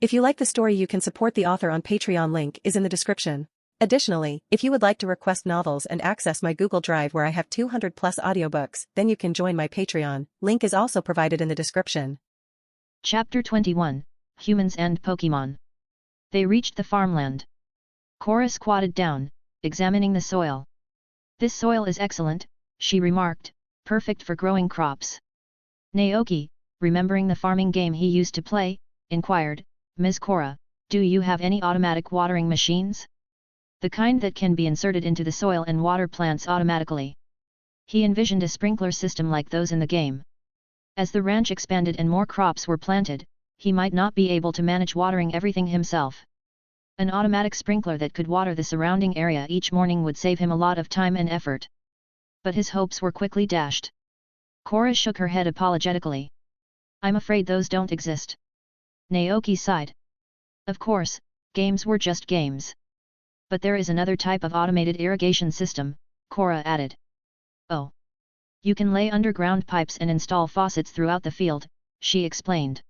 If you like the story, you can support the author on Patreon. Link is in the description. Additionally, if you would like to request novels and access my Google Drive where I have 200 plus audiobooks, then you can join my Patreon. Link is also provided in the description. Chapter 21, Humans and Pokémon. They reached the farmland. Cora squatted down, examining the soil. This soil is excellent, she remarked, perfect for growing crops. Naoki, remembering the farming game he used to play, inquired, Ms. Cora, do you have any automatic watering machines? The kind that can be inserted into the soil and water plants automatically. He envisioned a sprinkler system like those in the game. As the ranch expanded and more crops were planted, he might not be able to manage watering everything himself. An automatic sprinkler that could water the surrounding area each morning would save him a lot of time and effort. But his hopes were quickly dashed. Cora shook her head apologetically. I'm afraid those don't exist. Naoki sighed. Of course, games were just games. But there is another type of automated irrigation system, Cora added. Oh. You can lay underground pipes and install faucets throughout the field, she explained.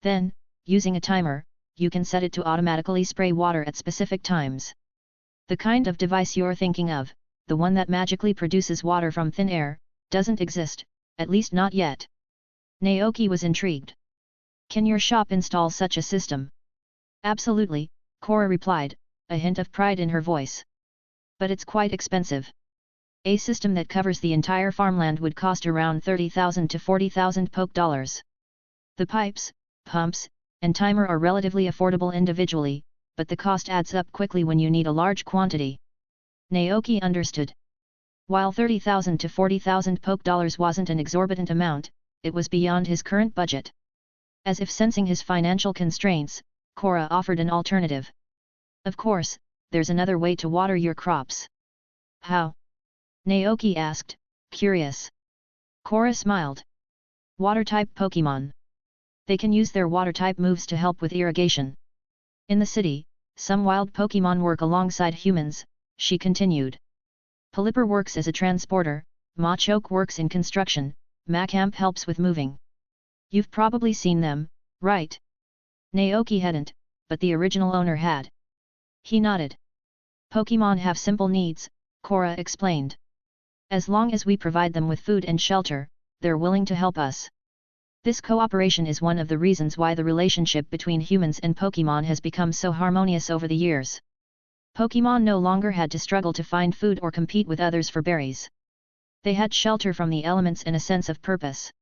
Then, using a timer, you can set it to automatically spray water at specific times. The kind of device you're thinking of, the one that magically produces water from thin air, doesn't exist, at least not yet. Naoki was intrigued. Can your shop install such a system? Absolutely, Cora replied, a hint of pride in her voice. But it's quite expensive. A system that covers the entire farmland would cost around 30,000 to 40,000 Poke dollars. The pipes, pumps, and timer are relatively affordable individually, but the cost adds up quickly when you need a large quantity. Naoki understood. While 30,000 to 40,000 Poke dollars wasn't an exorbitant amount, it was beyond his current budget. As if sensing his financial constraints, Cora offered an alternative. Of course, there's another way to water your crops. How? Naoki asked, curious. Cora smiled. Water-type Pokémon. They can use their water-type moves to help with irrigation. In the city, some wild Pokémon work alongside humans, she continued. Pelipper works as a transporter, Machoke works in construction, Macamp helps with moving. You've probably seen them, right? Naoki hadn't, but the original owner had. He nodded. Pokémon have simple needs, Cora explained. As long as we provide them with food and shelter, they're willing to help us. This cooperation is one of the reasons why the relationship between humans and Pokémon has become so harmonious over the years. Pokémon no longer had to struggle to find food or compete with others for berries. They had shelter from the elements and a sense of purpose.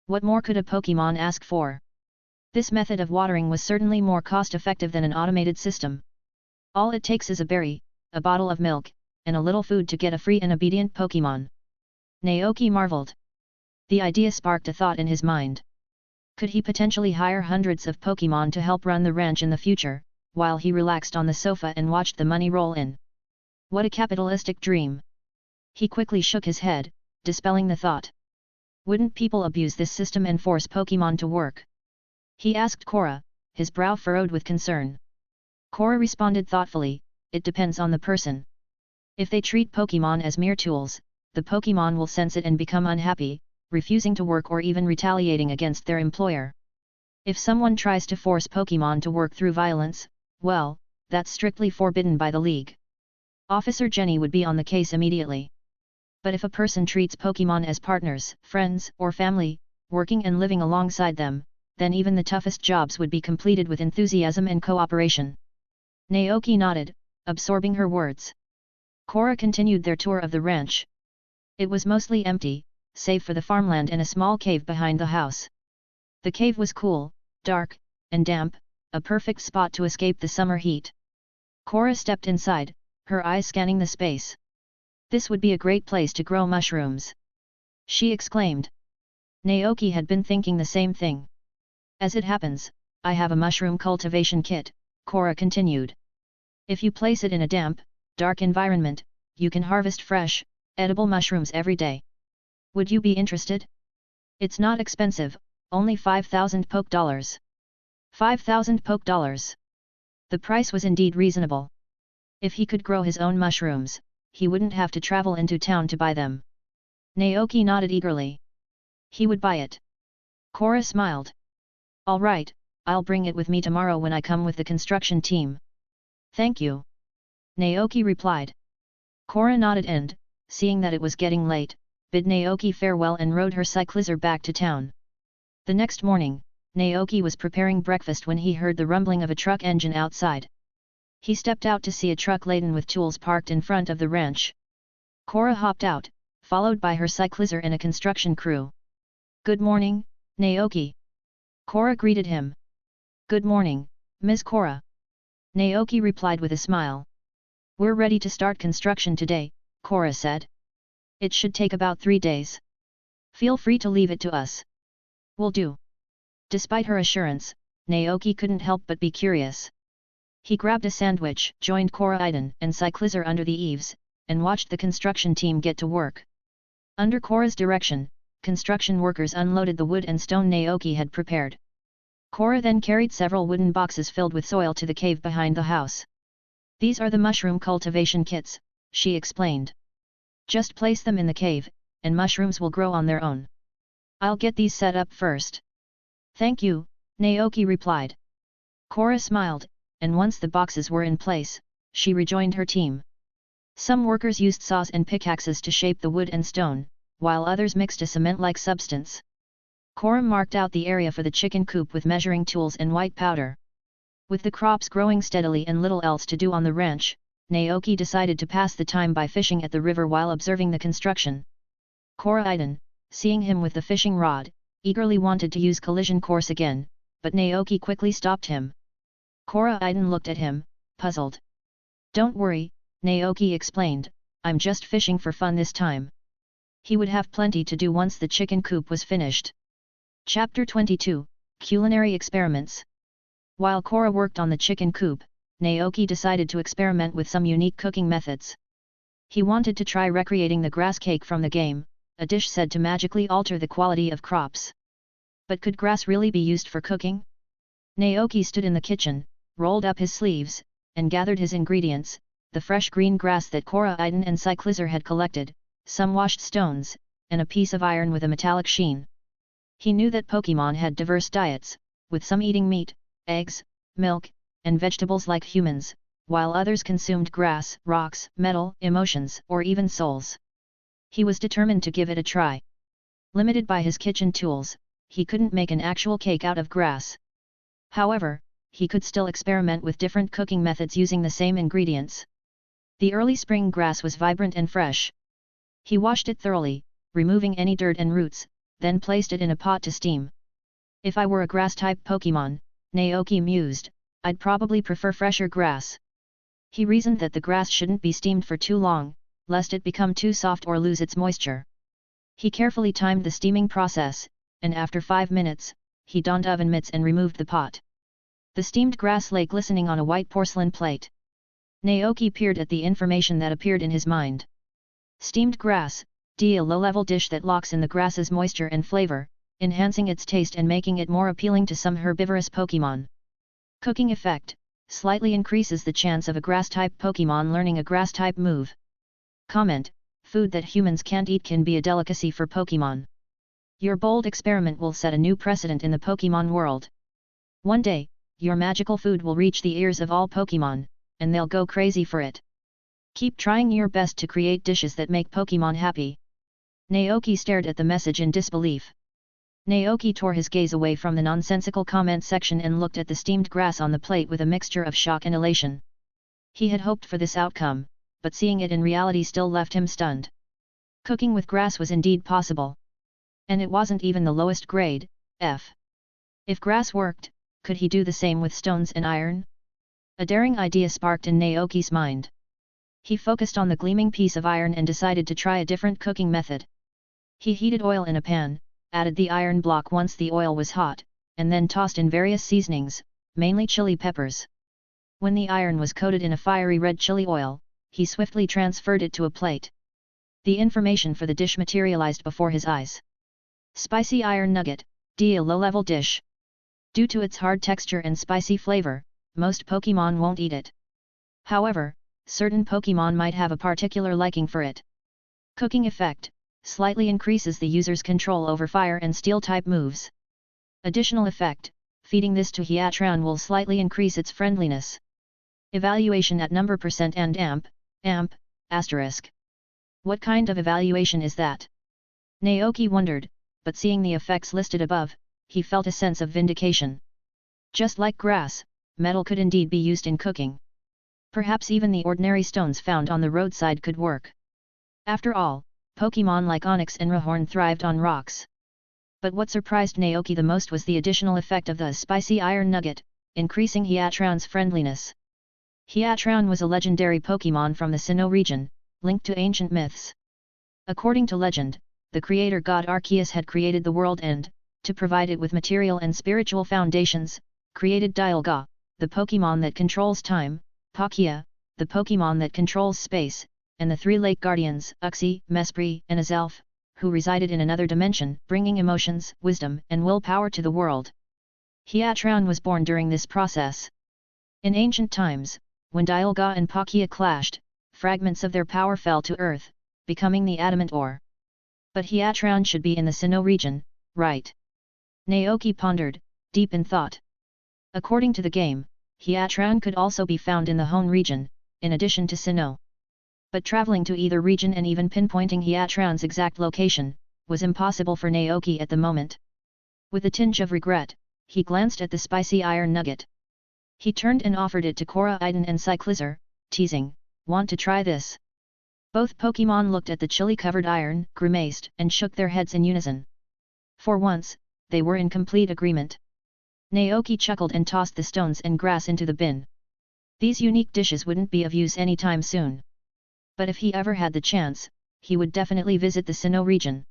What more could a Pokémon ask for? This method of watering was certainly more cost-effective than an automated system. All it takes is a berry, a bottle of milk, and a little food to get a free and obedient Pokémon. Naoki marveled. The idea sparked a thought in his mind. Could he potentially hire hundreds of Pokémon to help run the ranch in the future, while he relaxed on the sofa and watched the money roll in? What a capitalistic dream! He quickly shook his head, dispelling the thought. Wouldn't people abuse this system and force Pokémon to work? He asked Cora, his brow furrowed with concern. Cora responded thoughtfully, it depends on the person. If they treat Pokémon as mere tools, the Pokémon will sense it and become unhappy, refusing to work or even retaliating against their employer. If someone tries to force Pokémon to work through violence, well, that's strictly forbidden by the League. Officer Jenny would be on the case immediately. But if a person treats Pokémon as partners, friends, or family, working and living alongside them, then even the toughest jobs would be completed with enthusiasm and cooperation. Naoki nodded, absorbing her words. Cora continued their tour of the ranch. It was mostly empty, save for the farmland and a small cave behind the house. The cave was cool, dark, and damp, a perfect spot to escape the summer heat. Cora stepped inside, her eyes scanning the space. This would be a great place to grow mushrooms, she exclaimed. Naoki had been thinking the same thing. As it happens, I have a mushroom cultivation kit, Cora continued. If you place it in a damp, dark environment, you can harvest fresh, edible mushrooms every day. Would you be interested? It's not expensive, only 5,000 Poke dollars. 5,000 Poke dollars. The price was indeed reasonable. If he could grow his own mushrooms, he wouldn't have to travel into town to buy them. Naoki nodded eagerly. He would buy it. Cora smiled. Alright, I'll bring it with me tomorrow when I come with the construction team. Thank you. Naoki replied. Cora nodded and, seeing that it was getting late, bid Naoki farewell and rode her cyclizer back to town. The next morning, Naoki was preparing breakfast when he heard the rumbling of a truck engine outside. He stepped out to see a truck laden with tools parked in front of the ranch. Cora hopped out, followed by her cyclizer and a construction crew. Good morning, Naoki. Cora greeted him. Good morning, Ms. Cora. Naoki replied with a smile. We're ready to start construction today, Cora said. It should take about 3 days. Feel free to leave it to us. Will do. Despite her assurance, Naoki couldn't help but be curious. He grabbed a sandwich, joined Cora Iden and cyclizer under the eaves, and watched the construction team get to work. Under Cora's direction, construction workers unloaded the wood and stone Naoki had prepared. Cora then carried several wooden boxes filled with soil to the cave behind the house. These are the mushroom cultivation kits, she explained. Just place them in the cave, and mushrooms will grow on their own. I'll get these set up first. Thank you, Naoki replied. Cora smiled, and once the boxes were in place, she rejoined her team. Some workers used saws and pickaxes to shape the wood and stone, while others mixed a cement-like substance. Cora marked out the area for the chicken coop with measuring tools and white powder. With the crops growing steadily and little else to do on the ranch, Naoki decided to pass the time by fishing at the river while observing the construction. Cora Iden, seeing him with the fishing rod, eagerly wanted to use collision course again, but Naoki quickly stopped him. Cora Iden looked at him, puzzled. Don't worry, Naoki explained, I'm just fishing for fun this time. He would have plenty to do once the chicken coop was finished. Chapter 22, Culinary Experiments. While Cora worked on the chicken coop, Naoki decided to experiment with some unique cooking methods. He wanted to try recreating the grass cake from the game, a dish said to magically alter the quality of crops. But could grass really be used for cooking? Naoki stood in the kitchen, rolled up his sleeves, and gathered his ingredients, the fresh green grass that Cora Iden and cyclizer had collected, some washed stones, and a piece of iron with a metallic sheen. He knew that Pokémon had diverse diets, with some eating meat, eggs, milk, and vegetables like humans, while others consumed grass, rocks, metal, emotions, or even souls. He was determined to give it a try. Limited by his kitchen tools, he couldn't make an actual cake out of grass. However, he could still experiment with different cooking methods using the same ingredients. The early spring grass was vibrant and fresh. He washed it thoroughly, removing any dirt and roots, then placed it in a pot to steam. If I were a grass-type Pokémon, Naoki mused, I'd probably prefer fresher grass. He reasoned that the grass shouldn't be steamed for too long, lest it become too soft or lose its moisture. He carefully timed the steaming process, and after 5 minutes, he donned oven mitts and removed the pot. The steamed grass lay glistening on a white porcelain plate. Naoki peered at the information that appeared in his mind. Steamed grass, a low-level dish that locks in the grass's moisture and flavor, enhancing its taste and making it more appealing to some herbivorous Pokémon. Cooking effect, slightly increases the chance of a grass-type Pokémon learning a grass-type move. Comment, food that humans can't eat can be a delicacy for Pokémon. Your bold experiment will set a new precedent in the Pokémon world. One day, your magical food will reach the ears of all Pokémon, and they'll go crazy for it. Keep trying your best to create dishes that make Pokémon happy. Naoki stared at the message in disbelief. Naoki tore his gaze away from the nonsensical comment section and looked at the steamed grass on the plate with a mixture of shock and elation. He had hoped for this outcome, but seeing it in reality still left him stunned. Cooking with grass was indeed possible. And it wasn't even the lowest grade, F. If grass worked, could he do the same with stones and iron? A daring idea sparked in Naoki's mind. He focused on the gleaming piece of iron and decided to try a different cooking method. He heated oil in a pan, added the iron block once the oil was hot, and then tossed in various seasonings, mainly chili peppers. When the iron was coated in a fiery red chili oil, he swiftly transferred it to a plate. The information for the dish materialized before his eyes. Spicy iron nugget, a low-level dish. Due to its hard texture and spicy flavor, most Pokémon won't eat it. However, certain Pokémon might have a particular liking for it. Cooking effect, slightly increases the user's control over fire and steel type moves. Additional effect, feeding this to Hiatran will slightly increase its friendliness. Evaluation at number % and amp, asterisk. What kind of evaluation is that? Naoki wondered, but seeing the effects listed above, he felt a sense of vindication. Just like grass, metal could indeed be used in cooking. Perhaps even the ordinary stones found on the roadside could work. After all, Pokémon like Onyx and Rhyhorn thrived on rocks. But what surprised Naoki the most was the additional effect of the spicy iron nugget, increasing Hiatran's friendliness. Hiatran was a legendary Pokémon from the Sinnoh region, linked to ancient myths. According to legend, the creator god Arceus had created the world and, to provide it with material and spiritual foundations, created Dialga, the Pokémon that controls time, Palkia, the Pokémon that controls space, and the three lake guardians, Uxie, Mesprit, and Azelf, who resided in another dimension, bringing emotions, wisdom, and willpower to the world. Hiatran was born during this process. In ancient times, when Dialga and Palkia clashed, fragments of their power fell to earth, becoming the adamant ore. But Hiatran should be in the Sinnoh region, right? Naoki pondered, deep in thought. According to the game, Hiatran could also be found in the Hone region, in addition to Sinnoh. But traveling to either region and even pinpointing Hiatran's exact location, was impossible for Naoki at the moment. With a tinge of regret, he glanced at the spicy iron nugget. He turned and offered it to Koraidon and Cyclizar, teasing, "Want to try this?" Both Pokémon looked at the chili-covered iron, grimaced, and shook their heads in unison. For once, they were in complete agreement. Naoki chuckled and tossed the stones and grass into the bin. These unique dishes wouldn't be of use anytime soon. But if he ever had the chance, he would definitely visit the Sinnoh region.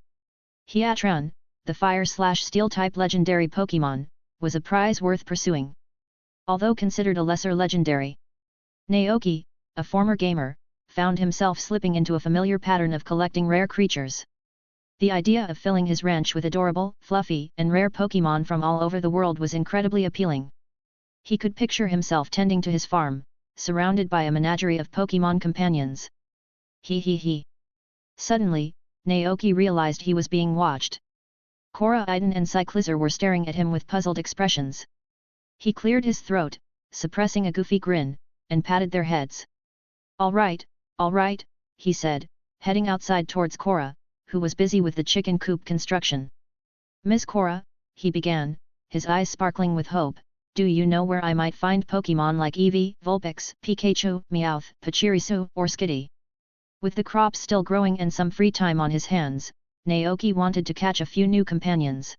Hiatran, the Fire/Steel-type legendary Pokémon, was a prize worth pursuing. Although considered a lesser legendary, Naoki, a former gamer, found himself slipping into a familiar pattern of collecting rare creatures. The idea of filling his ranch with adorable, fluffy, and rare Pokémon from all over the world was incredibly appealing. He could picture himself tending to his farm, surrounded by a menagerie of Pokémon companions. He. Suddenly, Naoki realized he was being watched. Koraidon and Cyclizar were staring at him with puzzled expressions. He cleared his throat, suppressing a goofy grin, and patted their heads. All right, he said, heading outside towards Cora, who was busy with the chicken coop construction. Miss Cora, he began, his eyes sparkling with hope, do you know where I might find Pokémon like Eevee, Vulpix, Pikachu, Meowth, Pachirisu, or Skitty? With the crops still growing and some free time on his hands, Naoki wanted to catch a few new companions.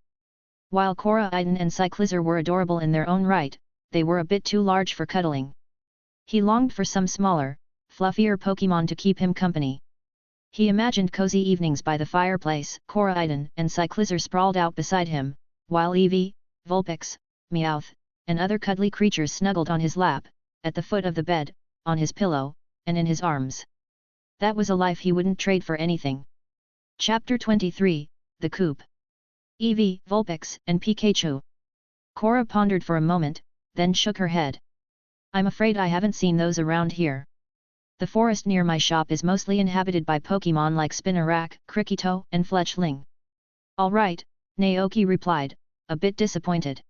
While Koraidon and Cyclizar were adorable in their own right, they were a bit too large for cuddling. He longed for some smaller, fluffier Pokémon to keep him company. He imagined cozy evenings by the fireplace, Koraidon and Cyclizar sprawled out beside him, while Eevee, Vulpix, Meowth, and other cuddly creatures snuggled on his lap, at the foot of the bed, on his pillow, and in his arms. That was a life he wouldn't trade for anything. Chapter 23, The Coupe. Eevee, Vulpix, and Pikachu. Cora pondered for a moment, then shook her head. I'm afraid I haven't seen those around here. The forest near my shop is mostly inhabited by Pokémon like Spinarak, Krikito, and Fletchling. All right, Naoki replied, a bit disappointed.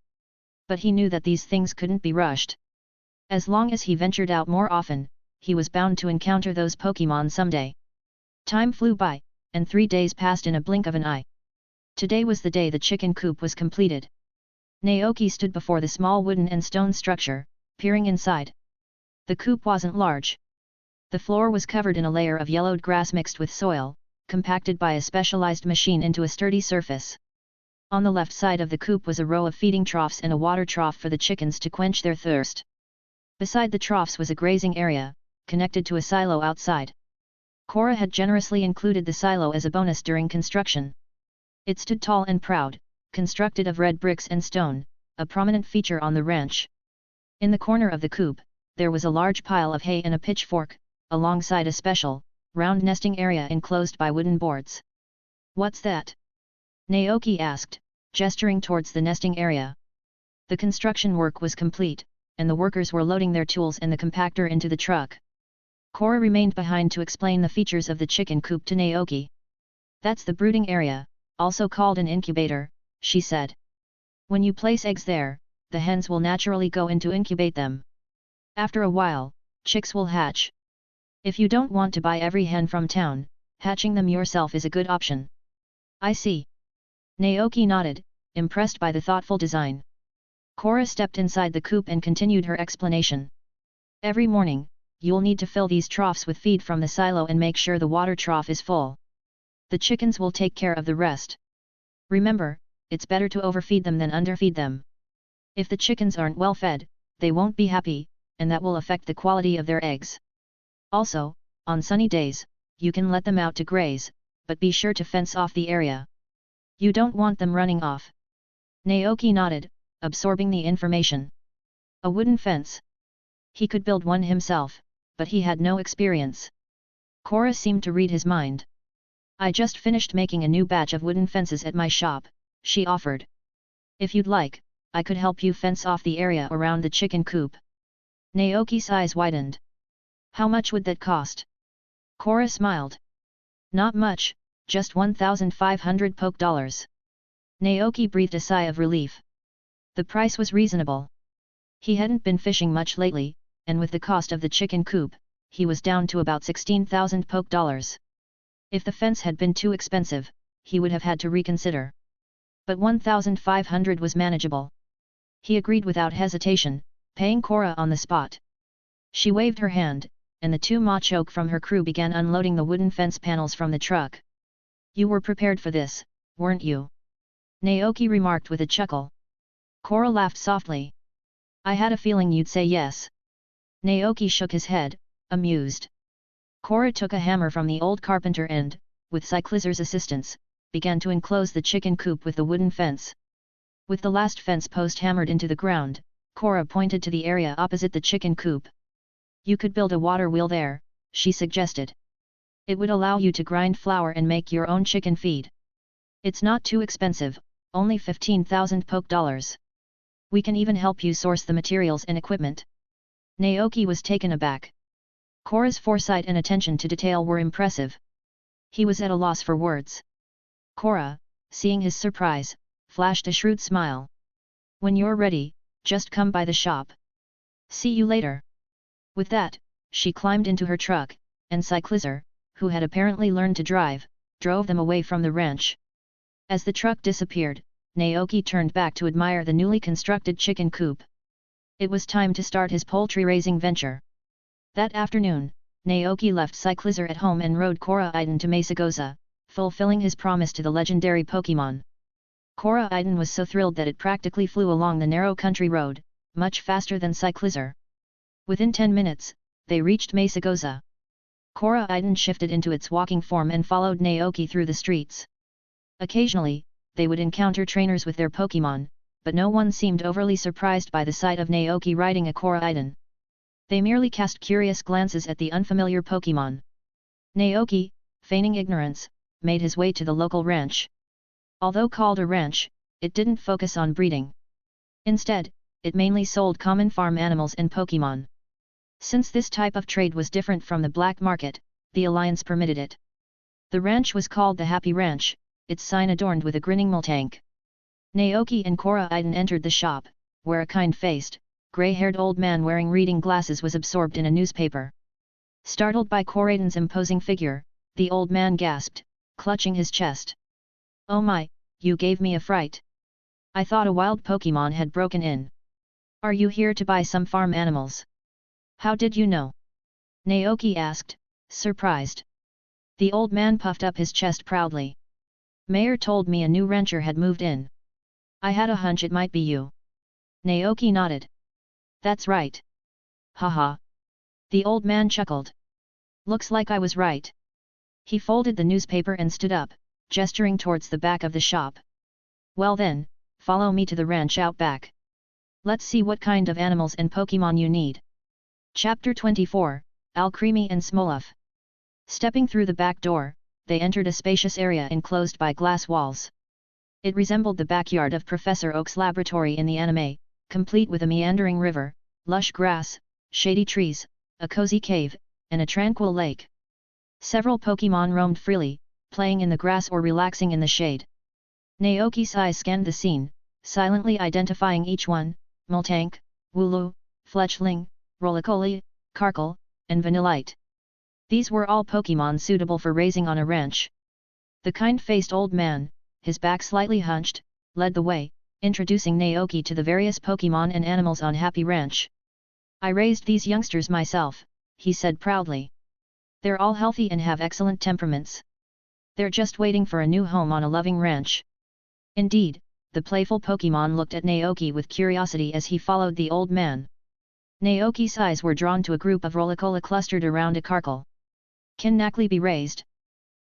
But he knew that these things couldn't be rushed. As long as he ventured out more often, he was bound to encounter those Pokémon someday. Time flew by, and 3 days passed in a blink of an eye. Today was the day the chicken coop was completed. Naoki stood before the small wooden and stone structure, peering inside. The coop wasn't large. The floor was covered in a layer of yellowed grass mixed with soil, compacted by a specialized machine into a sturdy surface. On the left side of the coop was a row of feeding troughs and a water trough for the chickens to quench their thirst. Beside the troughs was a grazing area, connected to a silo outside. Cora had generously included the silo as a bonus during construction. It stood tall and proud, constructed of red bricks and stone, a prominent feature on the ranch. In the corner of the coop, there was a large pile of hay and a pitchfork, alongside a special, round nesting area enclosed by wooden boards. What's that? Naoki asked, gesturing towards the nesting area. The construction work was complete, and the workers were loading their tools and the compactor into the truck. Cora remained behind to explain the features of the chicken coop to Naoki. That's the brooding area, also called an incubator, she said. When you place eggs there, the hens will naturally go in to incubate them. After a while, chicks will hatch. If you don't want to buy every hen from town, hatching them yourself is a good option. I see. Naoki nodded, impressed by the thoughtful design. Cora stepped inside the coop and continued her explanation. Every morning, you'll need to fill these troughs with feed from the silo and make sure the water trough is full. The chickens will take care of the rest. Remember, it's better to overfeed them than underfeed them. If the chickens aren't well fed, they won't be happy, and that will affect the quality of their eggs. Also, on sunny days, you can let them out to graze, but be sure to fence off the area. You don't want them running off. Naoki nodded, absorbing the information. A wooden fence. He could build one himself, but he had no experience. Cora seemed to read his mind. I just finished making a new batch of wooden fences at my shop, she offered. If you'd like, I could help you fence off the area around the chicken coop. Naoki's eyes widened. How much would that cost? Cora smiled. Not much, just 1,500 poke dollars. Naoki breathed a sigh of relief. The price was reasonable. He hadn't been fishing much lately, and with the cost of the chicken coop, he was down to about 16,000 poke dollars. If the fence had been too expensive, he would have had to reconsider. But 1,500 was manageable. He agreed without hesitation, paying Cora on the spot. She waved her hand, and the two machoke from her crew began unloading the wooden fence panels from the truck. You were prepared for this, weren't you? Naoki remarked with a chuckle. Cora laughed softly. I had a feeling you'd say yes. Naoki shook his head, amused. Cora took a hammer from the old carpenter and, with Cyclizer's assistance, began to enclose the chicken coop with the wooden fence. With the last fence post hammered into the ground, Cora pointed to the area opposite the chicken coop. You could build a water wheel there, she suggested. It would allow you to grind flour and make your own chicken feed. It's not too expensive, only 15,000 poke dollars. We can even help you source the materials and equipment. Naoki was taken aback. Cora's foresight and attention to detail were impressive. He was at a loss for words. Cora, seeing his surprise, flashed a shrewd smile. When you're ready, just come by the shop. See you later. With that, she climbed into her truck, and Cyclizer, who had apparently learned to drive, drove them away from the ranch. As the truck disappeared, Naoki turned back to admire the newly constructed chicken coop. It was time to start his poultry-raising venture. That afternoon, Naoki left Cyclizer at home and rode Cora Iden to Mesagoza, fulfilling his promise to the legendary Pokémon. Cora Iden was so thrilled that it practically flew along the narrow country road, much faster than Cyclizer. Within 10 minutes, they reached Mesagoza. Cora Iden shifted into its walking form and followed Naoki through the streets. Occasionally, they would encounter trainers with their Pokémon, but no one seemed overly surprised by the sight of Naoki riding a Cora Iden. They merely cast curious glances at the unfamiliar Pokémon. Naoki, feigning ignorance, made his way to the local ranch. Although called a ranch, it didn't focus on breeding. Instead, it mainly sold common farm animals and Pokémon. Since this type of trade was different from the black market, the Alliance permitted it. The ranch was called the Happy Ranch, its sign adorned with a grinning Multank. Naoki and Cora Iden entered the shop, where a kind-faced, grey-haired old man wearing reading glasses was absorbed in a newspaper. Startled by Cora Iden's imposing figure, the old man gasped, clutching his chest. Oh my, you gave me a fright. I thought a wild Pokémon had broken in. Are you here to buy some farm animals? How did you know? Naoki asked, surprised. The old man puffed up his chest proudly. Mayor told me a new rancher had moved in. I had a hunch it might be you. Naoki nodded. That's right. Haha. The old man chuckled. Looks like I was right. He folded the newspaper and stood up, gesturing towards the back of the shop. Well then, follow me to the ranch out back. Let's see what kind of animals and Pokémon you need. Chapter 24, Alcremie and Smolov. Stepping through the back door, they entered a spacious area enclosed by glass walls. It resembled the backyard of Professor Oak's laboratory in the anime, complete with a meandering river, lush grass, shady trees, a cozy cave, and a tranquil lake. Several Pokémon roamed freely, playing in the grass or relaxing in the shade. Naoki's eyes scanned the scene, silently identifying each one, Multank, Wooloo, Fletchling, Rolicoli, Carkle, and Vanillite. These were all Pokémon suitable for raising on a ranch. The kind-faced old man, his back slightly hunched, led the way, introducing Naoki to the various Pokémon and animals on Happy Ranch. I raised these youngsters myself, he said proudly. They're all healthy and have excellent temperaments. They're just waiting for a new home on a loving ranch. Indeed, the playful Pokémon looked at Naoki with curiosity as he followed the old man. Naoki's eyes were drawn to a group of Rolicola clustered around a Carkle. Can Nacli be raised?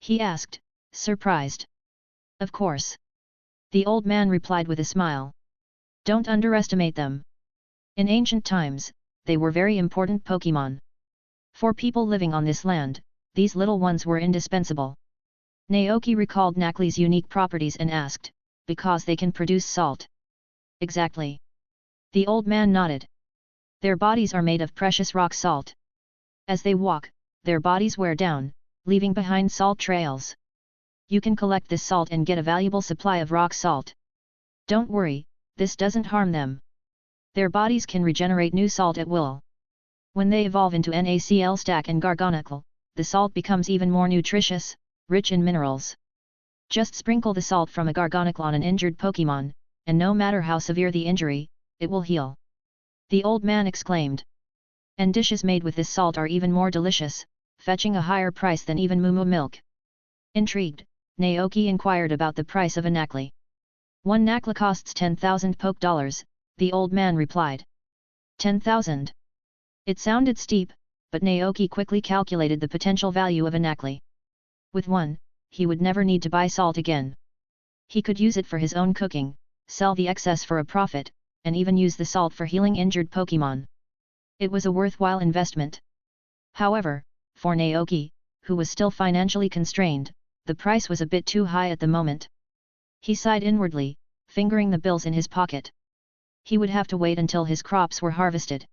He asked, surprised. Of course. The old man replied with a smile. Don't underestimate them. In ancient times, they were very important Pokémon. For people living on this land, these little ones were indispensable. Naoki recalled Nacli's unique properties and asked, because they can produce salt. Exactly. The old man nodded. Their bodies are made of precious rock salt. As they walk, their bodies wear down, leaving behind salt trails. You can collect this salt and get a valuable supply of rock salt. Don't worry, this doesn't harm them. Their bodies can regenerate new salt at will. When they evolve into Nacl stack and Gargonicle, the salt becomes even more nutritious, rich in minerals. Just sprinkle the salt from a Gargonicle on an injured Pokémon, and no matter how severe the injury, it will heal. The old man exclaimed. And dishes made with this salt are even more delicious, fetching a higher price than even Moo milk. Intrigued, Naoki inquired about the price of a Nacli. One Nacli costs 10,000 Poke dollars, the old man replied. 10,000. It sounded steep, but Naoki quickly calculated the potential value of a Nacli. With one, he would never need to buy salt again. He could use it for his own cooking, sell the excess for a profit, and even use the salt for healing injured Pokémon. It was a worthwhile investment. However, for Naoki, who was still financially constrained, the price was a bit too high at the moment. He sighed inwardly, fingering the bills in his pocket. He would have to wait until his crops were harvested.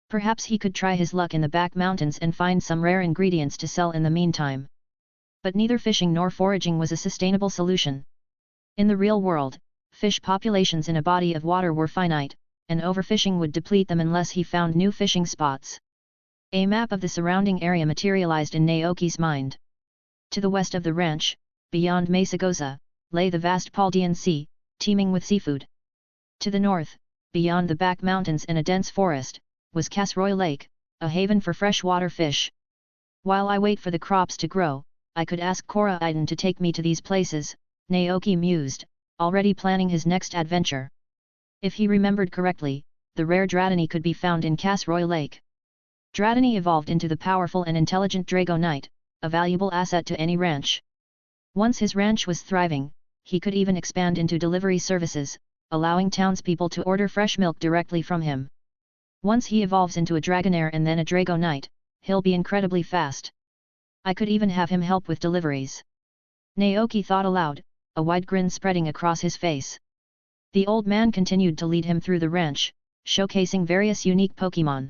Perhaps he could try his luck in the back mountains and find some rare ingredients to sell in the meantime. But neither fishing nor foraging was a sustainable solution. In the real world, fish populations in a body of water were finite, and overfishing would deplete them unless he found new fishing spots. A map of the surrounding area materialized in Naoki's mind. To the west of the ranch, beyond Mesagoza, lay the vast Paldean Sea, teeming with seafood. To the north, beyond the back mountains and a dense forest, was Casroy Lake, a haven for freshwater fish. While I wait for the crops to grow, I could ask Cora Iden to take me to these places, Naoki mused, already planning his next adventure. If he remembered correctly, the rare Dratini could be found in Casroy Lake. Dratini evolved into the powerful and intelligent Dragonite, a valuable asset to any ranch. Once his ranch was thriving, he could even expand into delivery services, allowing townspeople to order fresh milk directly from him. Once he evolves into a Dragonair and then a Dragonite, he'll be incredibly fast. I could even have him help with deliveries. Naoki thought aloud, a wide grin spreading across his face. The old man continued to lead him through the ranch, showcasing various unique Pokémon.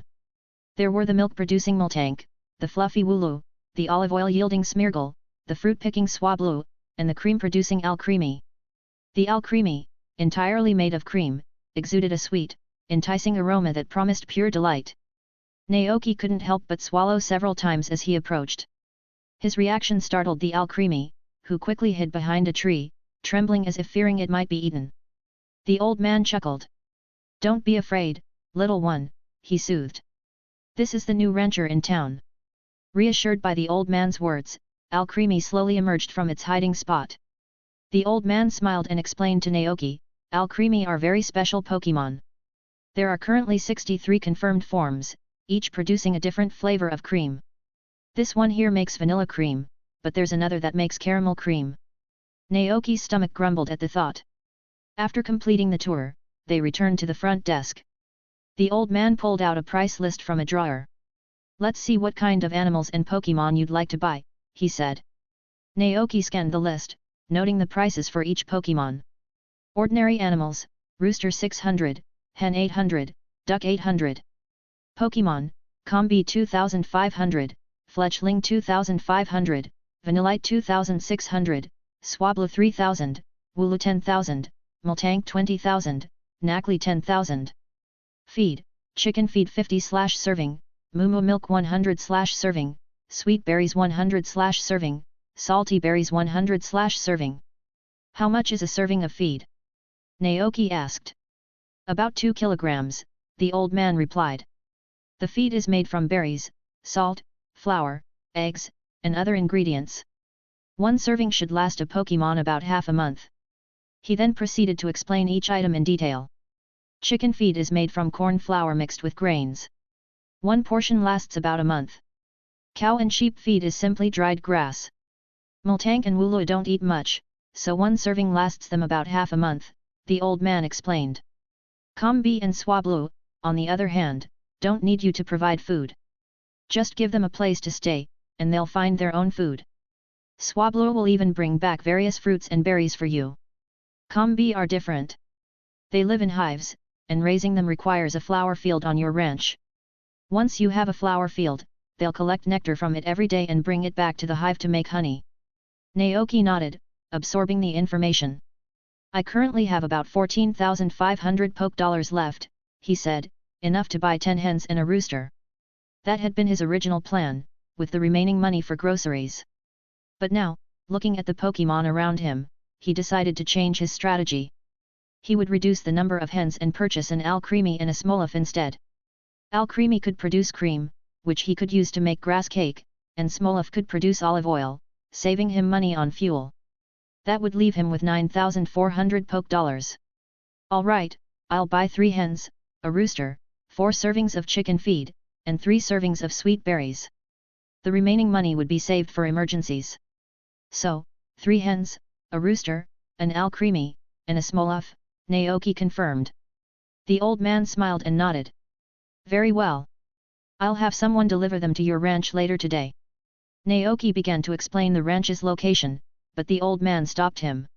There were the milk-producing Multank, the fluffy Wooloo, the olive oil-yielding Smeargle, the fruit-picking Swablu, and the cream-producing Alcremie. The Alcremie, entirely made of cream, exuded a sweet, enticing aroma that promised pure delight. Naoki couldn't help but swallow several times as he approached. His reaction startled the Alcremie, who quickly hid behind a tree, trembling as if fearing it might be eaten. The old man chuckled. Don't be afraid, little one, he soothed. This is the new rancher in town. Reassured by the old man's words, Alcremie slowly emerged from its hiding spot. The old man smiled and explained to Naoki, Alcremie are very special Pokémon. There are currently 63 confirmed forms, each producing a different flavor of cream. This one here makes vanilla cream, but there's another that makes caramel cream. Naoki's stomach grumbled at the thought. After completing the tour, they returned to the front desk. The old man pulled out a price list from a drawer. Let's see what kind of animals and Pokémon you'd like to buy, he said. Naoki scanned the list, noting the prices for each Pokémon. Ordinary animals, Rooster 600, Hen 800, Duck 800. Pokémon, Combi 2500, Fletchling 2500, Vanillite 2600, Swablu 3000, Wooloo 10,000, Multank 20,000, Nacli 10,000. Feed, chicken feed 50/serving, moo milk 100/serving, sweet berries 100/serving, salty berries 100/serving. How much is a serving of feed? Naoki asked. About 2 kilograms, the old man replied. The feed is made from berries, salt, flour, eggs, and other ingredients. One serving should last a Pokémon about half a month. He then proceeded to explain each item in detail. Chicken feed is made from corn flour mixed with grains. One portion lasts about a month. Cow and sheep feed is simply dried grass. Multank and Wooloo don't eat much, so one serving lasts them about half a month, the old man explained. Combi and Swablu, on the other hand, don't need you to provide food. Just give them a place to stay, and they'll find their own food. Swablu will even bring back various fruits and berries for you. Combi are different. They live in hives, and raising them requires a flower field on your ranch. Once you have a flower field, they'll collect nectar from it every day and bring it back to the hive to make honey. Naoki nodded, absorbing the information. I currently have about 14,500 Poke dollars left, he said, enough to buy 10 hens and a rooster. That had been his original plan, with the remaining money for groceries. But now, looking at the Pokémon around him, he decided to change his strategy. He would reduce the number of hens and purchase an Alcremie and a Smolov instead. Alcremie could produce cream, which he could use to make grass cake, and Smolov could produce olive oil, saving him money on fuel. That would leave him with 9,400 Poke dollars. Alright, I'll buy 3 hens, a rooster, 4 servings of chicken feed, and 3 servings of sweet berries. The remaining money would be saved for emergencies. So, 3 hens, a rooster, an Alcremie, and a Smolov, Naoki confirmed. The old man smiled and nodded. Very well. I'll have someone deliver them to your ranch later today. Naoki began to explain the ranch's location, but the old man stopped him.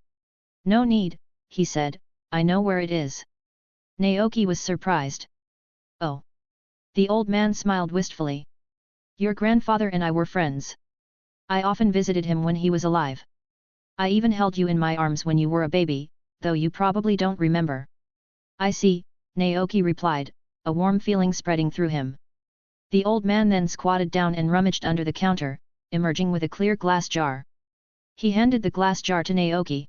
No need, he said, I know where it is. Naoki was surprised. Oh. The old man smiled wistfully. Your grandfather and I were friends. I often visited him when he was alive. I even held you in my arms when you were a baby, though you probably don't remember. I see, Naoki replied, a warm feeling spreading through him. The old man then squatted down and rummaged under the counter, emerging with a clear glass jar. He handed the glass jar to Naoki.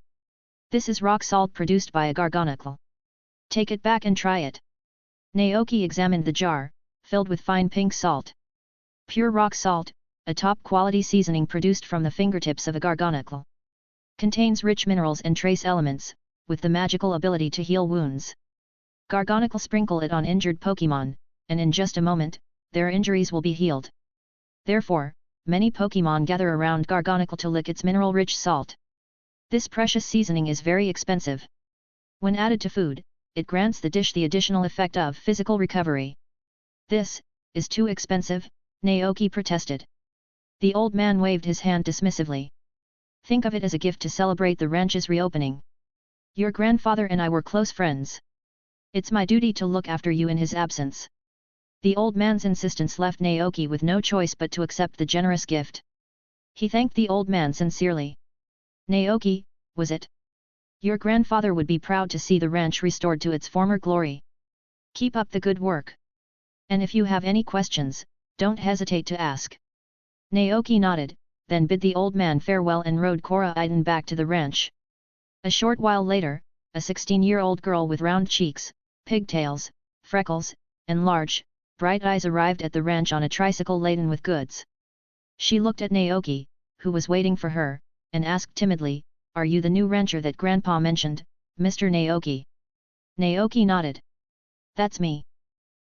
This is rock salt produced by a garganicle. Take it back and try it. Naoki examined the jar, filled with fine pink salt. Pure rock salt, a top-quality seasoning produced from the fingertips of a garganicle. Contains rich minerals and trace elements, with the magical ability to heal wounds. Garganicle sprinkle it on injured Pokémon, and in just a moment, their injuries will be healed. Therefore, many Pokémon gather around Garganicle to lick its mineral-rich salt. This precious seasoning is very expensive. When added to food, it grants the dish the additional effect of physical recovery. This is too expensive, Naoki protested. The old man waved his hand dismissively. Think of it as a gift to celebrate the ranch's reopening. Your grandfather and I were close friends. It's my duty to look after you in his absence. The old man's insistence left Naoki with no choice but to accept the generous gift. He thanked the old man sincerely. Naoki, was it? Your grandfather would be proud to see the ranch restored to its former glory. Keep up the good work. And if you have any questions, don't hesitate to ask. Naoki nodded, then bid the old man farewell and rode Kora-iden back to the ranch. A short while later, a 16-year-old girl with round cheeks, pigtails, freckles, and large, bright eyes arrived at the ranch on a tricycle laden with goods. She looked at Naoki, who was waiting for her, and asked timidly, Are you the new rancher that Grandpa mentioned, Mr. Naoki? Naoki nodded. That's me.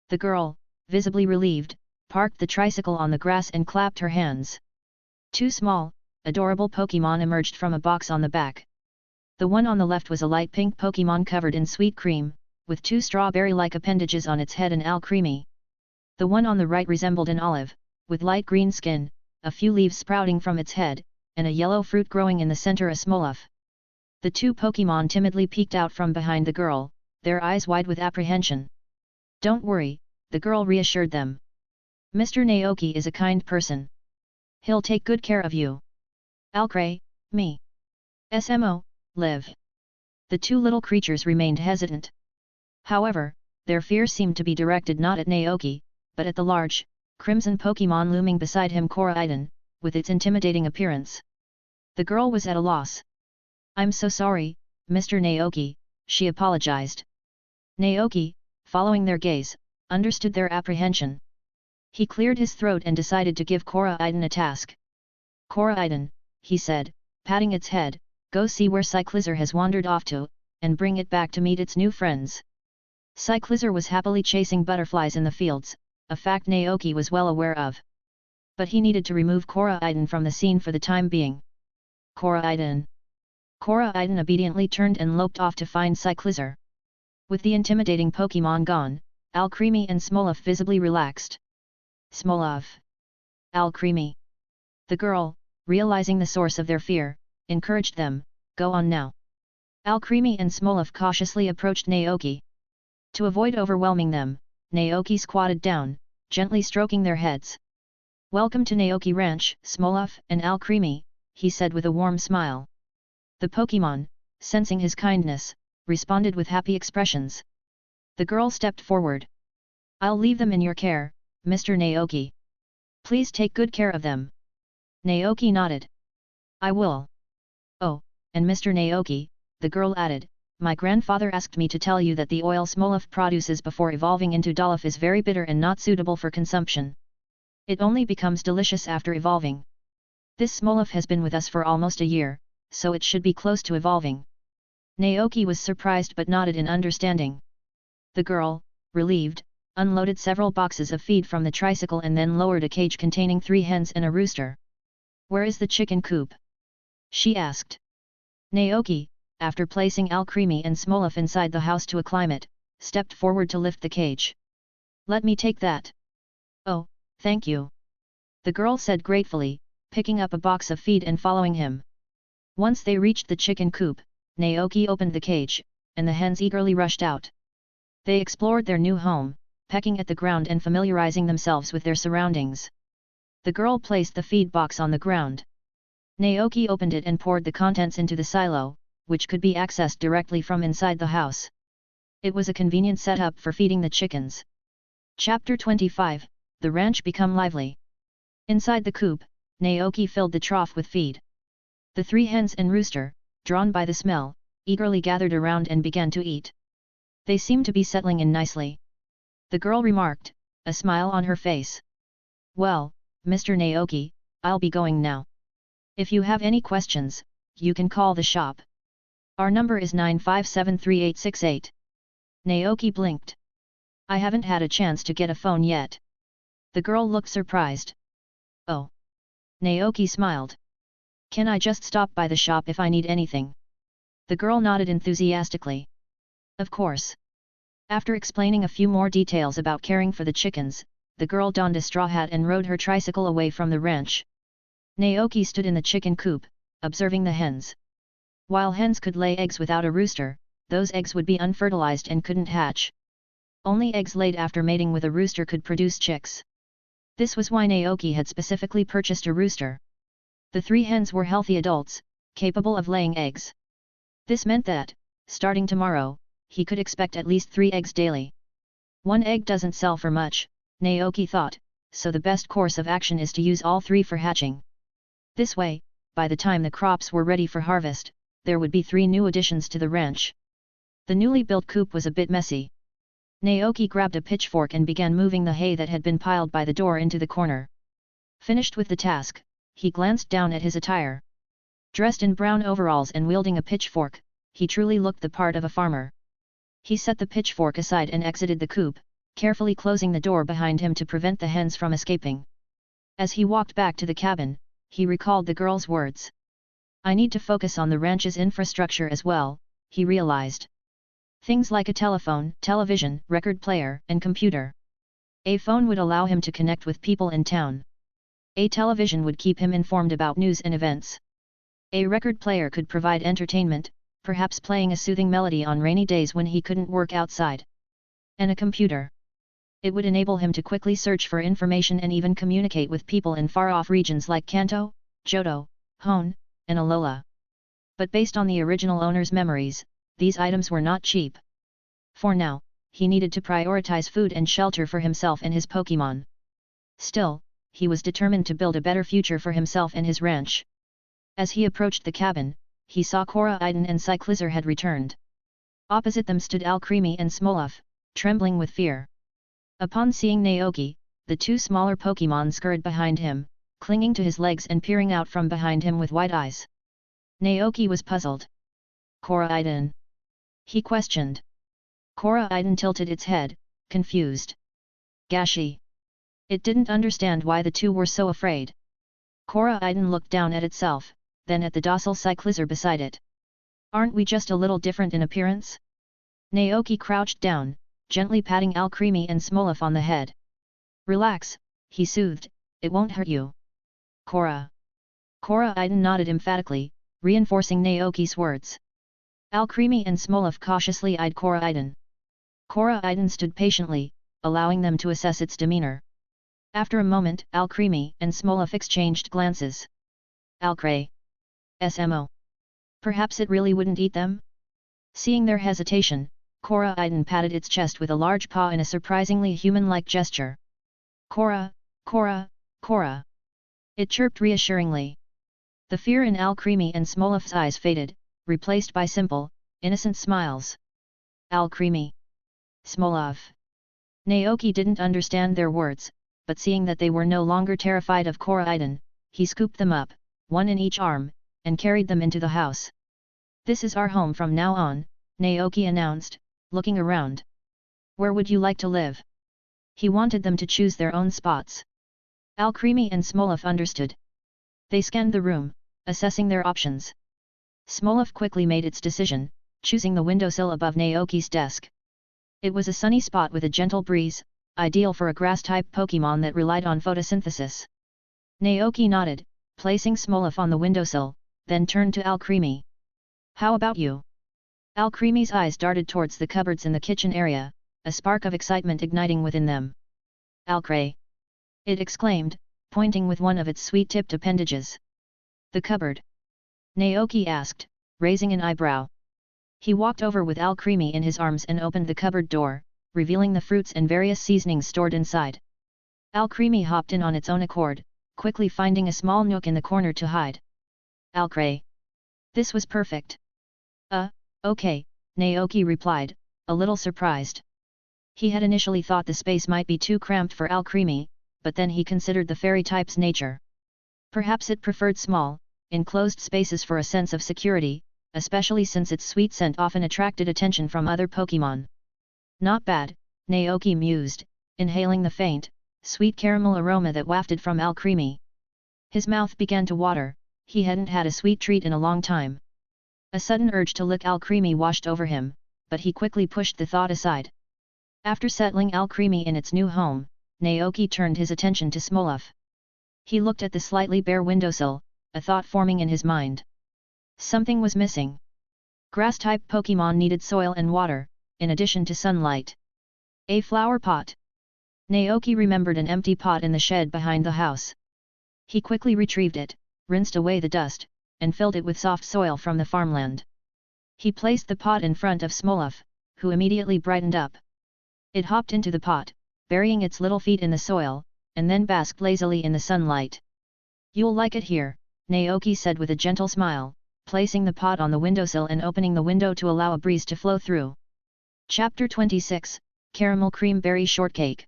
The girl, visibly relieved, parked the tricycle on the grass and clapped her hands. 2 small, adorable Pokémon emerged from a box on the back. The one on the left was a light pink Pokémon covered in sweet cream, with 2 strawberry-like appendages on its head and Alcremie. The one on the right resembled an olive, with light green skin, a few leaves sprouting from its head, and a yellow fruit growing in the center, a Smolov. The 2 Pokémon timidly peeked out from behind the girl, their eyes wide with apprehension. Don't worry, the girl reassured them. Mr. Naoki is a kind person. He'll take good care of you. Alcray, me. SMO, live. The 2 little creatures remained hesitant. However, Their fear seemed to be directed not at Naoki, but at the large, crimson Pokémon looming beside him, Koraidon, with its intimidating appearance. The girl was at a loss. "I'm so sorry, Mr. Naoki," she apologized. Naoki, following their gaze, understood their apprehension. He cleared his throat and decided to give Koraidon a task. "Koraidon," he said, patting its head, "go see where Cyclizar has wandered off to, and bring it back to meet its new friends." Cyclizar was happily chasing butterflies in the fields, a fact Naoki was well aware of. But he needed to remove Koraidon from the scene for the time being. "Koraidon." Koraidon obediently turned and loped off to find Cyclizar. With the intimidating Pokémon gone, Alcremie and Smolov visibly relaxed. "Smolov." "Alcremie." The girl, realizing the source of their fear, encouraged them, "Go on now." Alcremie and Smolov cautiously approached Naoki. To avoid overwhelming them, Naoki squatted down, gently stroking their heads. "Welcome to Naoki Ranch, Smolov and Alcremie," he said with a warm smile. The Pokémon, sensing his kindness, responded with happy expressions. The girl stepped forward. "I'll leave them in your care, Mr. Naoki. Please take good care of them." Naoki nodded. "I will." "Oh, and Mr. Naoki," the girl added, "my grandfather asked me to tell you that the oil Smolov produces before evolving into Dolph is very bitter and not suitable for consumption. It only becomes delicious after evolving. This Smolov has been with us for almost a year, so it should be close to evolving." Naoki was surprised but nodded in understanding. The girl, relieved, unloaded several boxes of feed from the tricycle and then lowered a cage containing 3 hens and a rooster. "Where is the chicken coop?" she asked. Naoki, after placing Alcremie and Smolov inside the house to acclimate it, stepped forward to lift the cage. "Let me take that." "Oh, thank you," the girl said gratefully, picking up a box of feed and following him. Once they reached the chicken coop, Naoki opened the cage, and the hens eagerly rushed out. They explored their new home, pecking at the ground and familiarizing themselves with their surroundings. The girl placed the feed box on the ground. Naoki opened it and poured the contents into the silo, which could be accessed directly from inside the house. It was a convenient setup for feeding the chickens. Chapter 25, The Ranch Become Lively. Inside the coop, Naoki filled the trough with feed. The 3 hens and rooster, drawn by the smell, eagerly gathered around and began to eat. They seemed to be settling in nicely. The girl remarked, a smile on her face. "Well, Mr. Naoki, I'll be going now. If you have any questions, you can call the shop. Our number is 9573868. Naoki blinked. "I haven't had a chance to get a phone yet." The girl looked surprised. "Oh." Naoki smiled. "Can I just stop by the shop if I need anything?" The girl nodded enthusiastically. "Of course." After explaining a few more details about caring for the chickens, the girl donned a straw hat and rode her tricycle away from the ranch. Naoki stood in the chicken coop, observing the hens. While hens could lay eggs without a rooster, those eggs would be unfertilized and couldn't hatch. Only eggs laid after mating with a rooster could produce chicks. This was why Naoki had specifically purchased a rooster. The 3 hens were healthy adults, capable of laying eggs. This meant that, starting tomorrow, he could expect at least 3 eggs daily. 1 egg doesn't sell for much, Naoki thought, so the best course of action is to use all 3 for hatching. This way, by the time the crops were ready for harvest, there would be 3 new additions to the ranch. The newly built coop was a bit messy. Naoki grabbed a pitchfork and began moving the hay that had been piled by the door into the corner. Finished with the task, he glanced down at his attire. Dressed in brown overalls and wielding a pitchfork, he truly looked the part of a farmer. He set the pitchfork aside and exited the coop, carefully closing the door behind him to prevent the hens from escaping. As he walked back to the cabin, he recalled the girl's words. "I need to focus on the ranch's infrastructure as well," he realized. Things like a telephone, television, record player, and computer. A phone would allow him to connect with people in town. A television would keep him informed about news and events. A record player could provide entertainment, perhaps playing a soothing melody on rainy days when he couldn't work outside. And a computer. It would enable him to quickly search for information and even communicate with people in far-off regions like Kanto, Johto, Hone, and Alola. But based on the original owner's memories, these items were not cheap. For now, he needed to prioritize food and shelter for himself and his Pokémon. Still, he was determined to build a better future for himself and his ranch. As he approached the cabin, he saw Koraidon and Cyclizar had returned. Opposite them stood Alcremie and Smolov, trembling with fear. Upon seeing Naoki, the two smaller Pokémon scurried behind him, clinging to his legs and peering out from behind him with wide eyes. Naoki was puzzled. Koraidon? He questioned. Koraidon tilted its head, confused. Gashi. It didn't understand why the two were so afraid. Koraidon looked down at itself, then at the docile Cyclizar beside it. Aren't we just a little different in appearance? Naoki crouched down, gently patting Alcremie and Smolov on the head. Relax, he soothed, it won't hurt you. Koraidon nodded emphatically, reinforcing Naoki's words. Alcremie and Smolov cautiously eyed Koraidon. Koraidon stood patiently, allowing them to assess its demeanor. After a moment, Alcremie and Smolov exchanged glances. Alcre. SMO. Perhaps it really wouldn't eat them? Seeing their hesitation, Koraidon patted its chest with a large paw in a surprisingly human-like gesture. Kora. It chirped reassuringly. The fear in Alcremie and Smolov's eyes faded, replaced by simple, innocent smiles. Alcremie. Smolov. Naoki didn't understand their words, but seeing that they were no longer terrified of Koraidon, he scooped them up, one in each arm, and carried them into the house. This is our home from now on, Naoki announced, looking around. Where would you like to live? He wanted them to choose their own spots. Alcremie and Smolov understood. They scanned the room, assessing their options. Smolov quickly made its decision, choosing the windowsill above Naoki's desk. It was a sunny spot with a gentle breeze, ideal for a grass-type Pokémon that relied on photosynthesis. Naoki nodded, placing Smolov on the windowsill, then turned to Alcremie. How about you? Alcremie's eyes darted towards the cupboards in the kitchen area, a spark of excitement igniting within them. Alcre! It exclaimed, pointing with one of its sweet-tipped appendages. The cupboard? Naoki asked, raising an eyebrow. He walked over with Alcremie in his arms and opened the cupboard door, revealing the fruits and various seasonings stored inside. Alcremie hopped in on its own accord, quickly finding a small nook in the corner to hide. Alcre! This was perfect. Okay, Naoki replied, a little surprised. He had initially thought the space might be too cramped for Alcremie, but then he considered the fairy type's nature. Perhaps it preferred small, enclosed spaces for a sense of security, especially since its sweet scent often attracted attention from other Pokémon. Not bad, Naoki mused, inhaling the faint, sweet caramel aroma that wafted from Alcremie. His mouth began to water, he hadn't had a sweet treat in a long time. A sudden urge to lick Alcremie washed over him, but he quickly pushed the thought aside. After settling Alcremie in its new home, Naoki turned his attention to Smolov. He looked at the slightly bare windowsill, a thought forming in his mind. Something was missing. Grass-type Pokémon needed soil and water, in addition to sunlight. A flower pot. Naoki remembered an empty pot in the shed behind the house. He quickly retrieved it, rinsed away the dust, and filled it with soft soil from the farmland. He placed the pot in front of Smolov, who immediately brightened up. It hopped into the pot, burying its little feet in the soil, and then basked lazily in the sunlight. You'll like it here, Naoki said with a gentle smile, placing the pot on the windowsill and opening the window to allow a breeze to flow through. Chapter 26, Caramel Cream Berry Shortcake.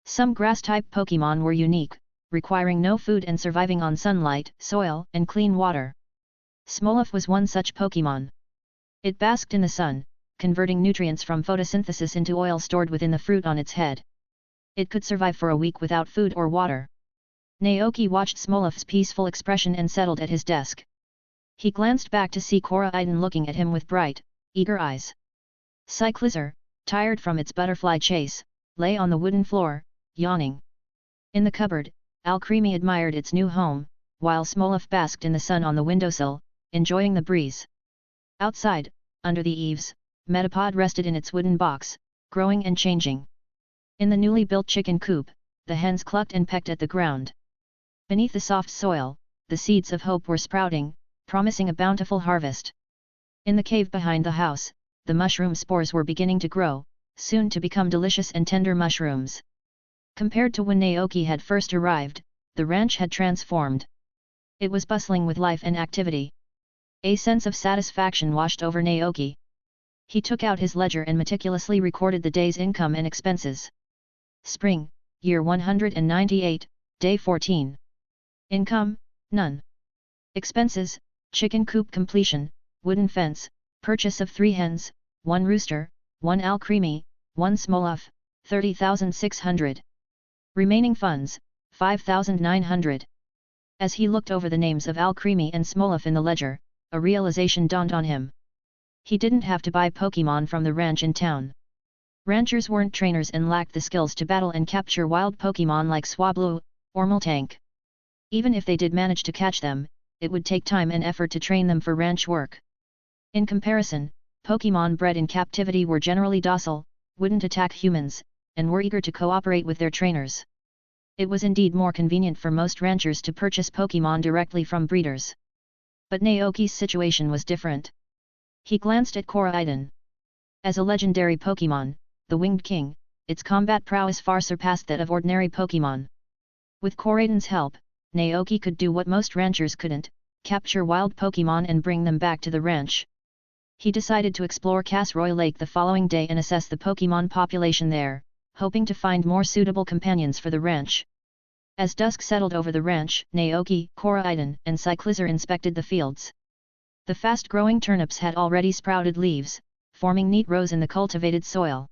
Some grass-type Pokémon were unique, requiring no food and surviving on sunlight, soil, and clean water. Smolov was one such Pokémon. It basked in the sun, converting nutrients from photosynthesis into oil stored within the fruit on its head. It could survive for a week without food or water. Naoki watched Smolov's peaceful expression and settled at his desk. He glanced back to see Koraidon looking at him with bright, eager eyes. Cyclizar, tired from its butterfly chase, lay on the wooden floor, yawning. In the cupboard, Alcremie admired its new home, while Smolov basked in the sun on the windowsill, enjoying the breeze. Outside, under the eaves, Metapod rested in its wooden box, growing and changing. In the newly built chicken coop, the hens clucked and pecked at the ground. Beneath the soft soil, the seeds of hope were sprouting, promising a bountiful harvest. In the cave behind the house, the mushroom spores were beginning to grow, soon to become delicious and tender mushrooms. Compared to when Naoki had first arrived, the ranch had transformed. It was bustling with life and activity. A sense of satisfaction washed over Naoki. He took out his ledger and meticulously recorded the day's income and expenses. Spring, year 198, day 14. Income, none. Expenses, chicken coop completion, wooden fence, purchase of 3 hens, 1 rooster, 1 alcremie, 1 smoloff, 30,600. Remaining funds, 5,900. As he looked over the names of alcremie and smoloff in the ledger, a realization dawned on him. He didn't have to buy Pokémon from the ranch in town. Ranchers weren't trainers and lacked the skills to battle and capture wild Pokémon like Swablu or Moltank. Even if they did manage to catch them, it would take time and effort to train them for ranch work. In comparison, Pokémon bred in captivity were generally docile, wouldn't attack humans, and were eager to cooperate with their trainers. It was indeed more convenient for most ranchers to purchase Pokémon directly from breeders. But Naoki's situation was different. He glanced at Koraidon. As a legendary Pokémon, the Winged King, its combat prowess far surpassed that of ordinary Pokémon. With Koraidon's help, Naoki could do what most ranchers couldn't, capture wild Pokémon and bring them back to the ranch. He decided to explore Casroy Lake the following day and assess the Pokémon population there, hoping to find more suitable companions for the ranch. As dusk settled over the ranch, Naoki, Koraidon, and Cyclizar inspected the fields. The fast-growing turnips had already sprouted leaves, forming neat rows in the cultivated soil.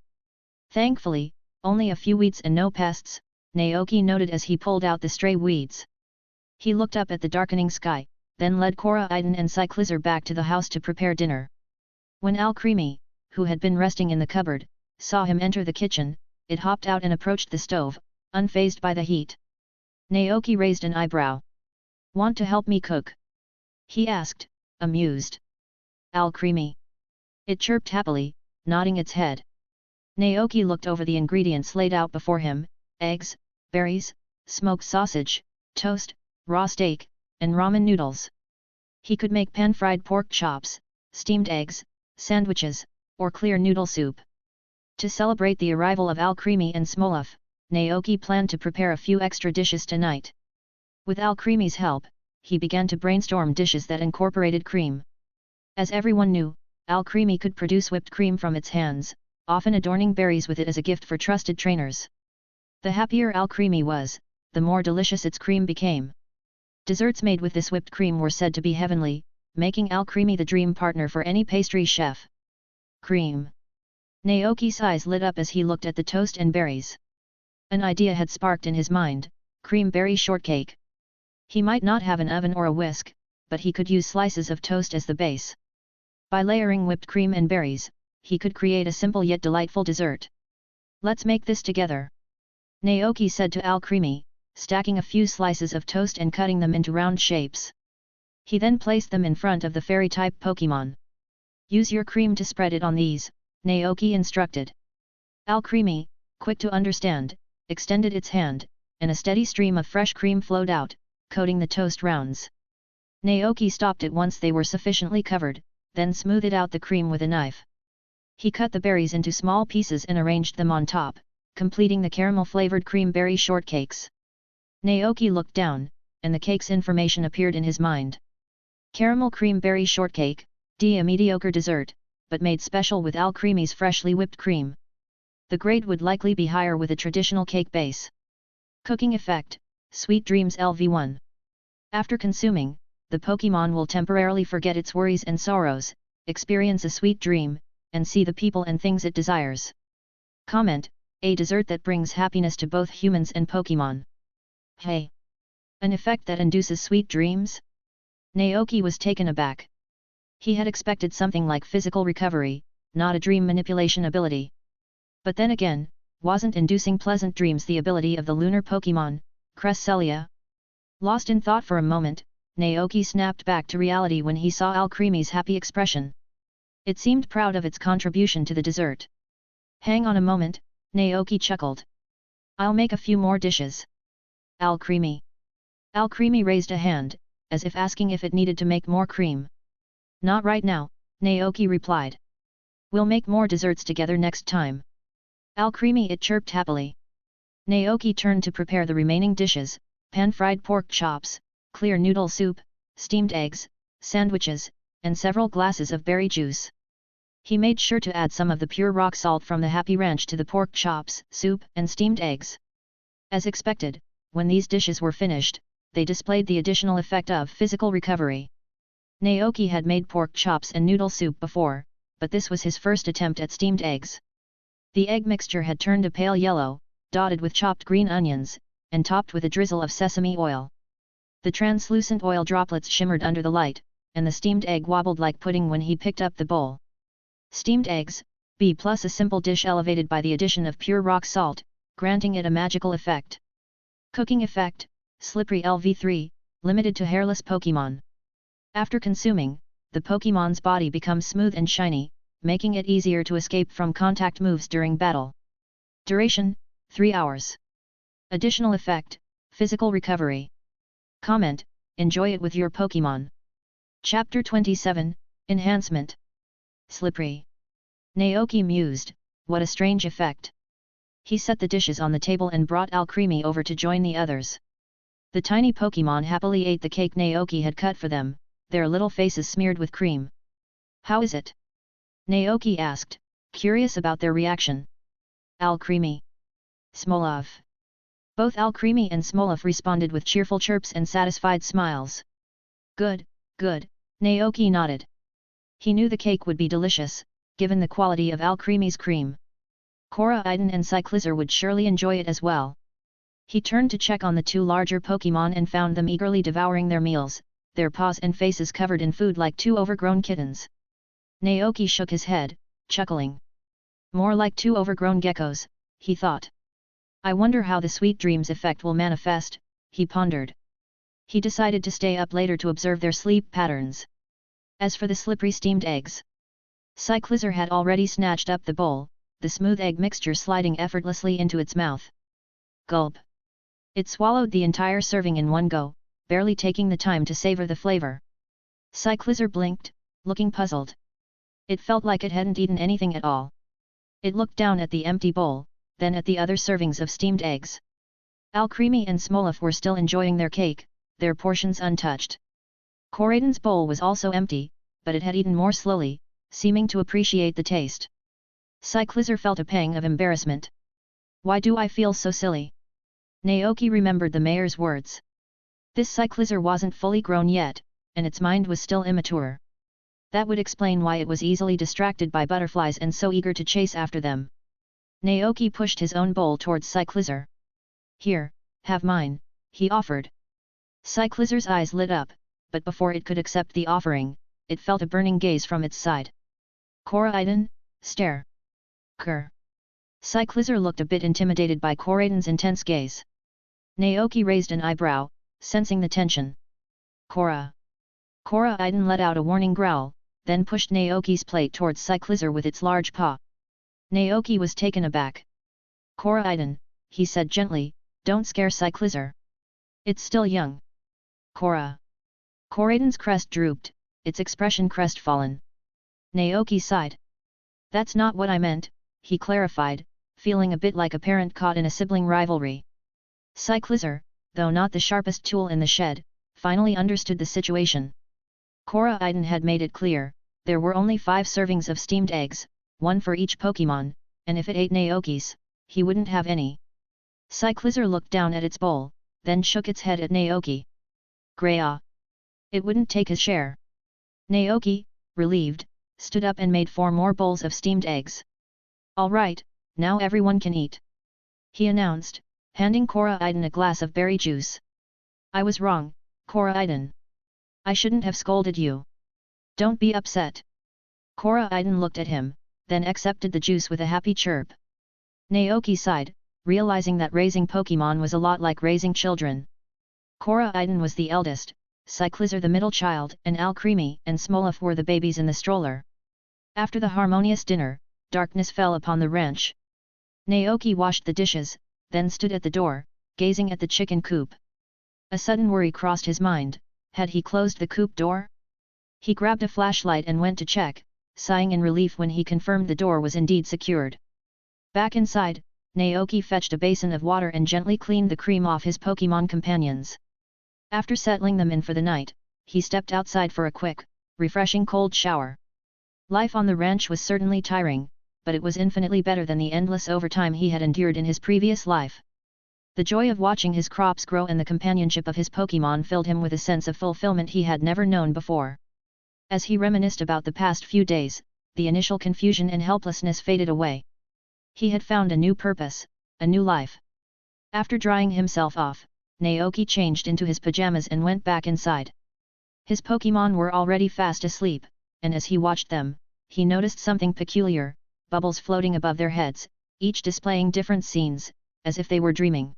Thankfully, only a few weeds and no pests, Naoki noted as he pulled out the stray weeds. He looked up at the darkening sky, then led Koraidon and Cyclizar back to the house to prepare dinner. When alcremie, who had been resting in the cupboard, saw him enter the kitchen, it hopped out and approached the stove, unfazed by the heat. Naoki raised an eyebrow. "Want to help me cook?" he asked, amused. "Alcremie." It chirped happily, nodding its head. Naoki looked over the ingredients laid out before him: eggs, berries, smoked sausage, toast, raw steak, and ramen noodles. He could make pan-fried pork chops, steamed eggs, sandwiches, or clear noodle soup. To celebrate the arrival of alcremie and smoloff, Naoki planned to prepare a few extra dishes tonight. With alcremie's help, he began to brainstorm dishes that incorporated cream. As everyone knew, alcremie could produce whipped cream from its hands, often adorning berries with it as a gift for trusted trainers. The happier alcremie was, the more delicious its cream became. Desserts made with this whipped cream were said to be heavenly, making alcremie the dream partner for any pastry chef. Cream. Naoki's eyes lit up as he looked at the toast and berries. An idea had sparked in his mind: cream berry shortcake. He might not have an oven or a whisk, but he could use slices of toast as the base. By layering whipped cream and berries, he could create a simple yet delightful dessert. "Let's make this together," Naoki said to alcremie, stacking a few slices of toast and cutting them into round shapes. He then placed them in front of the fairy-type Pokémon. "Use your cream to spread it on these," Naoki instructed. Alcremie, quick to understand, extended its hand, and a steady stream of fresh cream flowed out, coating the toast rounds. Naoki stopped it once they were sufficiently covered, then smoothed out the cream with a knife. He cut the berries into small pieces and arranged them on top, completing the caramel-flavored cream berry shortcakes. Naoki looked down, and the cake's information appeared in his mind. Caramel cream berry shortcake, a mediocre dessert, but made special with alcremie's freshly whipped cream. The grade would likely be higher with a traditional cake base. Cooking effect: Sweet Dreams LV1. After consuming, the Pokémon will temporarily forget its worries and sorrows, experience a sweet dream, and see the people and things it desires. Comment: a dessert that brings happiness to both humans and Pokémon. Hey! An effect that induces sweet dreams? Naoki was taken aback. He had expected something like physical recovery, not a dream manipulation ability. But then again, wasn't inducing pleasant dreams the ability of the lunar Pokémon, Cresselia? Lost in thought for a moment, Naoki snapped back to reality when he saw alcremie's happy expression. It seemed proud of its contribution to the dessert. "Hang on a moment," Naoki chuckled. "I'll make a few more dishes." "Alcremie." Alcremie raised a hand, as if asking if it needed to make more cream. "Not right now," Naoki replied. "We'll make more desserts together next time." Alcremie, it chirped happily. Naoki turned to prepare the remaining dishes: pan-fried pork chops, clear noodle soup, steamed eggs, sandwiches, and several glasses of berry juice. He made sure to add some of the pure rock salt from the Happy Ranch to the pork chops, soup, and steamed eggs. As expected, when these dishes were finished, they displayed the additional effect of physical recovery. Naoki had made pork chops and noodle soup before, but this was his first attempt at steamed eggs. The egg mixture had turned a pale yellow, dotted with chopped green onions, and topped with a drizzle of sesame oil. The translucent oil droplets shimmered under the light, and the steamed egg wobbled like pudding when he picked up the bowl. Steamed eggs, B+, a simple dish elevated by the addition of pure rock salt, granting it a magical effect. Cooking effect: slippery LV3, limited to hairless Pokémon. After consuming, the Pokémon's body becomes smooth and shiny, making it easier to escape from contact moves during battle. Duration: 3 hours. Additional effect: physical recovery. Comment: enjoy it with your Pokémon. Chapter 27, Enhancement. Slippery. Naoki mused, what a strange effect. He set the dishes on the table and brought Alcremie over to join the others. The tiny Pokémon happily ate the cake Naoki had cut for them, their little faces smeared with cream. How is it? Naoki asked, curious about their reaction. Alcremie. Smolov. Both Alcremie and Smolov responded with cheerful chirps and satisfied smiles. Good, good, Naoki nodded. He knew the cake would be delicious, given the quality of Alcremie's cream. Koraidon and Cyclizer would surely enjoy it as well. He turned to check on the two larger Pokémon and found them eagerly devouring their meals, their paws and faces covered in food like two overgrown kittens. Naoki shook his head, chuckling. More like two overgrown geckos, he thought. I wonder how the sweet dreams effect will manifest, he pondered. He decided to stay up later to observe their sleep patterns. As for the slippery steamed eggs, Cyclizer had already snatched up the bowl, the smooth egg mixture sliding effortlessly into its mouth. Gulp! It swallowed the entire serving in one go, barely taking the time to savor the flavor. Cyclizer blinked, looking puzzled. It felt like it hadn't eaten anything at all. It looked down at the empty bowl, then at the other servings of steamed eggs. Alcremie and Smolov were still enjoying their cake, their portions untouched. Koraidon's bowl was also empty, but it had eaten more slowly, seeming to appreciate the taste. Cyclizer felt a pang of embarrassment. Why do I feel so silly? Naoki remembered the mayor's words. This Cyclizer wasn't fully grown yet, and its mind was still immature. That would explain why it was easily distracted by butterflies and so eager to chase after them. Naoki pushed his own bowl towards Cyclizer. Here, have mine, he offered. Cyclizer's eyes lit up, but before it could accept the offering, it felt a burning gaze from its side. Koraidon, stare. Grr. Cyclizer looked a bit intimidated by Koraidon's intense gaze. Naoki raised an eyebrow, sensing the tension. Koraidon let out a warning growl, then pushed Naoki's plate towards Cyclizer with its large paw. Naoki was taken aback. Koraidon, he said gently, don't scare Cyclizer. It's still young. Koraidon's crest drooped, its expression crestfallen. Naoki sighed. That's not what I meant, he clarified, feeling a bit like a parent caught in a sibling rivalry. Cyclizer, though not the sharpest tool in the shed, finally understood the situation. Koraidon had made it clear, there were only 5 servings of steamed eggs, 1 for each Pokémon, and if it ate Naoki's, he wouldn't have any. Cyclizer looked down at its bowl, then shook its head at Naoki. Greya. It wouldn't take his share. Naoki, relieved, stood up and made 4 more bowls of steamed eggs. All right, now everyone can eat, he announced, handing Koraidon a glass of berry juice. I was wrong, Koraidon. I shouldn't have scolded you. Don't be upset. Koraidon looked at him, then accepted the juice with a happy chirp. Naoki sighed, realizing that raising Pokémon was a lot like raising children. Koraidon was the eldest, Cyclizer the middle child, and Alcremie and Smolov were the babies in the stroller. After the harmonious dinner, darkness fell upon the ranch. Naoki washed the dishes, then stood at the door, gazing at the chicken coop. A sudden worry crossed his mind. Had he closed the coop door? He grabbed a flashlight and went to check, sighing in relief when he confirmed the door was indeed secured. Back inside, Naoki fetched a basin of water and gently cleaned the cream off his Pokémon companions. After settling them in for the night, he stepped outside for a quick, refreshing cold shower. Life on the ranch was certainly tiring, but it was infinitely better than the endless overtime he had endured in his previous life. The joy of watching his crops grow and the companionship of his Pokémon filled him with a sense of fulfillment he had never known before. As he reminisced about the past few days, the initial confusion and helplessness faded away. He had found a new purpose, a new life. After drying himself off, Naoki changed into his pajamas and went back inside. His Pokémon were already fast asleep, and as he watched them, he noticed something peculiar, bubbles floating above their heads, each displaying different scenes, as if they were dreaming.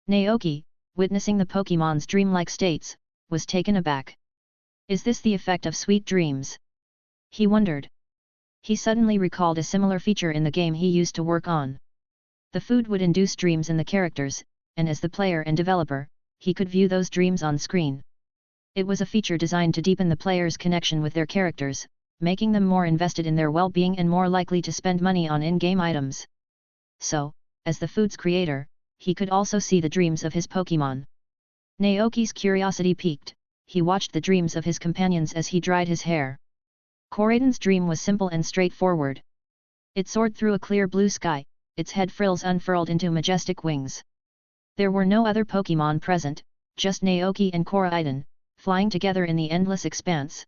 Naoki, witnessing the Pokémon's dreamlike states, was taken aback. Is this the effect of sweet dreams? He wondered. He suddenly recalled a similar feature in the game he used to work on. The food would induce dreams in the characters, and as the player and developer, he could view those dreams on screen. It was a feature designed to deepen the player's connection with their characters, making them more invested in their well-being and more likely to spend money on in-game items. So, as the food's creator, he could also see the dreams of his Pokémon. Naoki's curiosity piqued. He watched the dreams of his companions as he dried his hair. Koraidon's dream was simple and straightforward. It soared through a clear blue sky, its head frills unfurled into majestic wings. There were no other Pokémon present, just Naoki and Koraidon, flying together in the endless expanse.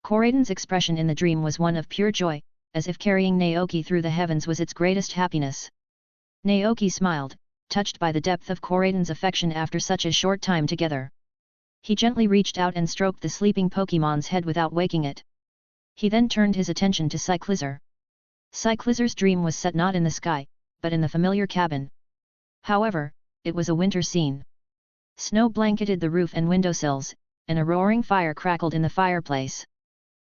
Koraidon's expression in the dream was one of pure joy, as if carrying Naoki through the heavens was its greatest happiness. Naoki smiled, touched by the depth of Koraidon's affection after such a short time together. He gently reached out and stroked the sleeping Pokémon's head without waking it. He then turned his attention to Cyclizar. Cyclizar's dream was set not in the sky, but in the familiar cabin. However, it was a winter scene. Snow blanketed the roof and windowsills, and a roaring fire crackled in the fireplace.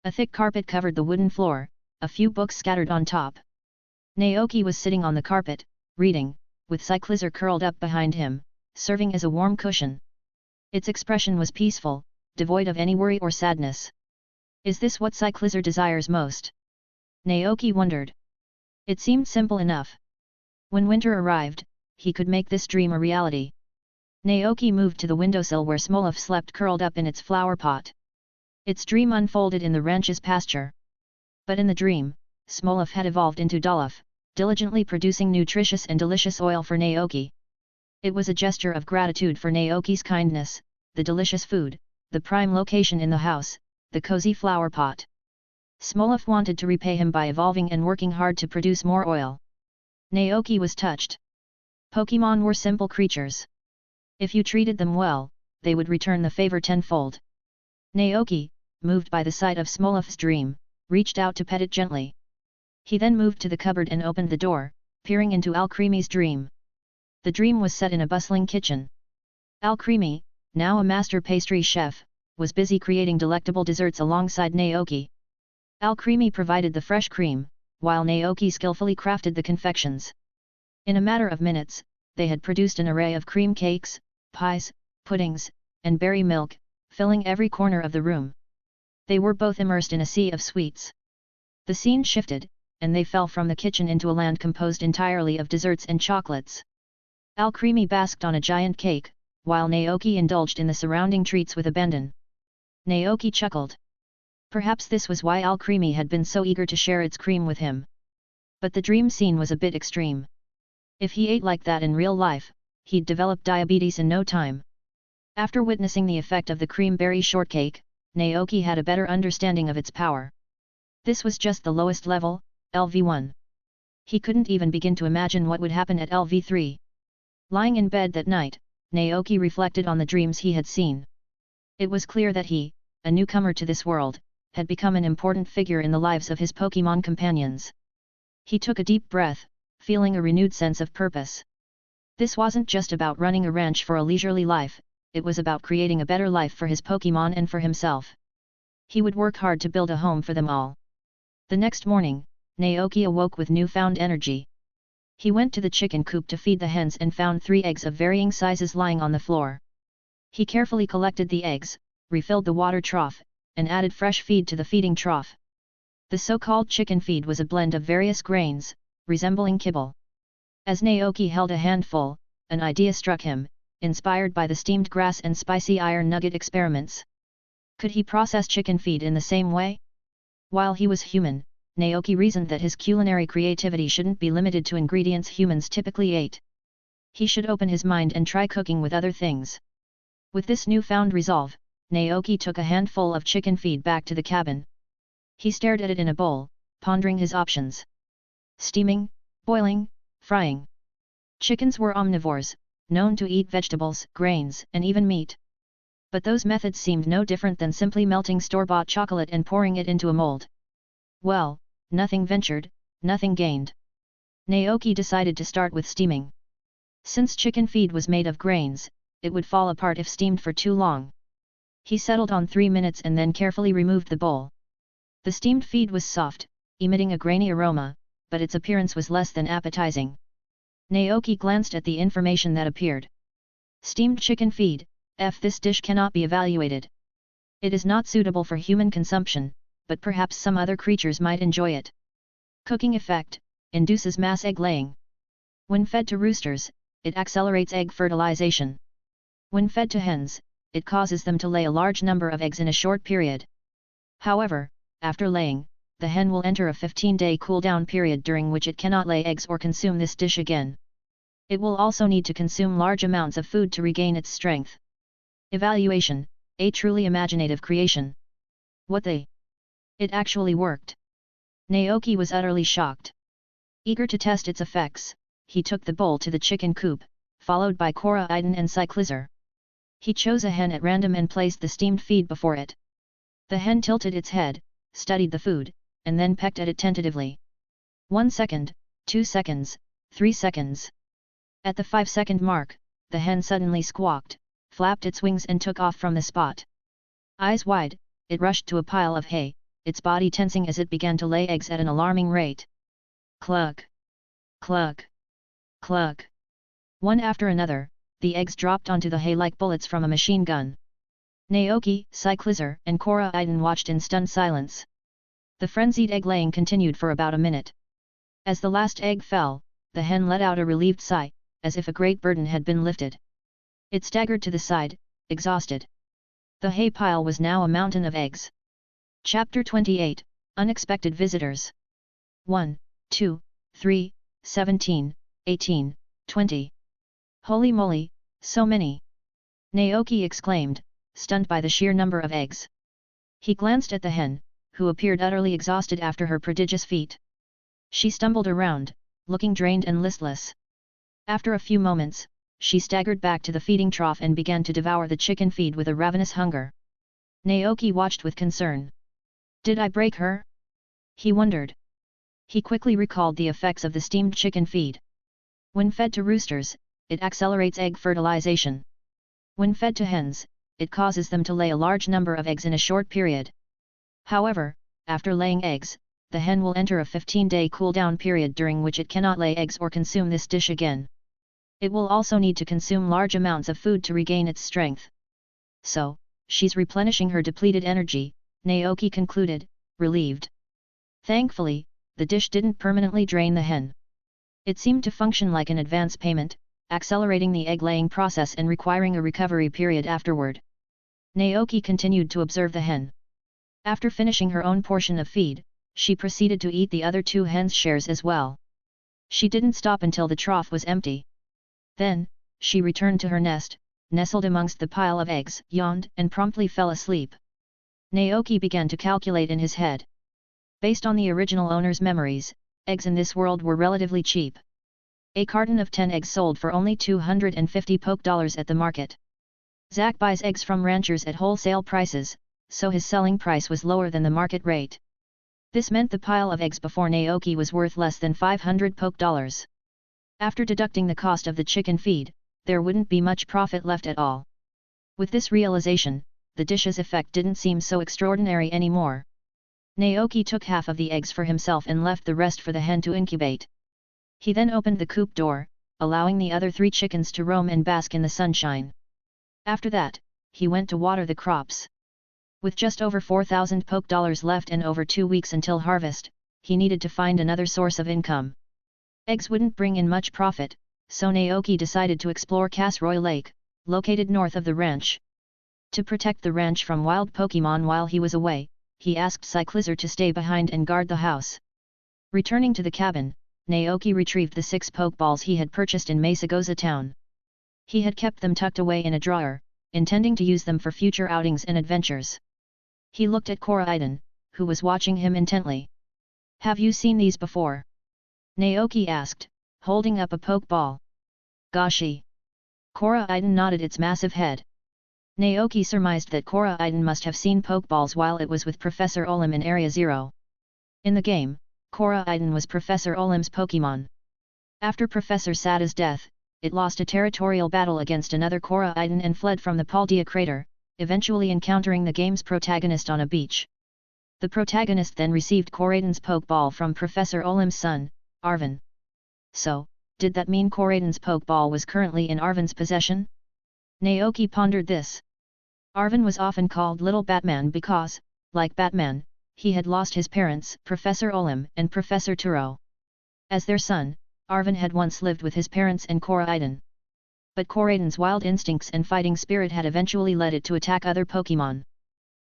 A thick carpet covered the wooden floor, a few books scattered on top. Naoki was sitting on the carpet, reading, with Cyclizar curled up behind him, serving as a warm cushion. Its expression was peaceful, devoid of any worry or sadness. Is this what Cyclizar desires most? Naoki wondered. It seemed simple enough. When winter arrived, he could make this dream a reality. Naoki moved to the windowsill where Smolov slept curled up in its flower pot. Its dream unfolded in the ranch's pasture. But in the dream, Smolov had evolved into Dolof, diligently producing nutritious and delicious oil for Naoki. It was a gesture of gratitude for Naoki's kindness, the delicious food, the prime location in the house, the cozy flower pot. Smolov wanted to repay him by evolving and working hard to produce more oil. Naoki was touched. Pokémon were simple creatures. If you treated them well, they would return the favor tenfold. Naoki, moved by the sight of Smolov's dream, reached out to pet it gently. He then moved to the cupboard and opened the door, peering into Alcremie's dream. The dream was set in a bustling kitchen. Alcremie, now a master pastry chef, was busy creating delectable desserts alongside Naoki. Alcremie provided the fresh cream, while Naoki skillfully crafted the confections. In a matter of minutes, they had produced an array of cream cakes, pies, puddings, and berry milk, filling every corner of the room. They were both immersed in a sea of sweets. The scene shifted, and they fell from the kitchen into a land composed entirely of desserts and chocolates. Alcremie basked on a giant cake, while Naoki indulged in the surrounding treats with abandon. Naoki chuckled. Perhaps this was why Alcremie had been so eager to share its cream with him. But the dream scene was a bit extreme. If he ate like that in real life, he'd develop diabetes in no time. After witnessing the effect of the cream berry shortcake, Naoki had a better understanding of its power. This was just the lowest level, LV1. He couldn't even begin to imagine what would happen at LV3. Lying in bed that night, Naoki reflected on the dreams he had seen. It was clear that he, a newcomer to this world, had become an important figure in the lives of his Pokémon companions. He took a deep breath, feeling a renewed sense of purpose. This wasn't just about running a ranch for a leisurely life, it was about creating a better life for his Pokémon and for himself. He would work hard to build a home for them all. The next morning, Naoki awoke with newfound energy. He went to the chicken coop to feed the hens and found 3 eggs of varying sizes lying on the floor. He carefully collected the eggs, refilled the water trough, and added fresh feed to the feeding trough. The so-called chicken feed was a blend of various grains, resembling kibble. As Naoki held a handful, an idea struck him, inspired by the steamed grass and spicy iron nugget experiments. Could he process chicken feed in the same way? While he was human, Naoki reasoned that his culinary creativity shouldn't be limited to ingredients humans typically ate. He should open his mind and try cooking with other things. With this newfound resolve, Naoki took a handful of chicken feed back to the cabin. He stared at it in a bowl, pondering his options. Steaming, boiling, frying. Chickens were omnivores, known to eat vegetables, grains, and even meat. But those methods seemed no different than simply melting store-bought chocolate and pouring it into a mold. Well, nothing ventured, nothing gained. Naoki decided to start with steaming. Since chicken feed was made of grains, it would fall apart if steamed for too long. He settled on 3 minutes and then carefully removed the bowl. The steamed feed was soft, emitting a grainy aroma, but its appearance was less than appetizing. Naoki glanced at the information that appeared. Steamed chicken feed, this dish cannot be evaluated. It is not suitable for human consumption, but perhaps some other creatures might enjoy it. Cooking effect, induces mass egg laying. When fed to roosters, it accelerates egg fertilization. When fed to hens, it causes them to lay a large number of eggs in a short period. However, after laying, the hen will enter a 15-day cool-down period during which it cannot lay eggs or consume this dish again. It will also need to consume large amounts of food to regain its strength. Evaluation, a truly imaginative creation. What the? It actually worked. Naoki was utterly shocked. Eager to test its effects, he took the bowl to the chicken coop, followed by Cora Iden and Cyclizer. He chose a hen at random and placed the steamed feed before it. The hen tilted its head, studied the food, and then pecked at it tentatively. 1 second, 2 seconds, 3 seconds. At the 5-second mark, the hen suddenly squawked, flapped its wings and took off from the spot. Eyes wide, it rushed to a pile of hay, its body tensing as it began to lay eggs at an alarming rate. Cluck! Cluck! Cluck! One after another, the eggs dropped onto the hay like bullets from a machine gun. Naoki, Cyclizer, and Cora Iden watched in stunned silence. The frenzied egg-laying continued for about a minute. As the last egg fell, the hen let out a relieved sigh, as if a great burden had been lifted. It staggered to the side, exhausted. The hay pile was now a mountain of eggs. Chapter 28, Unexpected Visitors. 1, 2, 3, 17, 18, 20. Holy moly, so many! Naoki exclaimed, stunned by the sheer number of eggs. He glanced at the hen, who appeared utterly exhausted after her prodigious feat. She stumbled around, looking drained and listless. After a few moments, she staggered back to the feeding trough and began to devour the chicken feed with a ravenous hunger. Naoki watched with concern. Did I break her? He wondered. He quickly recalled the effects of the steamed chicken feed. When fed to roosters, it accelerates egg fertilization. When fed to hens, it causes them to lay a large number of eggs in a short period. However, after laying eggs, the hen will enter a 15-day cool-down period during which it cannot lay eggs or consume this dish again. It will also need to consume large amounts of food to regain its strength. So, she's replenishing her depleted energy, Naoki concluded, relieved. Thankfully, the dish didn't permanently drain the hen. It seemed to function like an advance payment, accelerating the egg-laying process and requiring a recovery period afterward. Naoki continued to observe the hen. After finishing her own portion of feed, she proceeded to eat the other 2 hens' shares as well. She didn't stop until the trough was empty. Then, she returned to her nest, nestled amongst the pile of eggs, yawned, and promptly fell asleep. Naoki began to calculate in his head. Based on the original owner's memories, eggs in this world were relatively cheap. A carton of 10 eggs sold for only 250 Poké at the market. Zack buys eggs from ranchers at wholesale prices, so his selling price was lower than the market rate. This meant the pile of eggs before Naoki was worth less than 500 Poké. After deducting the cost of the chicken feed, there wouldn't be much profit left at all. With this realization, the dish's effect didn't seem so extraordinary anymore. Naoki took half of the eggs for himself and left the rest for the hen to incubate. He then opened the coop door, allowing the other 3 chickens to roam and bask in the sunshine. After that, he went to water the crops. With just over 4,000 Poké left and over 2 weeks until harvest, he needed to find another source of income. Eggs wouldn't bring in much profit, so Naoki decided to explore Casroy Lake, located north of the ranch. To protect the ranch from wild Pokémon while he was away, he asked Cyclizar to stay behind and guard the house. Returning to the cabin, Naoki retrieved the 6 Pokeballs he had purchased in Mesagoza town. He had kept them tucked away in a drawer, intending to use them for future outings and adventures. He looked at Koraidon, who was watching him intently. "Have you seen these before?" Naoki asked, holding up a Pokeball. "Goshi." Koraidon nodded its massive head. Naoki surmised that Koraidon must have seen Pokeballs while it was with Professor Olim in Area 0. In the game, Koraidon was Professor Olim's Pokémon. After Professor Sada's death, it lost a territorial battle against another Koraidon and fled from the Paldea crater, eventually encountering the game's protagonist on a beach. The protagonist then received Koraidon's Pokeball from Professor Olim's son, Arvin. So, did that mean Koraidon's Pokeball was currently in Arvin's possession? Naoki pondered this. Arvin was often called Little Batman because, like Batman, he had lost his parents, Professor Olim and Professor Turo. As their son, Arvin had once lived with his parents and Koraidon. But Koraidon's wild instincts and fighting spirit had eventually led it to attack other Pokémon.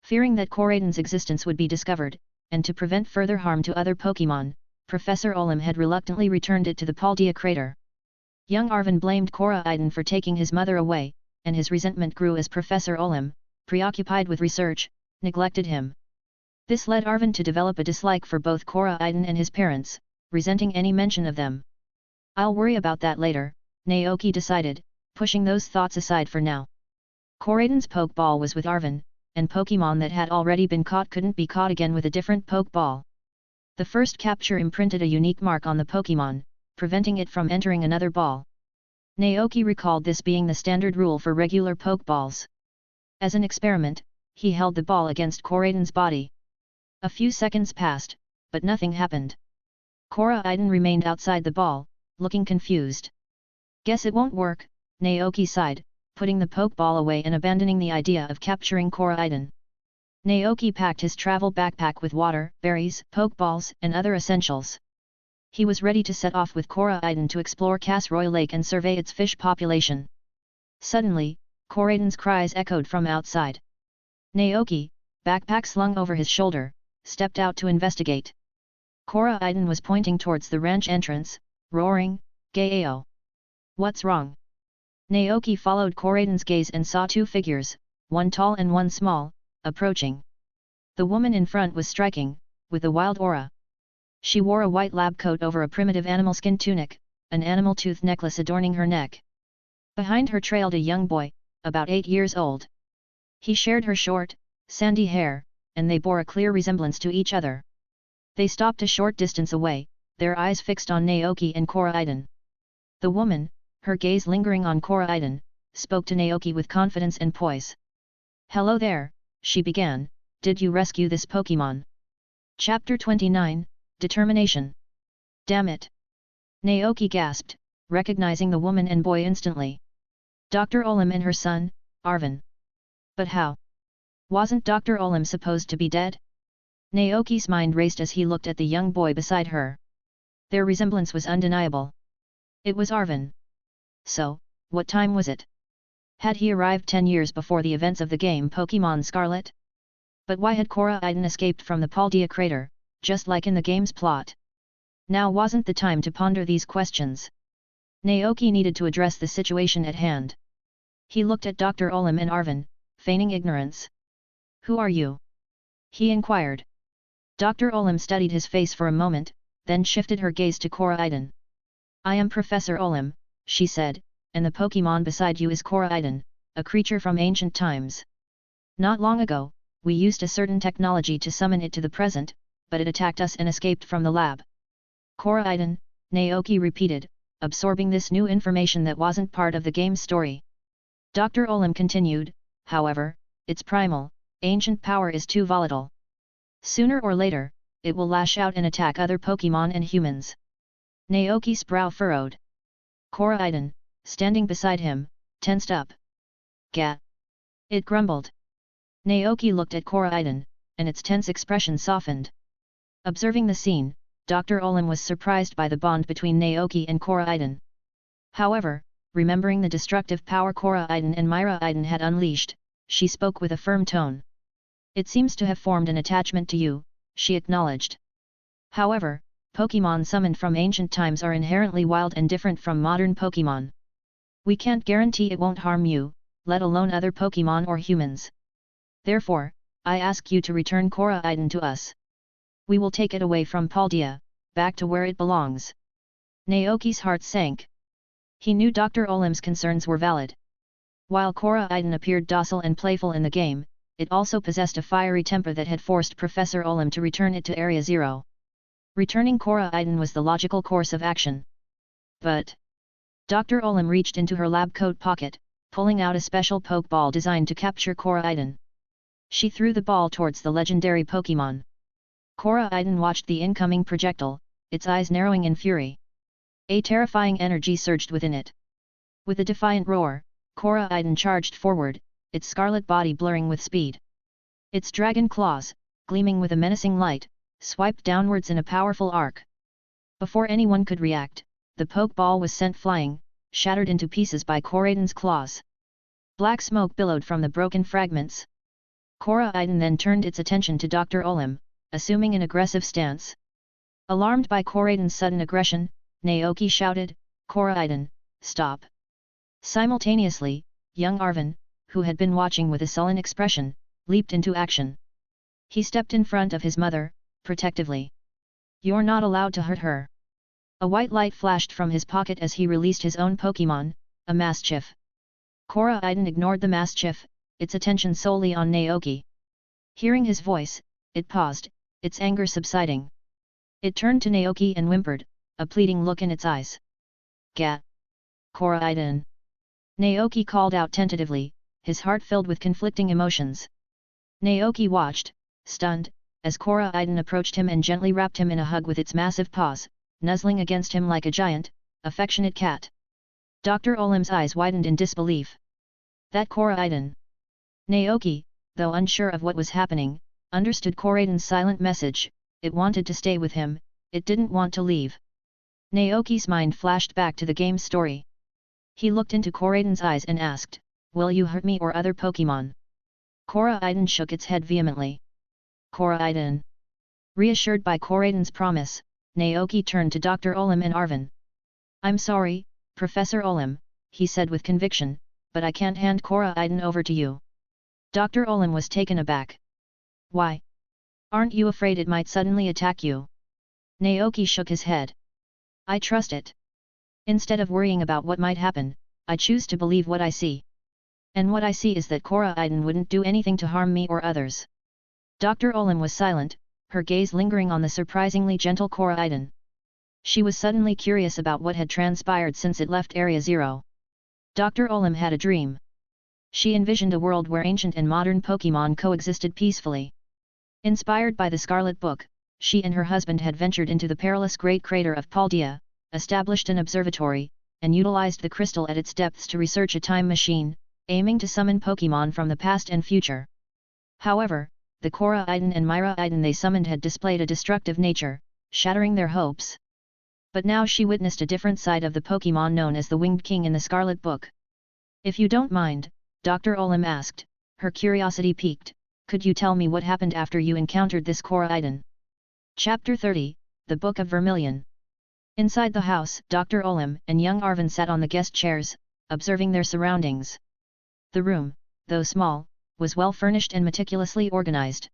Fearing that Koraidon's existence would be discovered, and to prevent further harm to other Pokémon, Professor Olim had reluctantly returned it to the Paldea crater. Young Arvin blamed Koraidon for taking his mother away, and his resentment grew as Professor Olim, preoccupied with research, neglected him. This led Arvin to develop a dislike for both Koraidon and his parents, resenting any mention of them. "I'll worry about that later," Naoki decided, pushing those thoughts aside for now. Koraidon's Pokeball was with Arvin, and Pokémon that had already been caught couldn't be caught again with a different Pokeball. The first capture imprinted a unique mark on the Pokémon, preventing it from entering another ball. Naoki recalled this being the standard rule for regular Pokeballs. As an experiment, he held the ball against Koraidon's body. A few seconds passed, but nothing happened. Koraidon remained outside the ball, looking confused. "Guess it won't work," Naoki sighed, putting the Pokeball away and abandoning the idea of capturing Koraidon. Naoki packed his travel backpack with water, berries, Pokeballs, and other essentials. He was ready to set off with Koraidon to explore Casroy Lake and survey its fish population. Suddenly, Koraidon's cries echoed from outside. Naoki, backpack slung over his shoulder, stepped out to investigate. Koraidon was pointing towards the ranch entrance, roaring, "Gaeo! What's wrong?" Naoki followed Koraidon's gaze and saw 2 figures, one tall and one small, approaching. The woman in front was striking, with a wild aura. She wore a white lab coat over a primitive animal skin tunic, an animal tooth necklace adorning her neck. Behind her trailed a young boy, about 8 years old. He shared her short, sandy hair, and they bore a clear resemblance to each other. They stopped a short distance away, their eyes fixed on Naoki and Koraidon. The woman, her gaze lingering on Koraidon, spoke to Naoki with confidence and poise. "Hello there," she began, "did you rescue this Pokémon?" Chapter 29, Determination. "Damn it!" Naoki gasped, recognizing the woman and boy instantly. Dr. Olim and her son, Arvin. But how? Wasn't Dr. Olim supposed to be dead? Naoki's mind raced as he looked at the young boy beside her. Their resemblance was undeniable. It was Arvin. So, what time was it? Had he arrived 10 years before the events of the game Pokémon Scarlet? But why had Koraidon escaped from the Paldea crater, just like in the game's plot? Now wasn't the time to ponder these questions. Naoki needed to address the situation at hand. He looked at Dr. Olim and Arvin, feigning ignorance. "Who are you?" he inquired. Dr. Olim studied his face for a moment, then shifted her gaze to Koraidon. "I am Professor Olim," she said, "and the Pokémon beside you is Koraidon, a creature from ancient times. Not long ago, we used a certain technology to summon it to the present, but it attacked us and escaped from the lab." Koraidon, Naoki repeated, absorbing this new information that wasn't part of the game's story. Dr. Olim continued, "However, its primal, ancient power is too volatile. Sooner or later, it will lash out and attack other Pokémon and humans." Naoki's brow furrowed. Koraidon, standing beside him, tensed up. "Gat!" it grumbled. Naoki looked at Koraidon, and its tense expression softened. Observing the scene, Dr. Olim was surprised by the bond between Naoki and Koraiden. However, remembering the destructive power Koraiden and Miraiden had unleashed, she spoke with a firm tone. It seems to have formed an attachment to you, she acknowledged. However, Pokémon summoned from ancient times are inherently wild and different from modern Pokémon. We can't guarantee it won't harm you, let alone other Pokémon or humans. Therefore, I ask you to return Koraiden to us. We will take it away from Paldea, back to where it belongs. Naoki's heart sank. He knew Dr. Olim's concerns were valid. While Koraiden appeared docile and playful in the game, it also possessed a fiery temper that had forced Professor Olim to return it to Area Zero. Returning Koraiden was the logical course of action. But Dr. Olim reached into her lab coat pocket, pulling out a special Pokeball designed to capture Koraiden. She threw the ball towards the legendary Pokémon. Koraiden watched the incoming projectile, its eyes narrowing in fury. A terrifying energy surged within it. With a defiant roar, Koraiden charged forward, its scarlet body blurring with speed. Its dragon claws, gleaming with a menacing light, swiped downwards in a powerful arc. Before anyone could react, the Pokeball was sent flying, shattered into pieces by Koraiden's claws. Black smoke billowed from the broken fragments. Koraiden then turned its attention to Dr. Olim, assuming an aggressive stance. Alarmed by Koraiden's sudden aggression, Naoki shouted, "Koraiden, stop!" Simultaneously, young Arvin, who had been watching with a sullen expression, leaped into action. He stepped in front of his mother, protectively. "You're not allowed to hurt her." A white light flashed from his pocket as he released his own Pokémon, a Mastiff. Koraiden ignored the Mastiff, its attention solely on Naoki. Hearing his voice, it paused, its anger subsiding. It turned to Naoki and whimpered, a pleading look in its eyes. "Gat! Koraiden!" Naoki called out tentatively, his heart filled with conflicting emotions. Naoki watched, stunned, as Koraiden approached him and gently wrapped him in a hug with its massive paws, nuzzling against him like a giant, affectionate cat. Dr. Olim's eyes widened in disbelief. That Koraiden! Naoki, though unsure of what was happening, understood Koraiden's silent message. It wanted to stay with him, it didn't want to leave. Naoki's mind flashed back to the game's story. He looked into Koraiden's eyes and asked, "Will you hurt me or other Pokémon?" Koraiden shook its head vehemently. "Koraiden!" Reassured by Koraiden's promise, Naoki turned to Dr. Olim and Arvin. "I'm sorry, Professor Olim," he said with conviction, "but I can't hand Koraiden over to you." Dr. Olim was taken aback. "Why? Aren't you afraid it might suddenly attack you?" Naoki shook his head. "I trust it. Instead of worrying about what might happen, I choose to believe what I see. And what I see is that Koraiden wouldn't do anything to harm me or others." Dr. Olim was silent, her gaze lingering on the surprisingly gentle Koraiden. She was suddenly curious about what had transpired since it left Area Zero. Dr. Olim had a dream. She envisioned a world where ancient and modern Pokémon coexisted peacefully. Inspired by the Scarlet Book, she and her husband had ventured into the perilous Great Crater of Paldea, established an observatory, and utilized the crystal at its depths to research a time machine, aiming to summon Pokémon from the past and future. However, the Koraiden and Miraiden they summoned had displayed a destructive nature, shattering their hopes. But now she witnessed a different side of the Pokémon known as the Winged King in the Scarlet Book. "If you don't mind," Dr. Olim asked, her curiosity piqued, "could you tell me what happened after you encountered this Koraiden?" Chapter 30, The Book of Vermilion. Inside the house, Dr. Olim and young Arvin sat on the guest chairs, observing their surroundings. The room, though small, was well furnished and meticulously organized.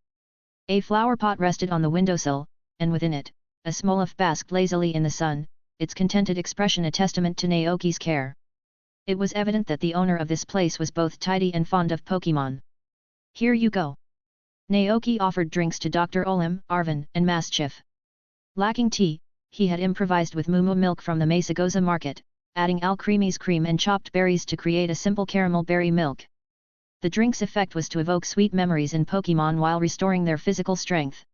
A flower pot rested on the windowsill, and within it, a smolif basked lazily in the sun, its contented expression a testament to Naoki's care. It was evident that the owner of this place was both tidy and fond of Pokémon. "Here you go." Naoki offered drinks to Dr. Olim, Arvin, and Mastiff. Lacking tea, he had improvised with mumu milk from the Mesagoza market, adding Alcremi's cream and chopped berries to create a simple caramel berry milk. The drink's effect was to evoke sweet memories in Pokémon while restoring their physical strength.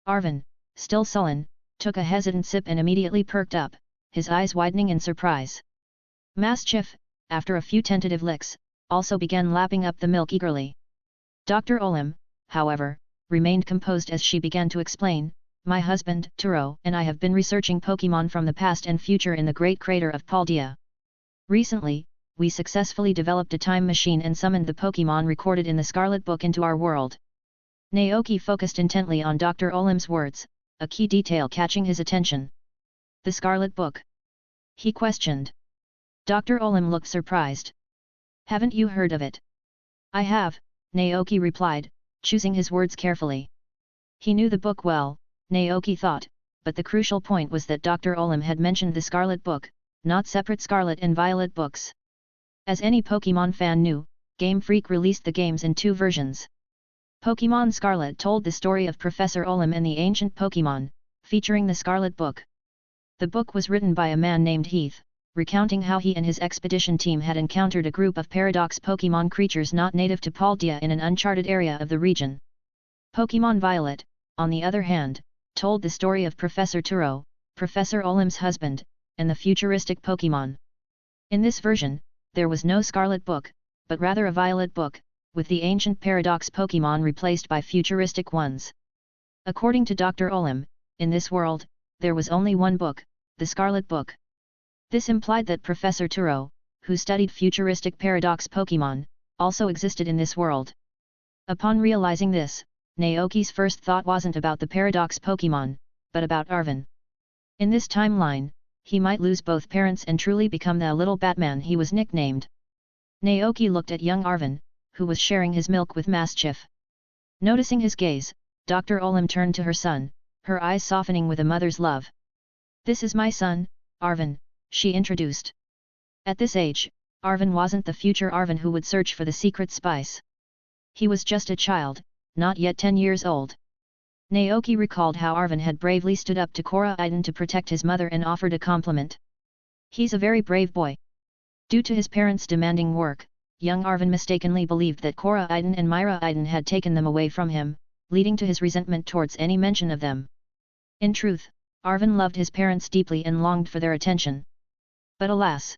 Arvin, still sullen, took a hesitant sip and immediately perked up, his eyes widening in surprise. Mastiff, after a few tentative licks, also began lapping up the milk eagerly. Dr. Olim, however, remained composed as she began to explain, my husband, Turo, and I have been researching Pokémon from the past and future in the Great Crater of Paldea. Recently, we successfully developed a time machine and summoned the Pokémon recorded in the Scarlet Book into our world. Naoki focused intently on Dr. Olim's words, a key detail catching his attention. The Scarlet Book? He questioned. Dr. Olim looked surprised. Haven't you heard of it? I have, Naoki replied, choosing his words carefully. He knew the book well, Naoki thought, but the crucial point was that Dr. Olim had mentioned the Scarlet Book, not separate Scarlet and Violet books. As any Pokémon fan knew, Game Freak released the games in 2 versions. Pokémon Scarlet told the story of Professor Olim and the ancient Pokémon, featuring the Scarlet Book. The book was written by a man named Heath, recounting how he and his expedition team had encountered a group of paradox Pokémon creatures not native to Paldea in an uncharted area of the region. Pokémon Violet, on the other hand, told the story of Professor Turo, Professor Olim's husband, and the futuristic Pokémon. In this version, there was no Scarlet Book, but rather a Violet Book, with the ancient paradox Pokémon replaced by futuristic ones. According to Dr. Olim, in this world, there was only one book, the Scarlet Book. This implied that Professor Turo, who studied futuristic paradox Pokémon, also existed in this world. Upon realizing this, Naoki's first thought wasn't about the paradox Pokémon, but about Arven. In this timeline, he might lose both parents and truly become the little Batman he was nicknamed. Naoki looked at young Arven, who was sharing his milk with Mischief. Noticing his gaze, Dr. Olim turned to her son, her eyes softening with a mother's love. This is my son, Arven, she introduced. At this age, Arven wasn't the future Arven who would search for the secret spice. He was just a child, not yet 10 years old. Naoki recalled how Arven had bravely stood up to Cora Iden to protect his mother and offered a compliment. He's a very brave boy. Due to his parents' demanding work, young Arven mistakenly believed that Cora Iden and Myra Iden had taken them away from him, leading to his resentment towards any mention of them. In truth, Arven loved his parents deeply and longed for their attention. But alas!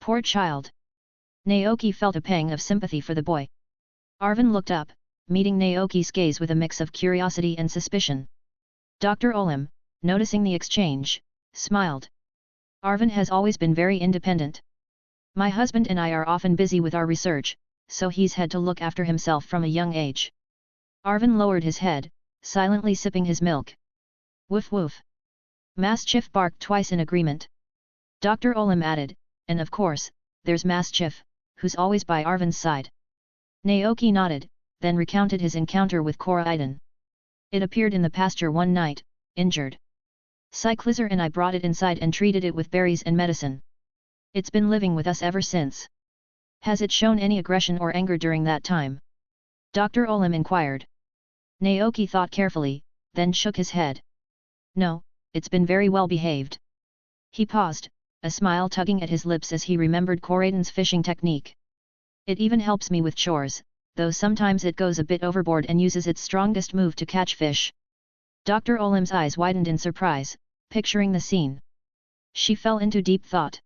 Poor child! Naoki felt a pang of sympathy for the boy. Arven looked up, meeting Naoki's gaze with a mix of curiosity and suspicion. Dr. Olim, noticing the exchange, smiled. Arven has always been very independent. My husband and I are often busy with our research, so he's had to look after himself from a young age. Arven lowered his head, silently sipping his milk. Woof woof. Mischief barked twice in agreement. Dr. Olim added, and of course, there's Mischief, who's always by Arven's side. Naoki nodded, then recounted his encounter with Cora Iden. It appeared in the pasture one night, injured. Cyclizer and I brought it inside and treated it with berries and medicine. It's been living with us ever since. Has it shown any aggression or anger during that time? Dr. Olim inquired. Naoki thought carefully, then shook his head. No, it's been very well behaved. He paused, a smile tugging at his lips as he remembered Coraiden's fishing technique. It even helps me with chores, though sometimes it goes a bit overboard and uses its strongest move to catch fish. Dr. Olim's eyes widened in surprise, picturing the scene. She fell into deep thought.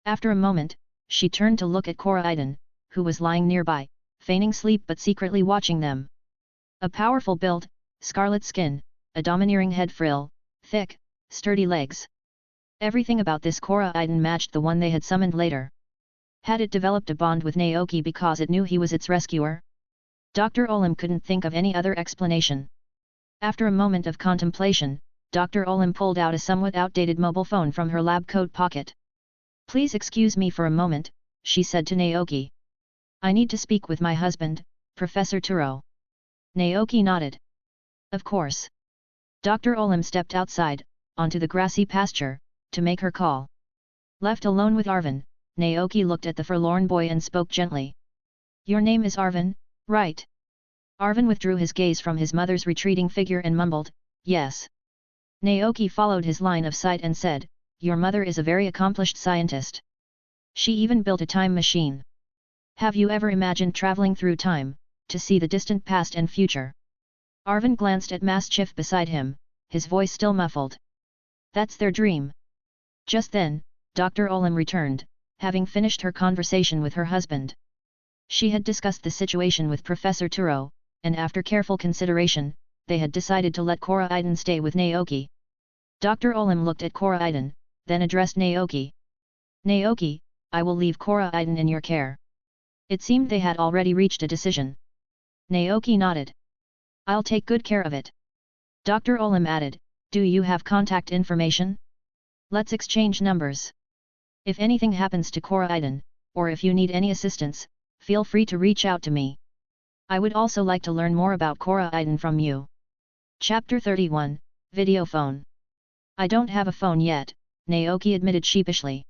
After a moment, she turned to look at Cora Iden, who was lying nearby, feigning sleep but secretly watching them. A powerful build, scarlet skin, a domineering head frill, thick, sturdy legs. Everything about this Cora Iden matched the one they had summoned later. Had it developed a bond with Naoki because it knew he was its rescuer? Dr. Olim couldn't think of any other explanation. After a moment of contemplation, Dr. Olim pulled out a somewhat outdated mobile phone from her lab coat pocket. Please excuse me for a moment, she said to Naoki. I need to speak with my husband, Professor Turo. Naoki nodded. Of course. Dr. Olim stepped outside, onto the grassy pasture, to make her call. Left alone with Arven, Naoki looked at the forlorn boy and spoke gently. Your name is Arven, right? Arven withdrew his gaze from his mother's retreating figure and mumbled, yes. Naoki followed his line of sight and said, your mother is a very accomplished scientist. She even built a time machine. Have you ever imagined traveling through time, to see the distant past and future? Arven glanced at Mischief beside him, his voice still muffled. That's their dream. Just then, Dr. Olim returned, having finished her conversation with her husband. She had discussed the situation with Professor Turo, and after careful consideration, they had decided to let Koraiden stay with Naoki. Dr. Olim looked at Koraiden, then addressed Naoki. Naoki, I will leave Koraiden in your care. It seemed they had already reached a decision. Naoki nodded. I'll take good care of it. Dr. Olim added, do you have contact information? Let's exchange numbers. If anything happens to Koraiden, or if you need any assistance, feel free to reach out to me. I would also like to learn more about Koraiden from you. Chapter 31, Video Phone. I don't have a phone yet, Naoki admitted sheepishly.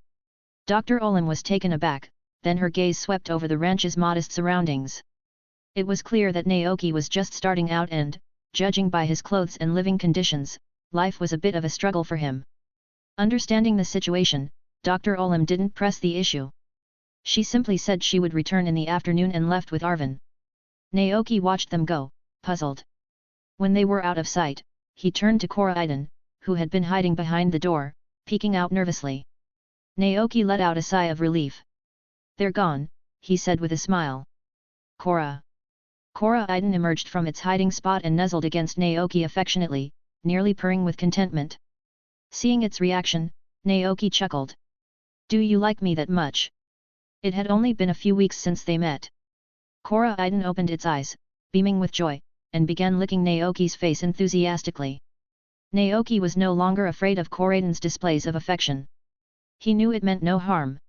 Dr. Olim was taken aback, then her gaze swept over the ranch's modest surroundings. It was clear that Naoki was just starting out and, judging by his clothes and living conditions, life was a bit of a struggle for him. Understanding the situation, Dr. Olim didn't press the issue. She simply said she would return in the afternoon and left with Arvin. Naoki watched them go, puzzled. When they were out of sight, he turned to Koraiden, who had been hiding behind the door, peeking out nervously. Naoki let out a sigh of relief. They're gone, he said with a smile. Koraiden emerged from its hiding spot and nuzzled against Naoki affectionately, nearly purring with contentment. Seeing its reaction, Naoki chuckled. Do you like me that much? It had only been a few weeks since they met. Koraiden opened its eyes, beaming with joy, and began licking Naoki's face enthusiastically. Naoki was no longer afraid of Koraiden's displays of affection. He knew it meant no harm.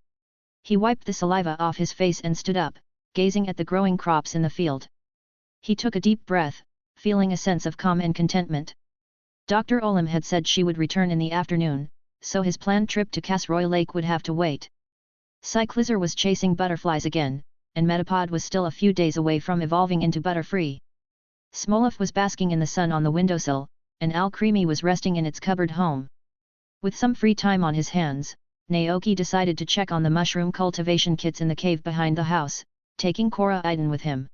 He wiped the saliva off his face and stood up, gazing at the growing crops in the field. He took a deep breath, feeling a sense of calm and contentment. Dr. Olim had said she would return in the afternoon, so his planned trip to Casroy Lake would have to wait. Cyclizer was chasing butterflies again, and Metapod was still a few days away from evolving into Butterfree. Smolov was basking in the sun on the windowsill, and Alcremie was resting in its cupboard home. With some free time on his hands, Naoki decided to check on the mushroom cultivation kits in the cave behind the house, taking Koraiden with him.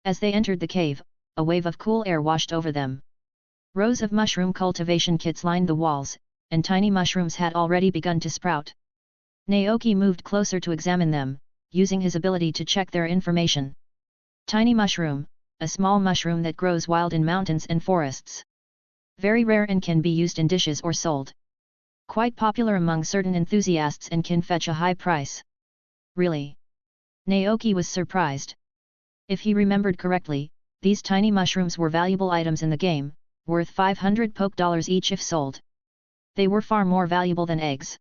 As they entered the cave, a wave of cool air washed over them. Rows of mushroom cultivation kits lined the walls, and tiny mushrooms had already begun to sprout. Naoki moved closer to examine them, using his ability to check their information. Tiny mushroom, a small mushroom that grows wild in mountains and forests. Very rare and can be used in dishes or sold. Quite popular among certain enthusiasts and can fetch a high price. Really? Naoki was surprised. If he remembered correctly, these tiny mushrooms were valuable items in the game, worth 500 poke dollars each if sold. They were far more valuable than eggs.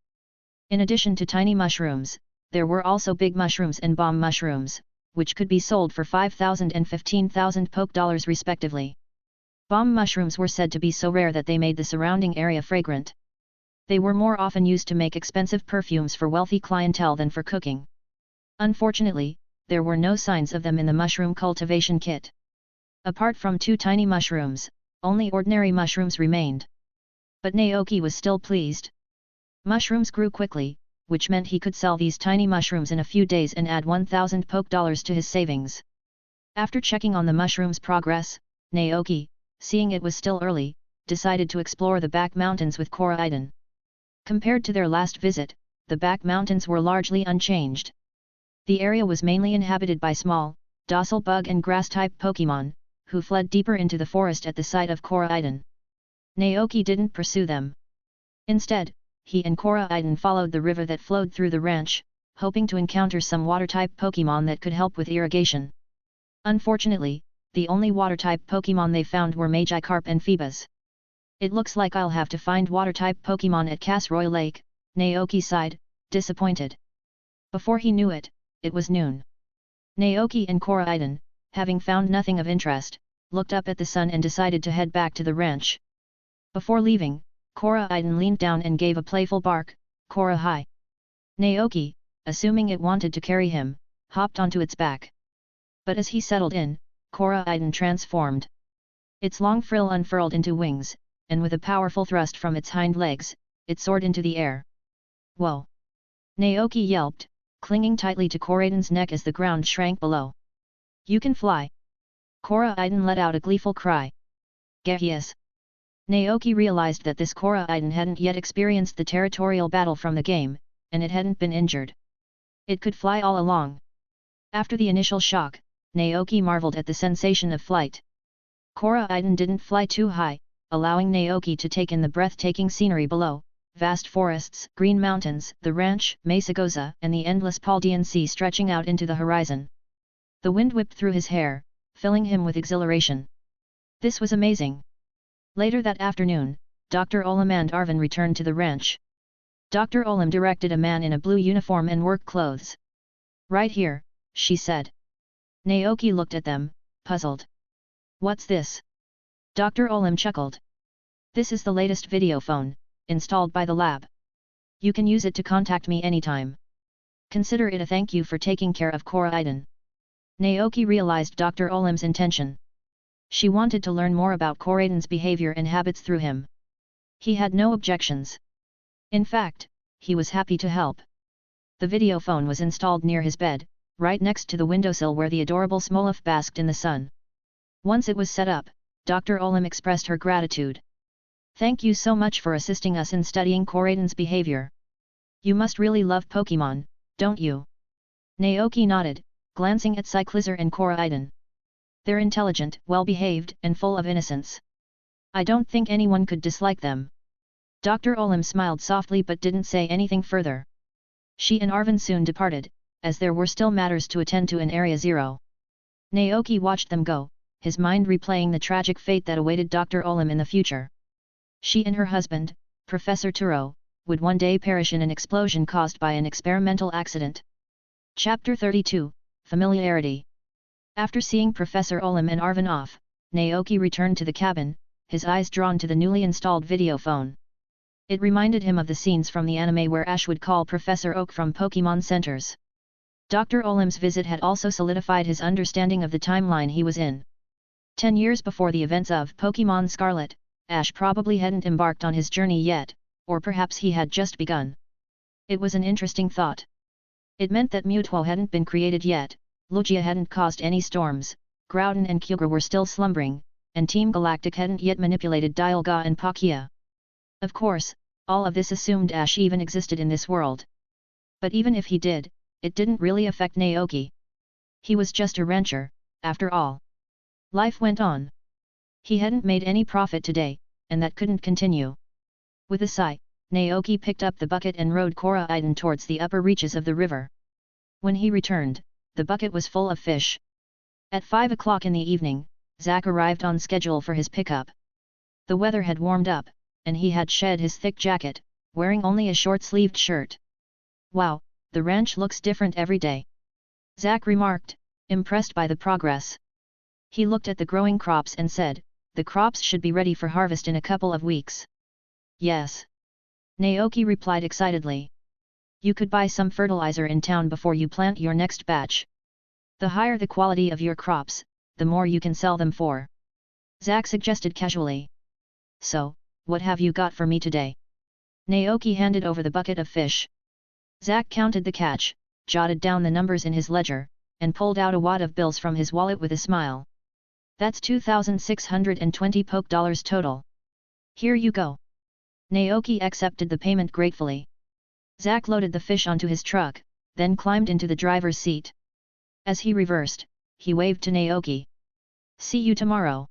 In addition to tiny mushrooms, there were also big mushrooms and bomb mushrooms, which could be sold for 5,000 and 15,000 poke dollars respectively. Bomb mushrooms were said to be so rare that they made the surrounding area fragrant. They were more often used to make expensive perfumes for wealthy clientele than for cooking. Unfortunately, there were no signs of them in the mushroom cultivation kit. Apart from 2 tiny mushrooms, only ordinary mushrooms remained. But Naoki was still pleased. Mushrooms grew quickly, which meant he could sell these tiny mushrooms in a few days and add 1,000 poke dollars to his savings. After checking on the mushrooms' progress, Naoki, seeing it was still early, decided to explore the back mountains with Koraiden. Compared to their last visit, the back mountains were largely unchanged. The area was mainly inhabited by small, docile bug and grass-type Pokémon, who fled deeper into the forest at the sight of Koraiden. Naoki didn't pursue them. Instead, he and Koraiden followed the river that flowed through the ranch, hoping to encounter some water-type Pokémon that could help with irrigation. Unfortunately, the only water-type Pokémon they found were Magikarp and Phoebus. It looks like I'll have to find water-type Pokémon at Casroy Lake, Naoki sighed, disappointed. Before he knew it, it was noon. Naoki and Koraiden, having found nothing of interest, looked up at the sun and decided to head back to the ranch. Before leaving, Koraiden leaned down and gave a playful bark, Kora hi. Naoki, assuming it wanted to carry him, hopped onto its back. But as he settled in, Koraiden transformed. Its long frill unfurled into wings, and with a powerful thrust from its hind legs, it soared into the air. Whoa! Naoki yelped, clinging tightly to Koraiden's neck as the ground shrank below. You can fly! Koraiden let out a gleeful cry. Yes! Naoki realized that this Koraiden hadn't yet experienced the territorial battle from the game, and it hadn't been injured. It could fly all along. After the initial shock, Naoki marveled at the sensation of flight. Koraidon didn't fly too high, allowing Naoki to take in the breathtaking scenery below, vast forests, green mountains, the ranch, Mesagoza, and the endless Paldean Sea stretching out into the horizon. The wind whipped through his hair, filling him with exhilaration. This was amazing. Later that afternoon, Dr. Olam and Arvin returned to the ranch. Dr. Olam directed a man in a blue uniform and work clothes. "Right here," she said. Naoki looked at them, puzzled. "What's this?" Dr. Olam chuckled. "This is the latest video phone, installed by the lab. You can use it to contact me anytime. Consider it a thank you for taking care of Koraidon." Naoki realized Dr. Olam's intention. She wanted to learn more about Koraidon's behavior and habits through him. He had no objections. In fact, he was happy to help. The video phone was installed near his bed, right next to the windowsill where the adorable Smolov basked in the sun. Once it was set up, Dr. Olam expressed her gratitude. "Thank you so much for assisting us in studying Koraidon's behavior. You must really love Pokémon, don't you?" Naoki nodded, glancing at Cyclizar and Koraidon. "They're intelligent, well-behaved, and full of innocence. I don't think anyone could dislike them." Dr. Olam smiled softly but didn't say anything further. She and Arvin soon departed, as there were still matters to attend to in Area Zero. Naoki watched them go, his mind replaying the tragic fate that awaited Dr. Olam in the future. She and her husband, Professor Turo, would one day perish in an explosion caused by an experimental accident. Chapter 32, Familiarity. After seeing Professor Olam and Arvin off, Naoki returned to the cabin, his eyes drawn to the newly installed video phone. It reminded him of the scenes from the anime where Ash would call Professor Oak from Pokémon Centers. Dr. Olam's visit had also solidified his understanding of the timeline he was in. 10 years before the events of Pokémon Scarlet, Ash probably hadn't embarked on his journey yet, or perhaps he had just begun. It was an interesting thought. It meant that Mewtwo hadn't been created yet, Lugia hadn't caused any storms, Groudon and Kyogre were still slumbering, and Team Galactic hadn't yet manipulated Dialga and Palkia. Of course, all of this assumed Ash even existed in this world. But even if he did, it didn't really affect Naoki. He was just a rancher, after all. Life went on. He hadn't made any profit today, and that couldn't continue. With a sigh, Naoki picked up the bucket and rowed Koraidon towards the upper reaches of the river. When he returned, the bucket was full of fish. At 5 o'clock in the evening, Zack arrived on schedule for his pickup. The weather had warmed up, and he had shed his thick jacket, wearing only a short-sleeved shirt. "Wow, the ranch looks different every day," Zack remarked, impressed by the progress. He looked at the growing crops and said, "The crops should be ready for harvest in a couple of weeks." "Yes," Naoki replied excitedly. "You could buy some fertilizer in town before you plant your next batch. The higher the quality of your crops, the more you can sell them for," Zack suggested casually. "So, what have you got for me today?" Naoki handed over the bucket of fish. Zack counted the catch, jotted down the numbers in his ledger, and pulled out a wad of bills from his wallet with a smile. "That's 2,620 poke dollars total. Here you go." Naoki accepted the payment gratefully. Zack loaded the fish onto his truck, then climbed into the driver's seat. As he reversed, he waved to Naoki. "See you tomorrow."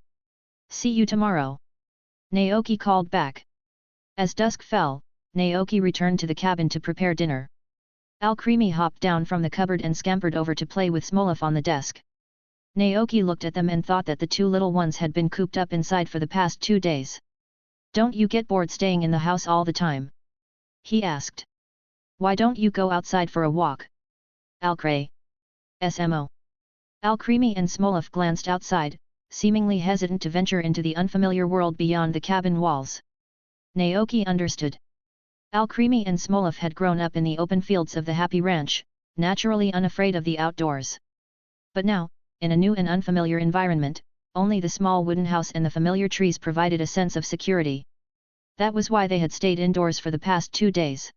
"See you tomorrow," Naoki called back. As dusk fell, Naoki returned to the cabin to prepare dinner. Alcremie hopped down from the cupboard and scampered over to play with Smolov on the desk. Naoki looked at them and thought that the two little ones had been cooped up inside for the past 2 days. "Don't you get bored staying in the house all the time?" he asked. "Why don't you go outside for a walk?" "Alcremie. SMO. Alcremie and Smolov glanced outside, seemingly hesitant to venture into the unfamiliar world beyond the cabin walls. Naoki understood. Alcremie and Smolov had grown up in the open fields of the Happy Ranch, naturally unafraid of the outdoors. But now, in a new and unfamiliar environment, only the small wooden house and the familiar trees provided a sense of security. That was why they had stayed indoors for the past 2 days.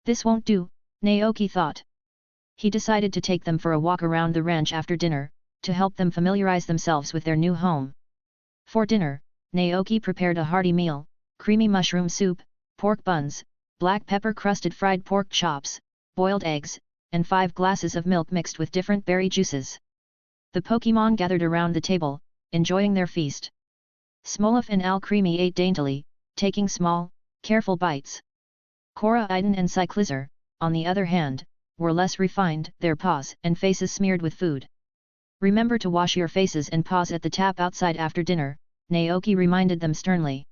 This won't do, Naoki thought. He decided to take them for a walk around the ranch after dinner, to help them familiarize themselves with their new home. For dinner, Naoki prepared a hearty meal: creamy mushroom soup, pork buns, black pepper-crusted fried pork chops, boiled eggs, and 5 glasses of milk mixed with different berry juices. The Pokémon gathered around the table, enjoying their feast. Smolov and Alcremie ate daintily, taking small, careful bites. Cora Iden and Cyclizer, on the other hand, were less refined, their paws and faces smeared with food. Remember to wash your faces and paws at the tap outside after dinner, Naoki reminded them sternly.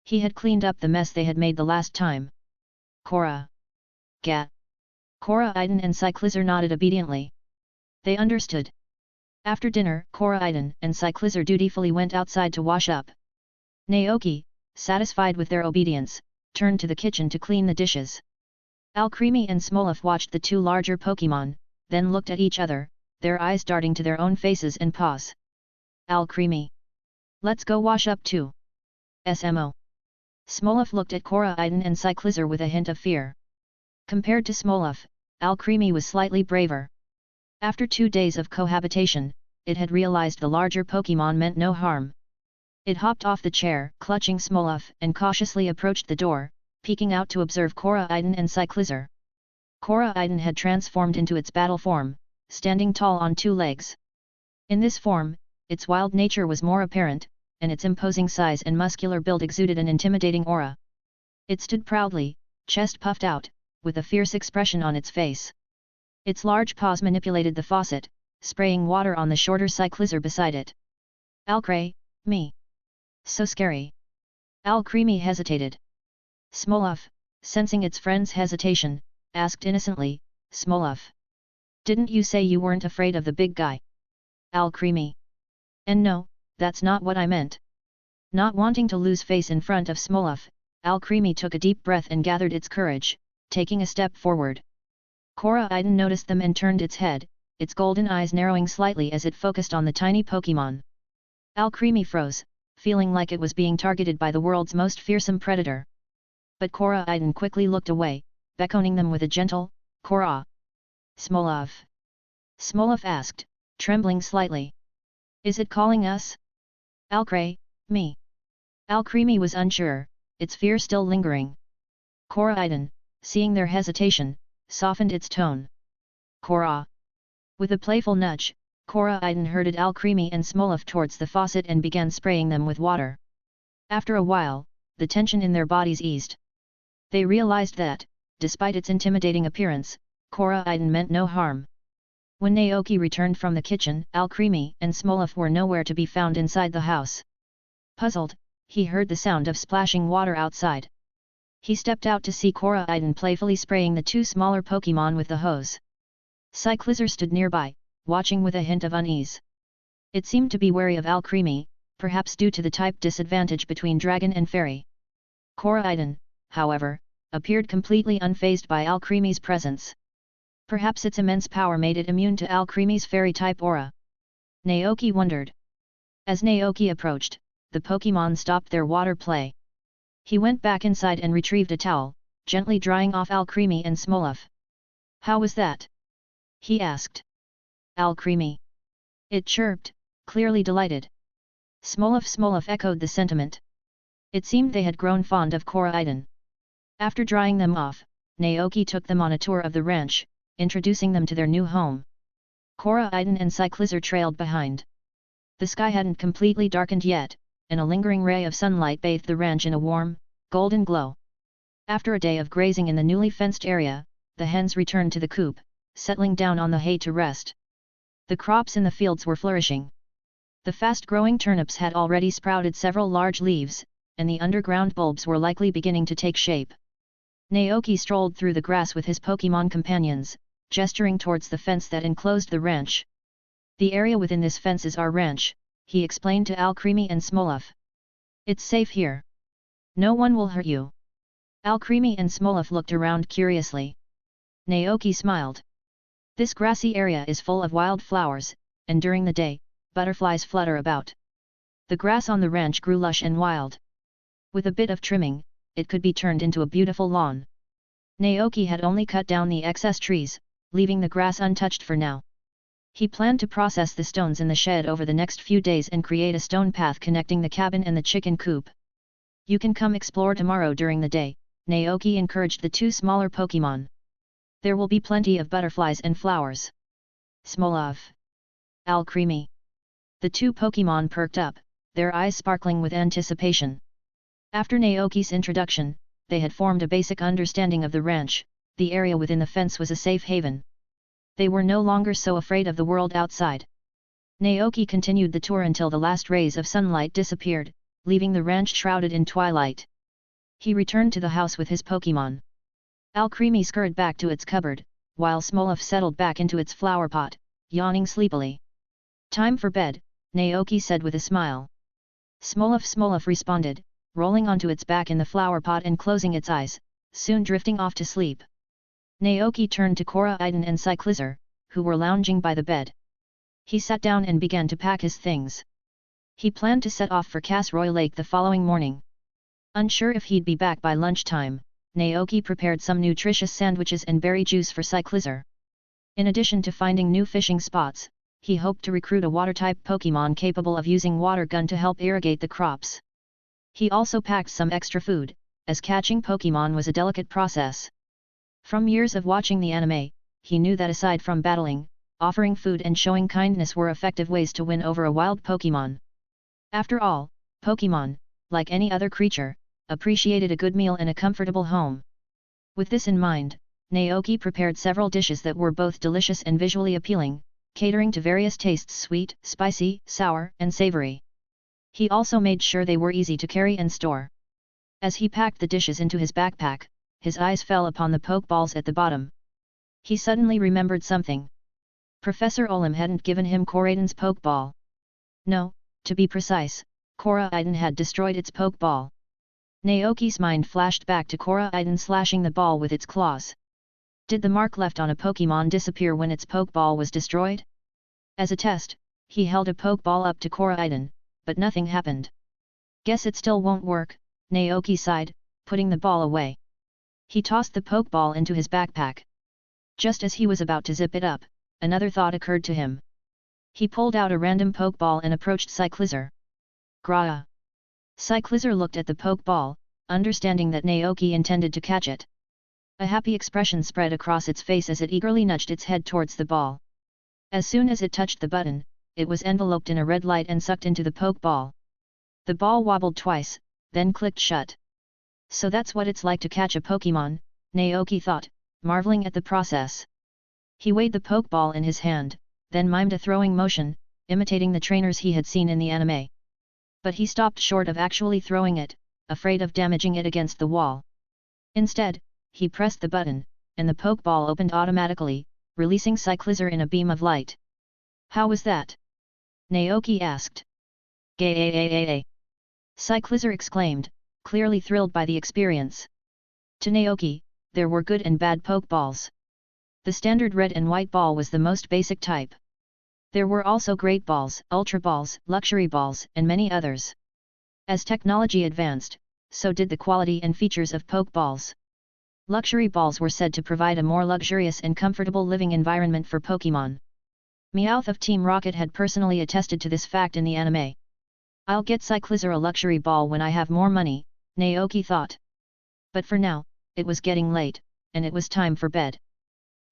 He had cleaned up the mess they had made the last time. Cora. Gat. Cora Iden and Cyclizer nodded obediently. They understood. After dinner, Cora Iden and Cyclizer dutifully went outside to wash up. Naoki, satisfied with their obedience, turned to the kitchen to clean the dishes. Alcremie and Smolov watched the two larger Pokémon, then looked at each other, their eyes darting to their own faces and paws. Alcremie. Let's go wash up too. SMO. Smolov looked at Cora Iden and Cyclizer with a hint of fear. Compared to Smolov, Alcremie was slightly braver. After 2 days of cohabitation, it had realized the larger Pokémon meant no harm. It hopped off the chair, clutching Smolov, and cautiously approached the door, peeking out to observe Cora Iden and Cyclizer. Cora Iden had transformed into its battle form, standing tall on 2 legs. In this form, its wild nature was more apparent, and its imposing size and muscular build exuded an intimidating aura. It stood proudly, chest puffed out, with a fierce expression on its face. Its large paws manipulated the faucet, spraying water on the shorter Cyclizer beside it. Alcremie. So scary. Alcremie hesitated. Smolov, sensing its friend's hesitation, asked innocently, Smolov. Didn't you say you weren't afraid of the big guy? Alcremie. And no, that's not what I meant. Not wanting to lose face in front of Smolov, Alcremie took a deep breath and gathered its courage, taking a step forward. Cora Iden noticed them and turned its head, its golden eyes narrowing slightly as it focused on the tiny Pokémon. Alcremie froze, feeling like it was being targeted by the world's most fearsome predator. But Cora Iden quickly looked away, beckoning them with a gentle, Cora. Smolov. Smolov asked, trembling slightly. Is it calling us? Alcremie. Alcremie was unsure, its fear still lingering. Cora Iden, seeing their hesitation, softened its tone. Cora. With a playful nudge, Cora Iden herded Alcremie and Smolov towards the faucet and began spraying them with water. After a while, the tension in their bodies eased. They realized that, despite its intimidating appearance, Cora Iden meant no harm. When Naoki returned from the kitchen, Alcremie and Smolov were nowhere to be found inside the house. Puzzled, he heard the sound of splashing water outside. He stepped out to see Cora Iden playfully spraying the 2 smaller Pokémon with the hose. Cyclizer stood nearby, watching with a hint of unease. It seemed to be wary of Alcremie, perhaps due to the type disadvantage between Dragon and Fairy. Cora Iden, however, appeared completely unfazed by Alcremie's presence. Perhaps its immense power made it immune to Alcremie's Fairy-type aura. Naoki wondered. As Naoki approached, the Pokémon stopped their water play. He went back inside and retrieved a towel, gently drying off Alcremie and Smolov. How was that? He asked. Alcremie. It chirped, clearly delighted. Smolov echoed the sentiment. It seemed they had grown fond of Cora Iden. After drying them off, Naoki took them on a tour of the ranch, introducing them to their new home. Cora Iden and Cyclizer trailed behind. The sky hadn't completely darkened yet, and a lingering ray of sunlight bathed the ranch in a warm, golden glow. After a day of grazing in the newly fenced area, the hens returned to the coop, settling down on the hay to rest. The crops in the fields were flourishing. The fast-growing turnips had already sprouted several large leaves, and the underground bulbs were likely beginning to take shape. Naoki strolled through the grass with his Pokémon companions, gesturing towards the fence that enclosed the ranch. The area within this fence is our ranch, he explained to Alcremie and Smolov. It's safe here. No one will hurt you. Alcremie and Smolov looked around curiously. Naoki smiled. This grassy area is full of wild flowers, and during the day, butterflies flutter about. The grass on the ranch grew lush and wild. With a bit of trimming, it could be turned into a beautiful lawn. Naoki had only cut down the excess trees, leaving the grass untouched for now. He planned to process the stones in the shed over the next few days and create a stone path connecting the cabin and the chicken coop. You can come explore tomorrow during the day, Naoki encouraged the 2 smaller Pokémon. There will be plenty of butterflies and flowers. Smolov. Alcremie. The 2 Pokémon perked up, their eyes sparkling with anticipation. After Naoki's introduction, they had formed a basic understanding of the ranch. The area within the fence was a safe haven. They were no longer so afraid of the world outside. Naoki continued the tour until the last rays of sunlight disappeared, leaving the ranch shrouded in twilight. He returned to the house with his Pokémon. Alcremie scurried back to its cupboard, while Smolov settled back into its flower pot, yawning sleepily. "Time for bed," Naoki said with a smile. Smolov responded, rolling onto its back in the flower pot and closing its eyes, soon drifting off to sleep. Naoki turned to Koraidon and Cyclizer, who were lounging by the bed. He sat down and began to pack his things. He planned to set off for Casroy Lake the following morning. Unsure if he'd be back by lunchtime, Naoki prepared some nutritious sandwiches and berry juice for Cyclizer. In addition to finding new fishing spots, he hoped to recruit a water-type Pokémon capable of using water gun to help irrigate the crops. He also packed some extra food, as catching Pokémon was a delicate process. From years of watching the anime, he knew that aside from battling, offering food and showing kindness were effective ways to win over a wild Pokémon. After all, Pokémon, like any other creature, appreciated a good meal and a comfortable home. With this in mind, Naoki prepared several dishes that were both delicious and visually appealing, catering to various tastes: sweet, spicy, sour, and savory. He also made sure they were easy to carry and store. As he packed the dishes into his backpack, his eyes fell upon the Pokeballs at the bottom. He suddenly remembered something. Professor Olim hadn't given him Koraidon's Pokeball. No, to be precise, Koraidon had destroyed its Pokeball. Naoki's mind flashed back to Koraidon slashing the ball with its claws. Did the mark left on a Pokémon disappear when its Pokeball was destroyed? As a test, he held a Pokeball up to Koraidon, but nothing happened. Guess it still won't work, Naoki sighed, putting the ball away. He tossed the Pokeball into his backpack. Just as he was about to zip it up, another thought occurred to him. He pulled out a random Pokeball and approached Cyclizer. Gra! Cyclizer looked at the Pokeball, understanding that Naoki intended to catch it. A happy expression spread across its face as it eagerly nudged its head towards the ball. As soon as it touched the button, it was enveloped in a red light and sucked into the Pokeball. The ball wobbled twice, then clicked shut. So that's what it's like to catch a Pokémon, Naoki thought, marveling at the process. He weighed the Pokeball in his hand, then mimed a throwing motion, imitating the trainers he had seen in the anime. But he stopped short of actually throwing it, afraid of damaging it against the wall. Instead, he pressed the button, and the Pokeball opened automatically, releasing Cyclizer in a beam of light. "How was that?" Naoki asked. "Gay!" Cyclizer exclaimed, clearly thrilled by the experience. To Naoki, there were good and bad Pokeballs. The standard red and white ball was the most basic type. There were also Great Balls, Ultra Balls, Luxury Balls, and many others. As technology advanced, so did the quality and features of Pokeballs. Luxury Balls were said to provide a more luxurious and comfortable living environment for Pokémon. Meowth of Team Rocket had personally attested to this fact in the anime. "I'll get Cyclizer a luxury ball when I have more money," Naoki thought. But for now, it was getting late, and it was time for bed.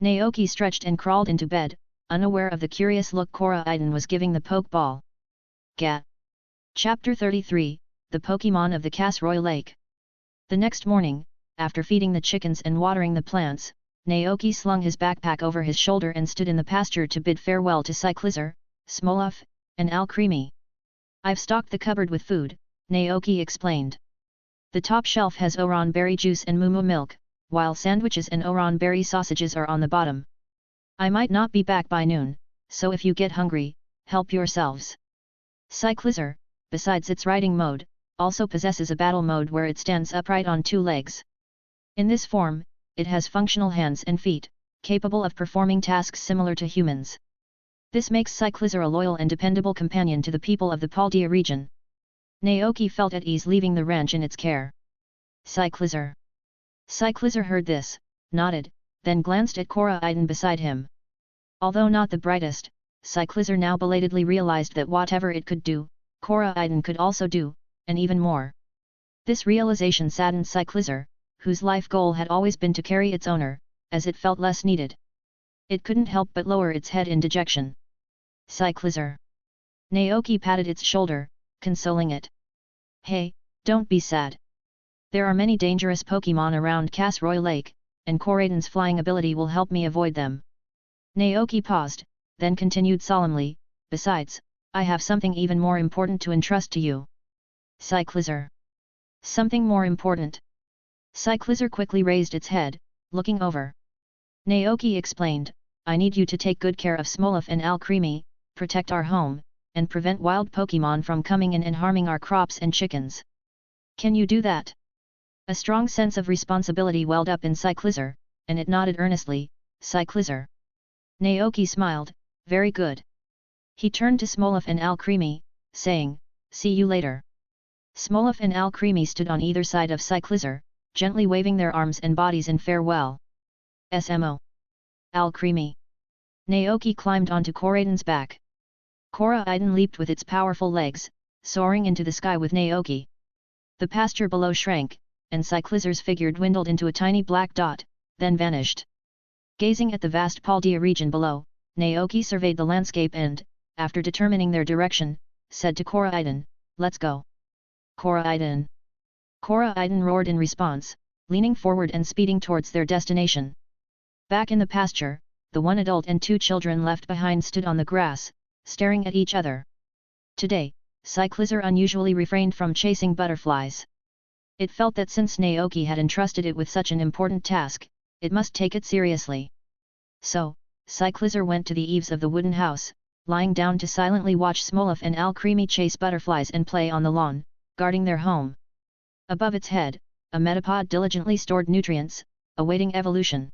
Naoki stretched and crawled into bed, unaware of the curious look Koraidon was giving the Pokeball. Gat. Chapter 33, The Pokémon of the Casroy Lake. The next morning, after feeding the chickens and watering the plants, Naoki slung his backpack over his shoulder and stood in the pasture to bid farewell to Cyclizer, Smolov, and Alcremie. "I've stocked the cupboard with food," Naoki explained. "The top shelf has Oran berry juice and Mumu milk, while sandwiches and Oran berry sausages are on the bottom. I might not be back by noon, so if you get hungry, help yourselves." Cyclizer, besides its riding mode, also possesses a battle mode where it stands upright on two legs. In this form, it has functional hands and feet, capable of performing tasks similar to humans. This makes Cyclizer a loyal and dependable companion to the people of the Paldea region. Naoki felt at ease leaving the ranch in its care. "Cyclizer." Cyclizer heard this, nodded, then glanced at Koraidon beside him. Although not the brightest, Cyclizer now belatedly realized that whatever it could do, Koraidon could also do, and even more. This realization saddened Cyclizer, whose life goal had always been to carry its owner, as it felt less needed. It couldn't help but lower its head in dejection. "Cyclizer." Naoki patted its shoulder, consoling it. Hey, don't be sad. There are many dangerous Pokémon around Casroy Lake, and Koraidon's flying ability will help me avoid them. Naoki paused, then continued solemnly, besides, I have something even more important to entrust to you. Cyclizar. Something more important. Cyclizar quickly raised its head, looking over. Naoki explained, I need you to take good care of Smolov and Alcremie, protect our home, and prevent wild Pokémon from coming in and harming our crops and chickens. Can you do that? A strong sense of responsibility welled up in Cyclizar, and it nodded earnestly, Cyclizar. Naoki smiled, very good. He turned to Smolov and Alcremie, saying, see you later. Smolov and Alcremie stood on either side of Cyclizar, gently waving their arms and bodies in farewell. SMO. Alcremie. Naoki climbed onto Koraidon's back. Koraidon leaped with its powerful legs, soaring into the sky with Naoki. The pasture below shrank, and Cyclizar's figure dwindled into a tiny black dot, then vanished. Gazing at the vast Paldea region below, Naoki surveyed the landscape and, after determining their direction, said to Koraidon, let's go. Koraidon. Koraidon roared in response, leaning forward and speeding towards their destination. Back in the pasture, the one adult and two children left behind stood on the grass, staring at each other. Today, Cyclizar unusually refrained from chasing butterflies. It felt that since Naoki had entrusted it with such an important task, it must take it seriously. So, Cyclizar went to the eaves of the wooden house, lying down to silently watch Smolov and Alcremie chase butterflies and play on the lawn, guarding their home. Above its head, a metapod diligently stored nutrients, awaiting evolution.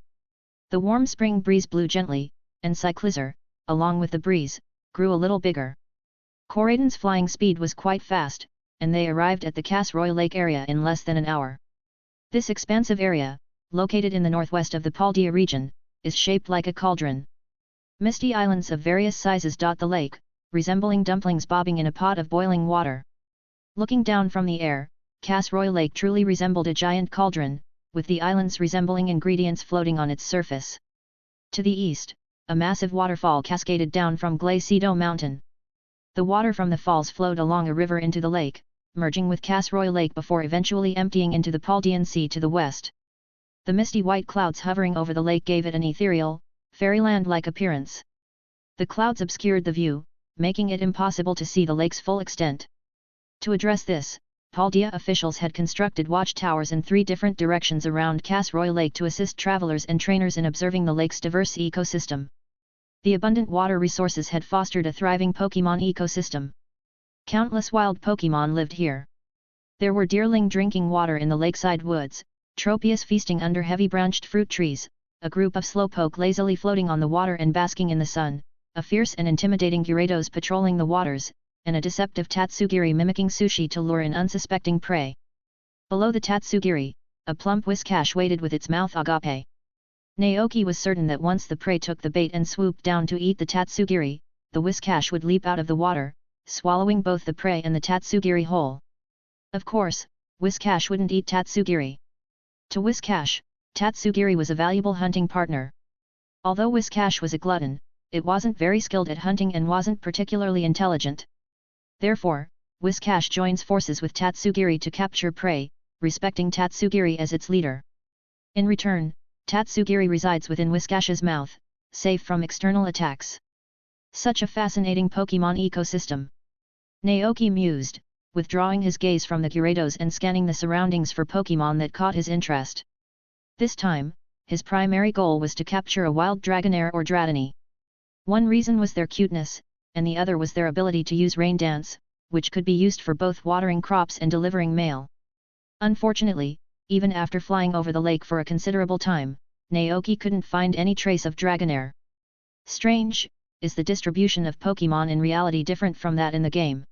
The warm spring breeze blew gently, and Cyclizar, along with the breeze, grew a little bigger. Koraidon's flying speed was quite fast, and they arrived at the Casroy Lake area in less than an hour. This expansive area, located in the northwest of the Paldea region, is shaped like a cauldron. Misty islands of various sizes dot the lake, resembling dumplings bobbing in a pot of boiling water. Looking down from the air, Casroy Lake truly resembled a giant cauldron, with the islands resembling ingredients floating on its surface. To the east, a massive waterfall cascaded down from Glacido Mountain. The water from the falls flowed along a river into the lake, merging with Casroy Lake before eventually emptying into the Paldean Sea to the west. The misty white clouds hovering over the lake gave it an ethereal, fairyland-like appearance. The clouds obscured the view, making it impossible to see the lake's full extent. To address this, Paldea officials had constructed watchtowers in 3 different directions around Casroy Lake to assist travelers and trainers in observing the lake's diverse ecosystem. The abundant water resources had fostered a thriving Pokémon ecosystem. Countless wild Pokémon lived here. There were deerling drinking water in the lakeside woods, Tropius feasting under heavy branched fruit trees, a group of slowpoke lazily floating on the water and basking in the sun, a fierce and intimidating Gyarados patrolling the waters, and a deceptive Tatsugiri mimicking sushi to lure in unsuspecting prey. Below the Tatsugiri, a plump Whiscash waited with its mouth agape. Naoki was certain that once the prey took the bait and swooped down to eat the Tatsugiri, the Whiscash would leap out of the water, swallowing both the prey and the Tatsugiri whole. Of course, Whiscash wouldn't eat Tatsugiri. To Whiscash, Tatsugiri was a valuable hunting partner. Although Whiscash was a glutton, it wasn't very skilled at hunting and wasn't particularly intelligent. Therefore, Whiscash joins forces with Tatsugiri to capture prey, respecting Tatsugiri as its leader. In return, Tatsugiri resides within Whiscash's mouth, safe from external attacks. Such a fascinating Pokémon ecosystem. Naoki mused, withdrawing his gaze from the Gyarados and scanning the surroundings for Pokémon that caught his interest. This time, his primary goal was to capture a wild Dragonair or Dratini. One reason was their cuteness, and the other was their ability to use rain dance, which could be used for both watering crops and delivering mail. Unfortunately, even after flying over the lake for a considerable time, Naoki couldn't find any trace of Dragonair. Strange, is the distribution of Pokémon in reality different from that in the game?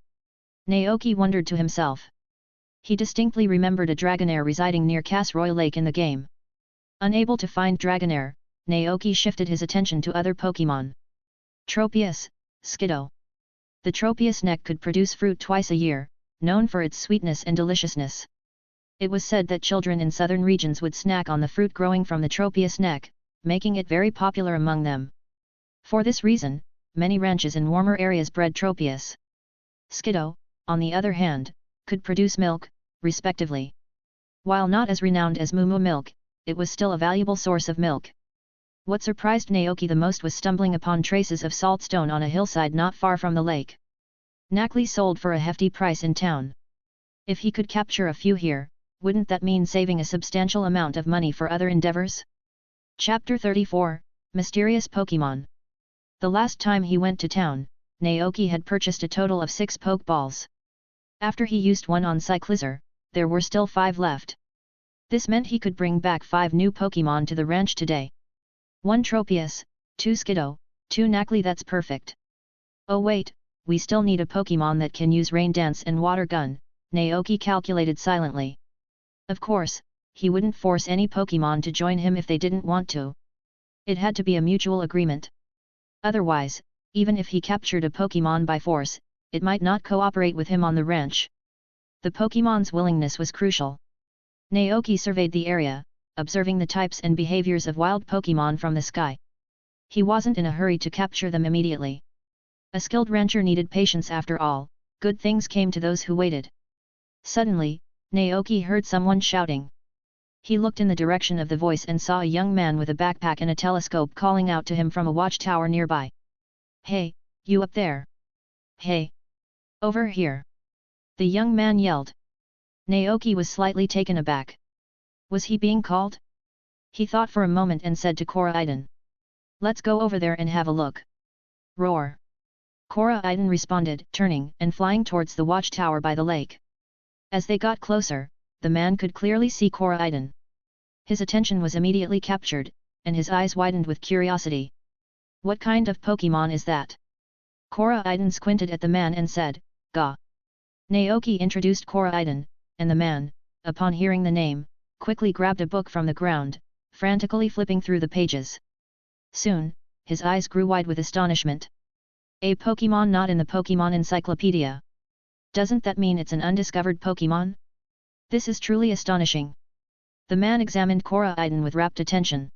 Naoki wondered to himself. He distinctly remembered a Dragonair residing near Casroy Lake in the game. Unable to find Dragonair, Naoki shifted his attention to other Pokémon. Tropius, Skiddo. The Tropius neck could produce fruit twice a year, known for its sweetness and deliciousness. It was said that children in southern regions would snack on the fruit growing from the Tropius neck, making it very popular among them. For this reason, many ranches in warmer areas bred Tropius. Skiddo, on the other hand, could produce milk, respectively. While not as renowned as Moo milk, it was still a valuable source of milk. What surprised Naoki the most was stumbling upon traces of saltstone on a hillside not far from the lake. Nacli sold for a hefty price in town. If he could capture a few here, wouldn't that mean saving a substantial amount of money for other endeavors? Chapter 34, Mysterious Pokémon. The last time he went to town, Naoki had purchased a total of 6 Pokeballs. After he used one on Cyclizar, there were still 5 left. This meant he could bring back 5 new Pokémon to the ranch today. 1 Tropius, 2 Skiddo, 2 Nacli. That's perfect. Oh wait, we still need a Pokémon that can use Rain Dance and Water Gun, Naoki calculated silently. Of course, he wouldn't force any Pokémon to join him if they didn't want to. It had to be a mutual agreement. Otherwise, even if he captured a Pokémon by force, it might not cooperate with him on the ranch. The Pokémon's willingness was crucial. Naoki surveyed the area, observing the types and behaviors of wild Pokémon from the sky. He wasn't in a hurry to capture them immediately. A skilled rancher needed patience after all, good things came to those who waited. Suddenly, Naoki heard someone shouting. He looked in the direction of the voice and saw a young man with a backpack and a telescope calling out to him from a watchtower nearby. "Hey, you up there! Hey! Over here!" the young man yelled. Naoki was slightly taken aback. Was he being called? He thought for a moment and said to Koraiden. "Let's go over there and have a look." Roar! Koraiden responded, turning and flying towards the watchtower by the lake. As they got closer, the man could clearly see Koraiden. His attention was immediately captured, and his eyes widened with curiosity. "What kind of Pokémon is that?" Koraiden squinted at the man and said, "Ga." Naoki introduced Koraiden, and the man, upon hearing the name, quickly grabbed a book from the ground, frantically flipping through the pages. Soon, his eyes grew wide with astonishment. "A Pokémon not in the Pokémon Encyclopedia. Doesn't that mean it's an undiscovered Pokémon? This is truly astonishing." The man examined Koraiden with rapt attention.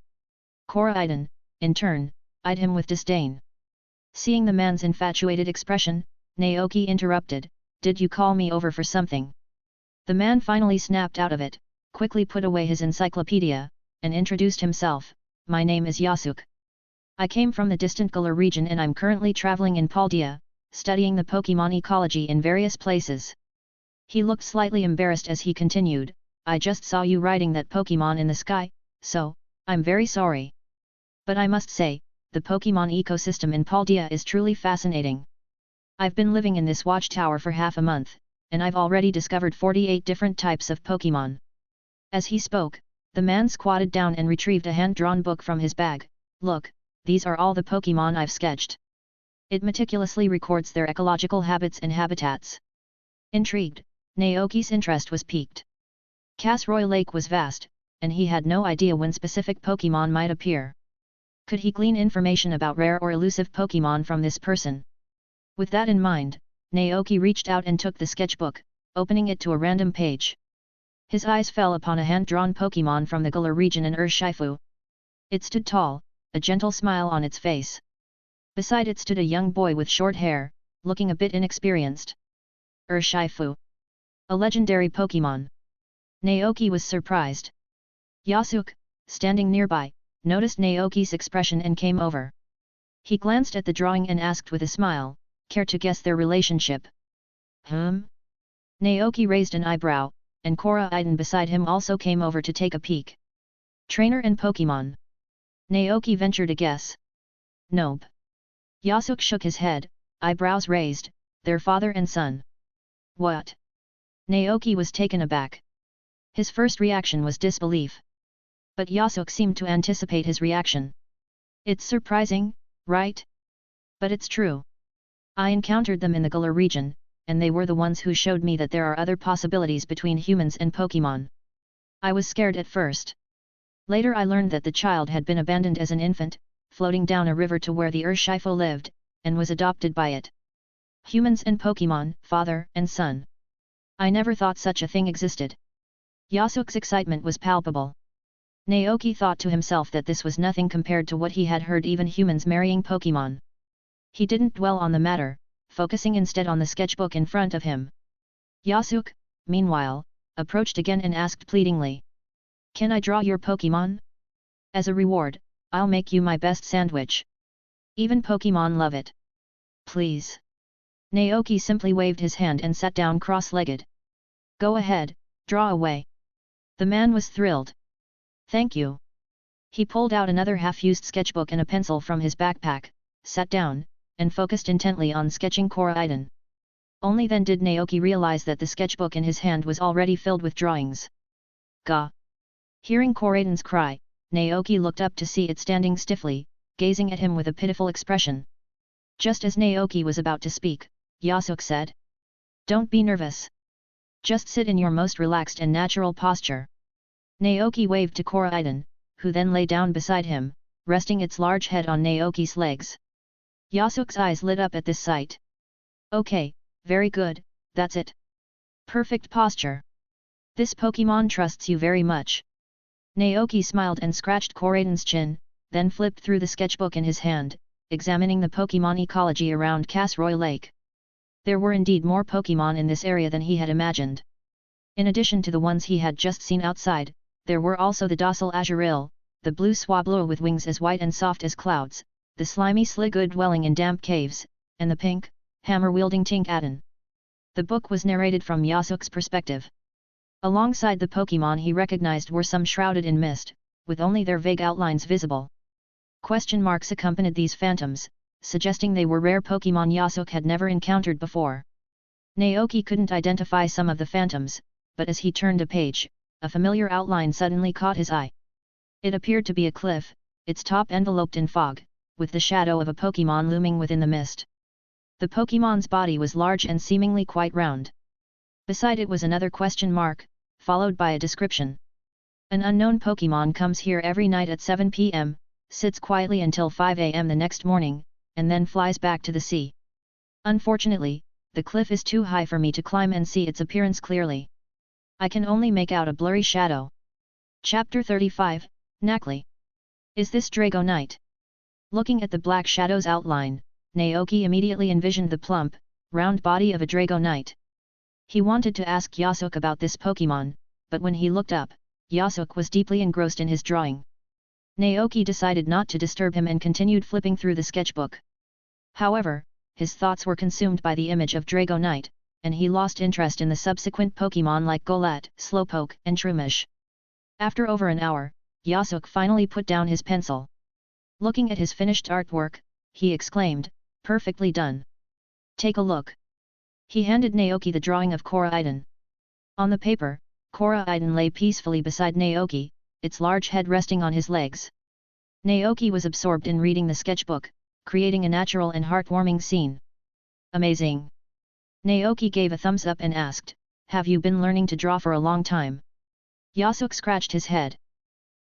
Koraiden, in turn, eyed him with disdain. Seeing the man's infatuated expression, Naoki interrupted, "Did you call me over for something?" The man finally snapped out of it, quickly put away his encyclopedia, and introduced himself. "My name is Yasuke. I came from the distant Galar region and I'm currently traveling in Paldea, studying the Pokémon ecology in various places." He looked slightly embarrassed as he continued, "I just saw you riding that Pokémon in the sky, so, I'm very sorry. But I must say, the Pokémon ecosystem in Paldea is truly fascinating. I've been living in this watchtower for half a month, and I've already discovered 48 different types of Pokémon." As he spoke, the man squatted down and retrieved a hand-drawn book from his bag. "Look, these are all the Pokémon I've sketched. It meticulously records their ecological habits and habitats." Intrigued, Naoki's interest was piqued. Casroy Lake was vast, and he had no idea when specific Pokémon might appear. Could he glean information about rare or elusive Pokémon from this person? With that in mind, Naoki reached out and took the sketchbook, opening it to a random page. His eyes fell upon a hand-drawn Pokémon from the Galar region in Urshifu. It stood tall, a gentle smile on its face. Beside it stood a young boy with short hair, looking a bit inexperienced. Urshifu. A legendary Pokémon. Naoki was surprised. Yasuke, standing nearby, noticed Naoki's expression and came over. He glanced at the drawing and asked with a smile, "Care to guess their relationship?" Naoki raised an eyebrow, and Koraiden beside him also came over to take a peek. "Trainer and Pokémon." Naoki ventured a guess. "Nope." Yasuke shook his head, eyebrows raised, "They're father and son." "What?" Naoki was taken aback. His first reaction was disbelief. But Yasuke seemed to anticipate his reaction. "It's surprising, right? But it's true. I encountered them in the Galar region, and they were the ones who showed me that there are other possibilities between humans and Pokémon. I was scared at first. Later I learned that the child had been abandoned as an infant, floating down a river to where the Urshifu lived, and was adopted by it. Humans and Pokémon, father and son. I never thought such a thing existed." Yasuke's excitement was palpable. Naoki thought to himself that this was nothing compared to what he had heard, even humans marrying Pokémon. He didn't dwell on the matter, focusing instead on the sketchbook in front of him, Yasuke, meanwhile, approached again and asked pleadingly. Can I draw your Pokémon? As a reward, I'll make you my best sandwich. Even Pokémon love it. Please. Naoki simply waved his hand and sat down cross-legged. Go ahead, draw away. The man was thrilled. Thank you. He pulled out another half-used sketchbook and a pencil from his backpack, sat down, and focused intently on sketching Koraidon. Only then did Naoki realize that the sketchbook in his hand was already filled with drawings. Gah! Hearing Koraidon's cry, Naoki looked up to see it standing stiffly, gazing at him with a pitiful expression. Just as Naoki was about to speak, Yasuke said. Don't be nervous. Just sit in your most relaxed and natural posture. Naoki waved to Koraidon, who then lay down beside him, resting its large head on Naoki's legs. Yasuke's eyes lit up at this sight. Okay, very good, that's it. Perfect posture. This Pokémon trusts you very much. Naoki smiled and scratched Koraidon's chin, then flipped through the sketchbook in his hand, examining the Pokémon ecology around Casroy Lake. There were indeed more Pokémon in this area than he had imagined. In addition to the ones he had just seen outside, there were also the docile Azurill, the blue Swablu with wings as white and soft as clouds, the slimy Sligood dwelling in damp caves, and the pink, hammer-wielding Tinkaton. The book was narrated from Yasuke's perspective. Alongside the Pokémon he recognized were some shrouded in mist, with only their vague outlines visible. Question marks accompanied these phantoms, suggesting they were rare Pokémon Yasuke had never encountered before. Naoki couldn't identify some of the phantoms, but as he turned a page, a familiar outline suddenly caught his eye. It appeared to be a cliff, its top enveloped in fog, with the shadow of a Pokémon looming within the mist. The Pokémon's body was large and seemingly quite round. Beside it was another question mark, followed by a description. An unknown Pokémon comes here every night at 7 p.m., sits quietly until 5 a.m. the next morning, and then flies back to the sea. Unfortunately, the cliff is too high for me to climb and see its appearance clearly. I can only make out a blurry shadow. Chapter 35, Nacli. Is this Dragonite? Looking at the black shadow's outline, Naoki immediately envisioned the plump, round body of a Dragonite. He wanted to ask Yasuke about this Pokémon, but when he looked up, Yasuke was deeply engrossed in his drawing. Naoki decided not to disturb him and continued flipping through the sketchbook. However, his thoughts were consumed by the image of Dragonite, and he lost interest in the subsequent Pokémon like Golett, Slowpoke, and Trumish. After over an hour, Yasuke finally put down his pencil. Looking at his finished artwork, he exclaimed, "Perfectly done. Take a look." He handed Naoki the drawing of Koraidon. On the paper, Koraidon lay peacefully beside Naoki, its large head resting on his legs. Naoki was absorbed in reading the sketchbook, creating a natural and heartwarming scene. Amazing! Naoki gave a thumbs up and asked, "Have you been learning to draw for a long time?" Yasuke scratched his head.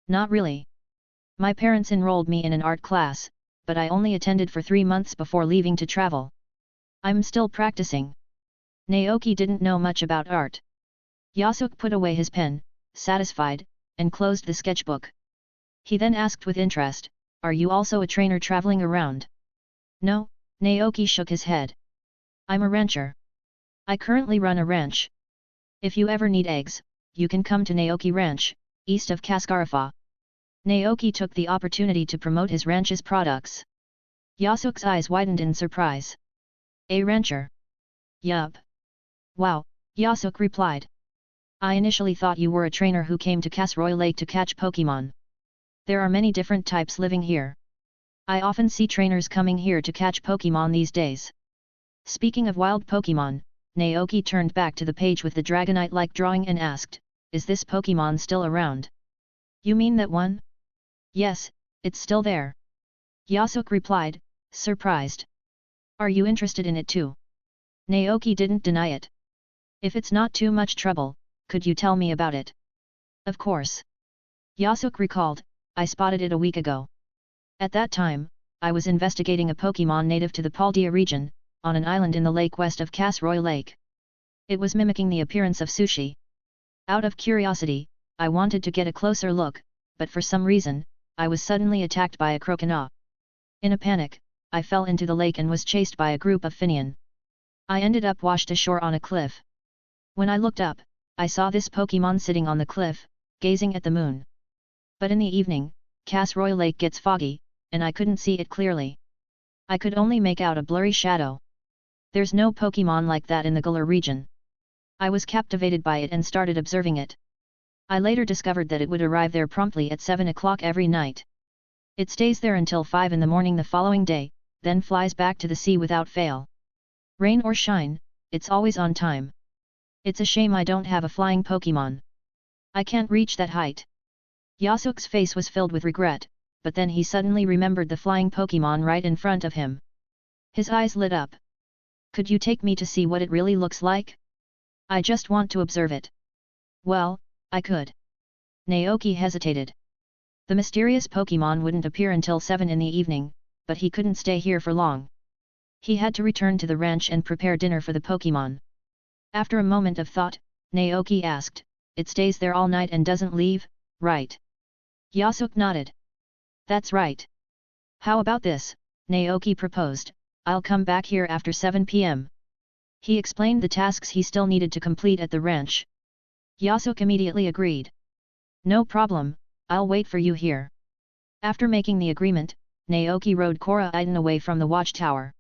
"Not really. My parents enrolled me in an art class, but I only attended for 3 months before leaving to travel. I'm still practicing." Naoki didn't know much about art. Yasuke put away his pen, satisfied, and closed the sketchbook. He then asked with interest, "Are you also a trainer traveling around?" "No," Naoki shook his head. "I'm a rancher. I currently run a ranch. If you ever need eggs, you can come to Naoki Ranch, east of Cascarafa." Naoki took the opportunity to promote his ranch's products. Yasuke's eyes widened in surprise. "A rancher?" "Yup." "Wow," Yasuke replied. "I initially thought you were a trainer who came to Casroy Lake to catch Pokémon. There are many different types living here. I often see trainers coming here to catch Pokémon these days." Speaking of wild Pokémon, Naoki turned back to the page with the Dragonite-like drawing and asked, "Is this Pokémon still around?" "You mean that one?" "Yes, it's still there." Yasuke replied, surprised. "Are you interested in it too?" Naoki didn't deny it. "If it's not too much trouble, could you tell me about it?" "Of course." Yasuke recalled, "I spotted it a week ago. At that time, I was investigating a Pokémon native to the Paldea region, on an island in the lake west of Casroy Lake. It was mimicking the appearance of sushi. Out of curiosity, I wanted to get a closer look, but for some reason, I was suddenly attacked by a Croconaw. In a panic, I fell into the lake and was chased by a group of Finian. I ended up washed ashore on a cliff." When I looked up, I saw this Pokémon sitting on the cliff, gazing at the moon. But in the evening, Casroy Lake gets foggy, and I couldn't see it clearly. I could only make out a blurry shadow. There's no Pokémon like that in the Galar region. I was captivated by it and started observing it. I later discovered that it would arrive there promptly at 7 o'clock every night. It stays there until 5 in the morning the following day, then flies back to the sea without fail. Rain or shine, it's always on time. It's a shame I don't have a flying Pokémon. I can't reach that height. Yasuke's face was filled with regret, but then he suddenly remembered the flying Pokémon right in front of him. His eyes lit up. Could you take me to see what it really looks like? I just want to observe it. Well, I could. Naoki hesitated. The mysterious Pokémon wouldn't appear until 7 in the evening, but he couldn't stay here for long. He had to return to the ranch and prepare dinner for the Pokémon. After a moment of thought, Naoki asked, "It stays there all night and doesn't leave, right?" Yasuke nodded. "That's right. How about this?" Naoki proposed, "I'll come back here after 7 p.m. He explained the tasks he still needed to complete at the ranch. Yasuke immediately agreed. "No problem, I'll wait for you here." After making the agreement, Naoki rode Koraidon away from the watchtower.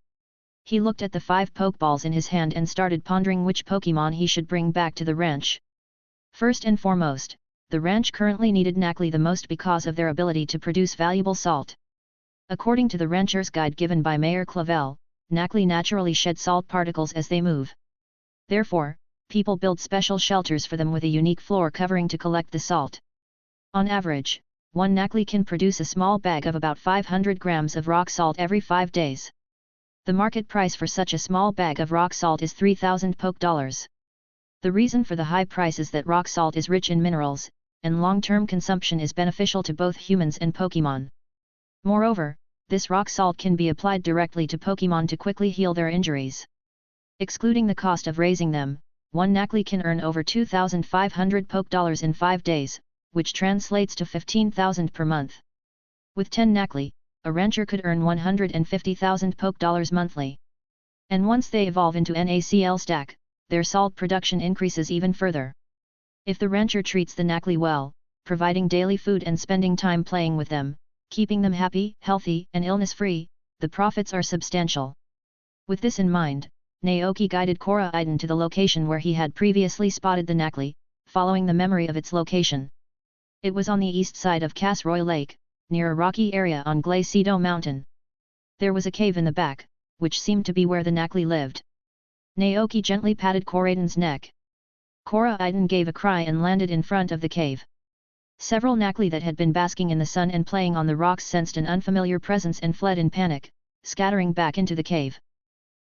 He looked at the 5 Pokeballs in his hand and started pondering which Pokémon he should bring back to the ranch. First and foremost, the ranch currently needed Nacli the most because of their ability to produce valuable salt. According to the rancher's guide given by Mayor Clavel, Nacli naturally shed salt particles as they move. Therefore, people build special shelters for them with a unique floor covering to collect the salt. On average, one Nacli can produce a small bag of about 500 grams of rock salt every 5 days. The market price for such a small bag of rock salt is 3,000 Poke dollars. The reason for the high price is that rock salt is rich in minerals, and long-term consumption is beneficial to both humans and Pokémon. Moreover, this rock salt can be applied directly to Pokémon to quickly heal their injuries. Excluding the cost of raising them, one Nacli can earn over 2,500 Poke dollars in 5 days, which translates to 15,000 per month. With 10 Nacli, a rancher could earn 150,000 Poke dollars monthly. And once they evolve into Nacl stack, their salt production increases even further. If the rancher treats the Nacli well, providing daily food and spending time playing with them, keeping them happy, healthy, and illness-free, the profits are substantial. With this in mind, Naoki guided Koraidon to the location where he had previously spotted the Nacli, following the memory of its location. It was on the east side of Casroy Lake, near a rocky area on Glacido Mountain. There was a cave in the back, which seemed to be where the Nacli lived. Naoki gently patted Koraidon's neck. Koraidon gave a cry and landed in front of the cave. Several Nacli that had been basking in the sun and playing on the rocks sensed an unfamiliar presence and fled in panic, scattering back into the cave.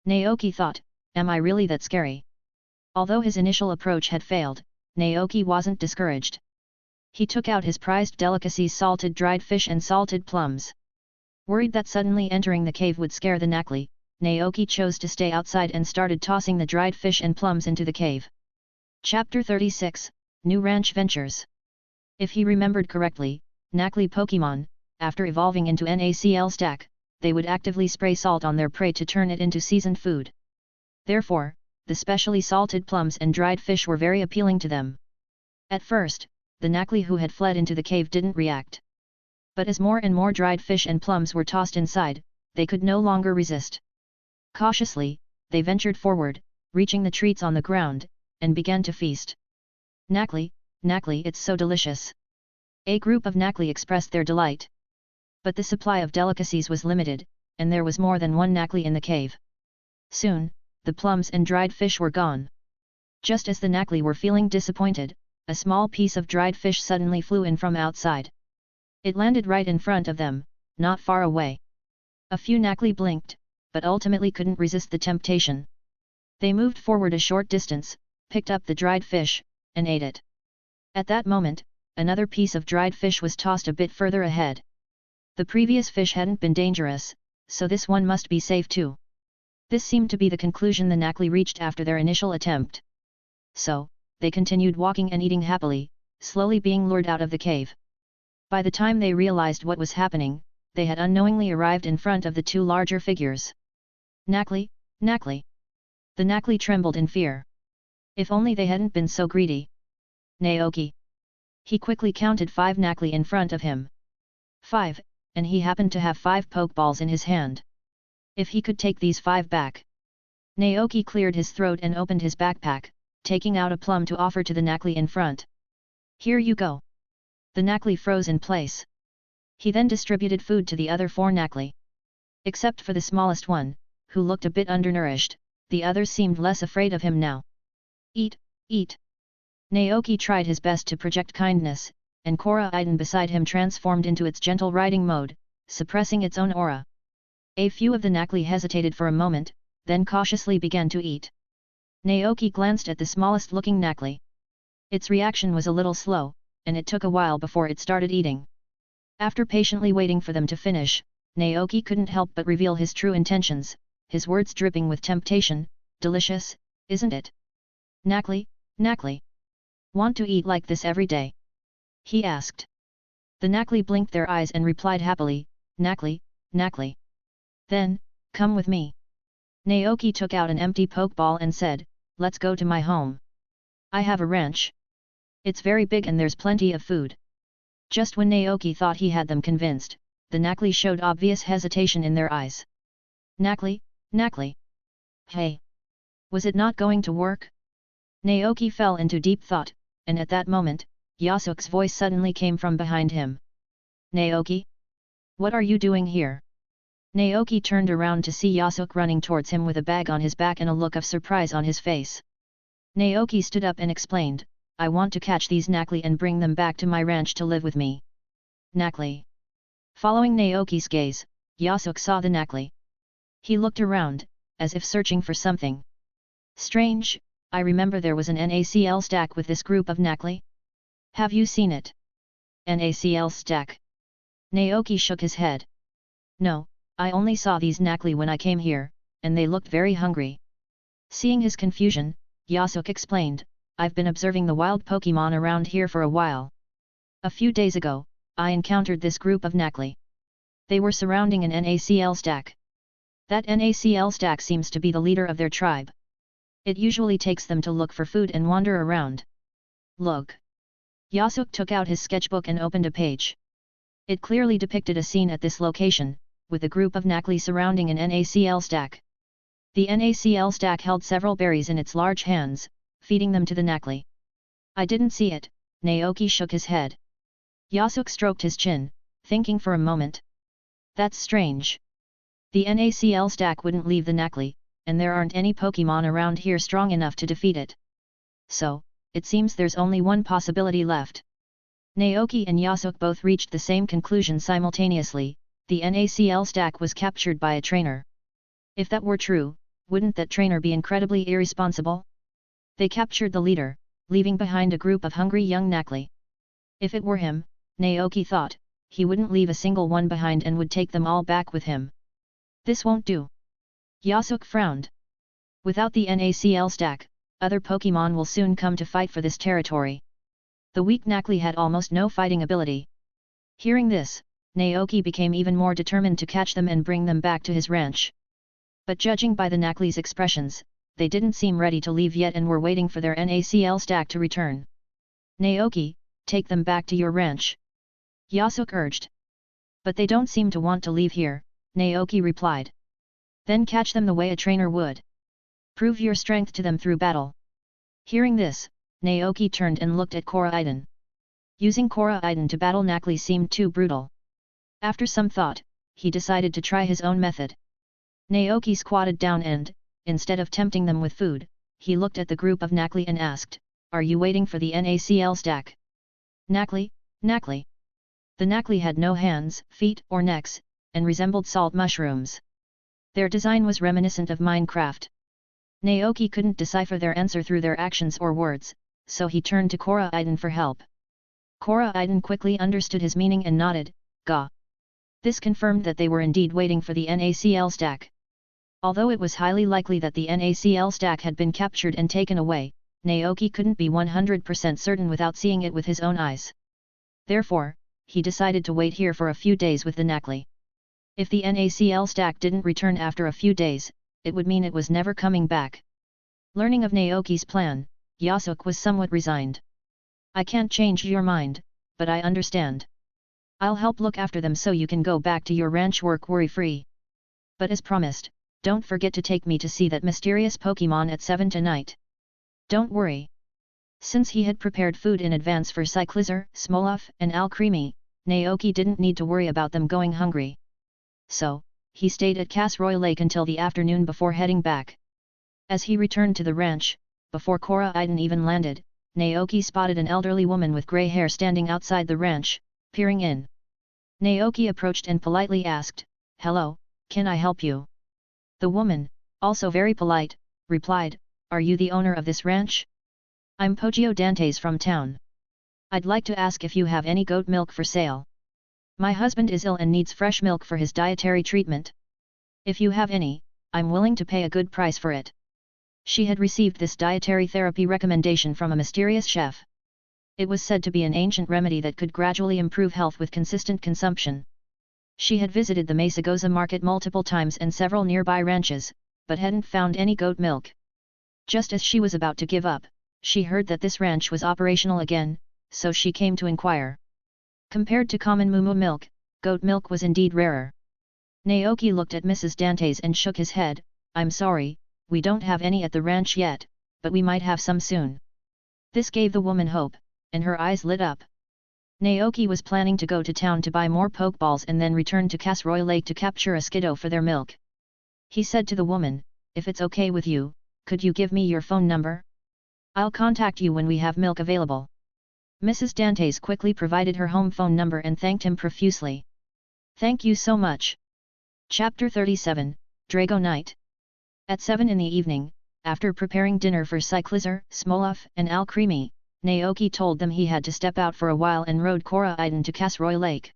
Naoki thought, "Am I really that scary?" Although his initial approach had failed, Naoki wasn't discouraged. He took out his prized delicacies, salted dried fish and salted plums. Worried that suddenly entering the cave would scare the Nacli, Naoki chose to stay outside and started tossing the dried fish and plums into the cave. Chapter 36, New Ranch Ventures. If he remembered correctly, Nacli Pokémon, after evolving into Nacl stack, they would actively spray salt on their prey to turn it into seasoned food. Therefore, the specially salted plums and dried fish were very appealing to them. At first, the Nacli who had fled into the cave didn't react. But as more and more dried fish and plums were tossed inside, they could no longer resist. Cautiously, they ventured forward, reaching the treats on the ground, and began to feast. "Nacli, Nacli, it's so delicious!" A group of Nacli expressed their delight. But the supply of delicacies was limited, and there was more than one Nacli in the cave. Soon, the plums and dried fish were gone. Just as the Nacli were feeling disappointed, a small piece of dried fish suddenly flew in from outside. It landed right in front of them, not far away. A few Nacli blinked, but ultimately couldn't resist the temptation. They moved forward a short distance, picked up the dried fish, and ate it. At that moment, another piece of dried fish was tossed a bit further ahead. The previous fish hadn't been dangerous, so this one must be safe too. This seemed to be the conclusion the Nacli reached after their initial attempt. So, they continued walking and eating happily, slowly being lured out of the cave. By the time they realized what was happening, they had unknowingly arrived in front of the two larger figures. "Nacli, Nacli!" The Nacli trembled in fear. If only they hadn't been so greedy. Naoki. He quickly counted 5 Nacli in front of him. 5, and he happened to have 5 Pokeballs in his hand. If he could take these 5 back. Naoki cleared his throat and opened his backpack, taking out a plum to offer to the Nacli in front. Here you go. The Nacli froze in place. He then distributed food to the other 4 Nacli. Except for the smallest one, who looked a bit undernourished, the others seemed less afraid of him now. Eat, eat. Naoki tried his best to project kindness, and Koraiden beside him transformed into its gentle riding mode, suppressing its own aura. A few of the Nacli hesitated for a moment, then cautiously began to eat. Naoki glanced at the smallest looking Nacli. Its reaction was a little slow, and it took a while before it started eating. After patiently waiting for them to finish, Naoki couldn't help but reveal his true intentions, his words dripping with temptation. Delicious, isn't it? Nacli, Nacli. Want to eat like this every day? He asked. The Nacli blinked their eyes and replied happily, Nacli, Nacli. Then, come with me. Naoki took out an empty Pokeball and said, let's go to my home. I have a ranch. It's very big and there's plenty of food. Just when Naoki thought he had them convinced, the Nacli showed obvious hesitation in their eyes. Nacli, Nacli. Hey! Was it not going to work? Naoki fell into deep thought, and at that moment, Yasuke's voice suddenly came from behind him. Naoki? What are you doing here? Naoki turned around to see Yasuke running towards him with a bag on his back and a look of surprise on his face. Naoki stood up and explained, I want to catch these Nacli and bring them back to my ranch to live with me. Nacli. Following Naoki's gaze, Yasuke saw the Nacli. He looked around, as if searching for something. Strange, I remember there was an Nacl stack with this group of Nacli. Have you seen it? Nacl stack? Naoki shook his head. No, I only saw these Nacli when I came here, and they looked very hungry. Seeing his confusion, Yasuke explained, I've been observing the wild Pokémon around here for a while. A few days ago, I encountered this group of Nacli. They were surrounding an Nacl stack. That Nacl stack seems to be the leader of their tribe. It usually takes them to look for food and wander around. Look. Yasuke took out his sketchbook and opened a page. It clearly depicted a scene at this location, with a group of Nacli surrounding an Nacl stack. The Nacl stack held several berries in its large hands, feeding them to the Nacli. I didn't see it, Naoki shook his head. Yasuke stroked his chin, thinking for a moment. That's strange. The Nacl stack wouldn't leave the Nacli, and there aren't any Pokémon around here strong enough to defeat it. So, it seems there's only one possibility left. Naoki and Yasuke both reached the same conclusion simultaneously, the Nacl stack was captured by a trainer. If that were true, wouldn't that trainer be incredibly irresponsible? They captured the leader, leaving behind a group of hungry young Nacli. If it were him, Naoki thought, he wouldn't leave a single one behind and would take them all back with him. This won't do. Yasuke frowned. Without the Nacl stack, other Pokémon will soon come to fight for this territory. The weak Nacli had almost no fighting ability. Hearing this, Naoki became even more determined to catch them and bring them back to his ranch. But judging by the Nacli's expressions, they didn't seem ready to leave yet and were waiting for their Nacl stack to return. Naoki, take them back to your ranch. Yasuke urged. But they don't seem to want to leave here, Naoki replied. Then catch them the way a trainer would. Prove your strength to them through battle. Hearing this, Naoki turned and looked at Koraiden. Using Koraiden to battle Nacli seemed too brutal. After some thought, he decided to try his own method. Naoki squatted down and, instead of tempting them with food, he looked at the group of Nacli and asked, Are you waiting for the Nacl stack? Nacli, Nacli. The Nacli had no hands, feet or necks, and resembled salt mushrooms. Their design was reminiscent of Minecraft. Naoki couldn't decipher their answer through their actions or words, so he turned to Koraiden for help. Koraiden quickly understood his meaning and nodded, Ga. This confirmed that they were indeed waiting for the Nacl stack. Although it was highly likely that the Nacl stack had been captured and taken away, Naoki couldn't be 100% certain without seeing it with his own eyes. Therefore, he decided to wait here for a few days with the Nacli. If the Nacl stack didn't return after a few days, it would mean it was never coming back. Learning of Naoki's plan, Yasuke was somewhat resigned. I can't change your mind, but I understand. I'll help look after them so you can go back to your ranch work worry-free. But as promised, don't forget to take me to see that mysterious Pokémon at 7 tonight. Don't worry. Since he had prepared food in advance for Cyclizar, Smolov and Alcremie, Naoki didn't need to worry about them going hungry. So, he stayed at Casroy Lake until the afternoon before heading back. As he returned to the ranch, before Koraiden even landed, Naoki spotted an elderly woman with grey hair standing outside the ranch, peering in. Naoki approached and politely asked, "Hello, can I help you?" The woman, also very polite, replied, "Are you the owner of this ranch? I'm Poggio Dantes from town. I'd like to ask if you have any goat milk for sale. My husband is ill and needs fresh milk for his dietary treatment. If you have any, I'm willing to pay a good price for it." She had received this dietary therapy recommendation from a mysterious chef. It was said to be an ancient remedy that could gradually improve health with consistent consumption. She had visited the Mesagoza market multiple times and several nearby ranches, but hadn't found any goat milk. Just as she was about to give up, she heard that this ranch was operational again, so she came to inquire. Compared to common mumu milk, goat milk was indeed rarer. Naoki looked at Mrs. Dantes and shook his head, "I'm sorry, we don't have any at the ranch yet, but we might have some soon." This gave the woman hope, and her eyes lit up. Naoki was planning to go to town to buy more Pokeballs and then return to Casroy Lake to capture a Skiddo for their milk. He said to the woman, "If it's okay with you, could you give me your phone number? I'll contact you when we have milk available." Mrs. Dantes quickly provided her home phone number and thanked him profusely. "Thank you so much." Chapter 37, Drago Night. At 7 in the evening, after preparing dinner for Cyclizar, Smolov and Alcremie, Naoki told them he had to step out for a while and rode Koraiden to Casroy Lake.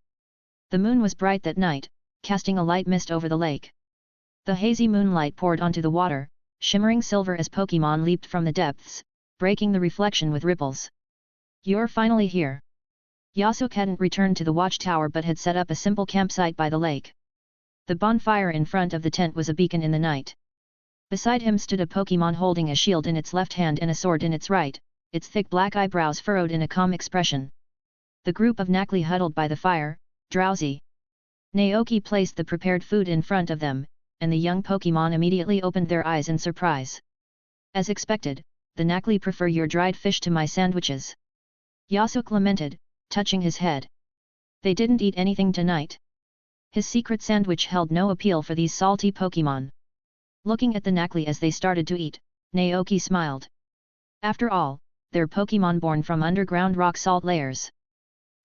The moon was bright that night, casting a light mist over the lake. The hazy moonlight poured onto the water, shimmering silver as Pokémon leaped from the depths, breaking the reflection with ripples. "You're finally here." Yasuke hadn't returned to the watchtower but had set up a simple campsite by the lake. The bonfire in front of the tent was a beacon in the night. Beside him stood a Pokémon holding a shield in its left hand and a sword in its right, its thick black eyebrows furrowed in a calm expression. The group of Nacli huddled by the fire, drowsy. Naoki placed the prepared food in front of them, and the young Pokémon immediately opened their eyes in surprise. "As expected, the Nacli prefer your dried fish to my sandwiches," Yasuke lamented, touching his head. "They didn't eat anything tonight." His secret sandwich held no appeal for these salty Pokémon. Looking at the Nacli as they started to eat, Naoki smiled. After all, they're Pokémon born from underground rock salt layers.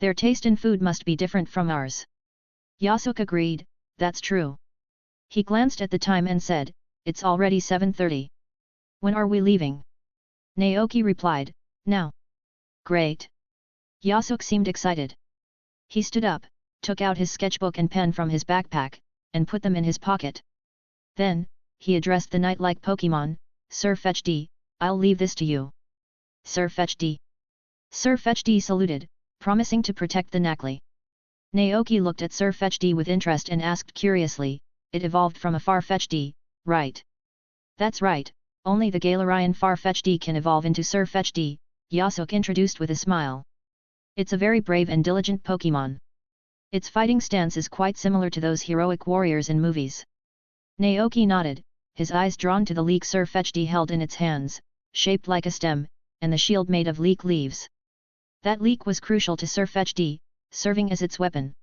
Their taste in food must be different from ours. Yasuke agreed, "That's true." He glanced at the time and said, "It's already 7:30. When are we leaving?" Naoki replied, "Now." "Great." Yasuke seemed excited. He stood up, took out his sketchbook and pen from his backpack, and put them in his pocket. Then, he addressed the knight-like Pokémon, "Sir Fetchd, I'll leave this to you." "Sir Fetchd." Sir Fetchd saluted, promising to protect the Nacli. Naoki looked at Sir Fetchd with interest and asked curiously, "It evolved from a Farfetch'd, right?" "That's right, only the Galarian Farfetch'd can evolve into Sir Fetch'd," Yasuke introduced with a smile. "It's a very brave and diligent Pokémon. Its fighting stance is quite similar to those heroic warriors in movies." Naoki nodded, his eyes drawn to the leek Sir Fetch'd held in its hands, shaped like a stem, and the shield made of leek leaves. That leek was crucial to Sir Fetch'd, serving as its weapon.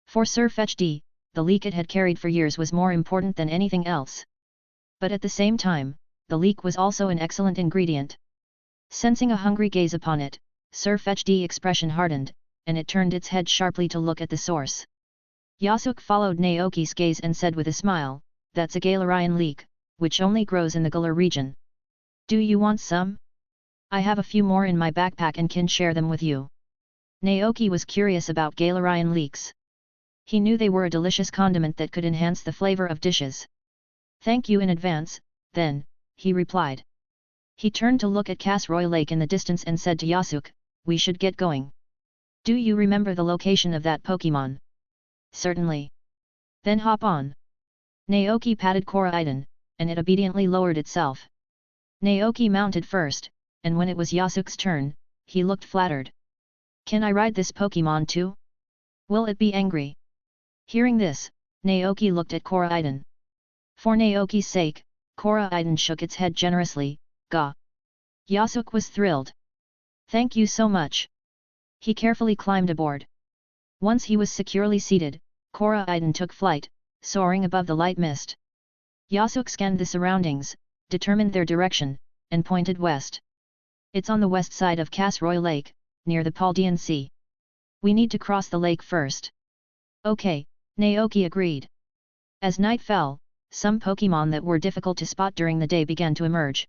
For Sir Fetch'd, the leek it had carried for years was more important than anything else. But at the same time, the leek was also an excellent ingredient. Sensing a hungry gaze upon it, Sir Fetch'd expression hardened, and it turned its head sharply to look at the source. Yasuke followed Naoki's gaze and said with a smile, "That's a Galarian leek, which only grows in the Galar region. Do you want some? I have a few more in my backpack and can share them with you." Naoki was curious about Galarian leeks. He knew they were a delicious condiment that could enhance the flavor of dishes. "Thank you in advance, then," he replied. He turned to look at Casroy Lake in the distance and said to Yasuke, "We should get going. Do you remember the location of that Pokémon?" "Certainly." "Then hop on." Naoki patted Koraiden, and it obediently lowered itself. Naoki mounted first, and when it was Yasuke's turn, he looked flattered. Can I ride this Pokémon too? Will it be angry? Hearing this, Naoki looked at Koraiden. For Naoki's sake, Koraiden shook its head generously, Ga. Yasuke was thrilled. Thank you so much. He carefully climbed aboard. Once he was securely seated, Koraiden took flight, soaring above the light mist. Yasuke scanned the surroundings, determined their direction, and pointed west. It's on the west side of Casroy Lake, near the Paldean Sea. We need to cross the lake first. Okay, Naoki agreed. As night fell, some Pokémon that were difficult to spot during the day began to emerge.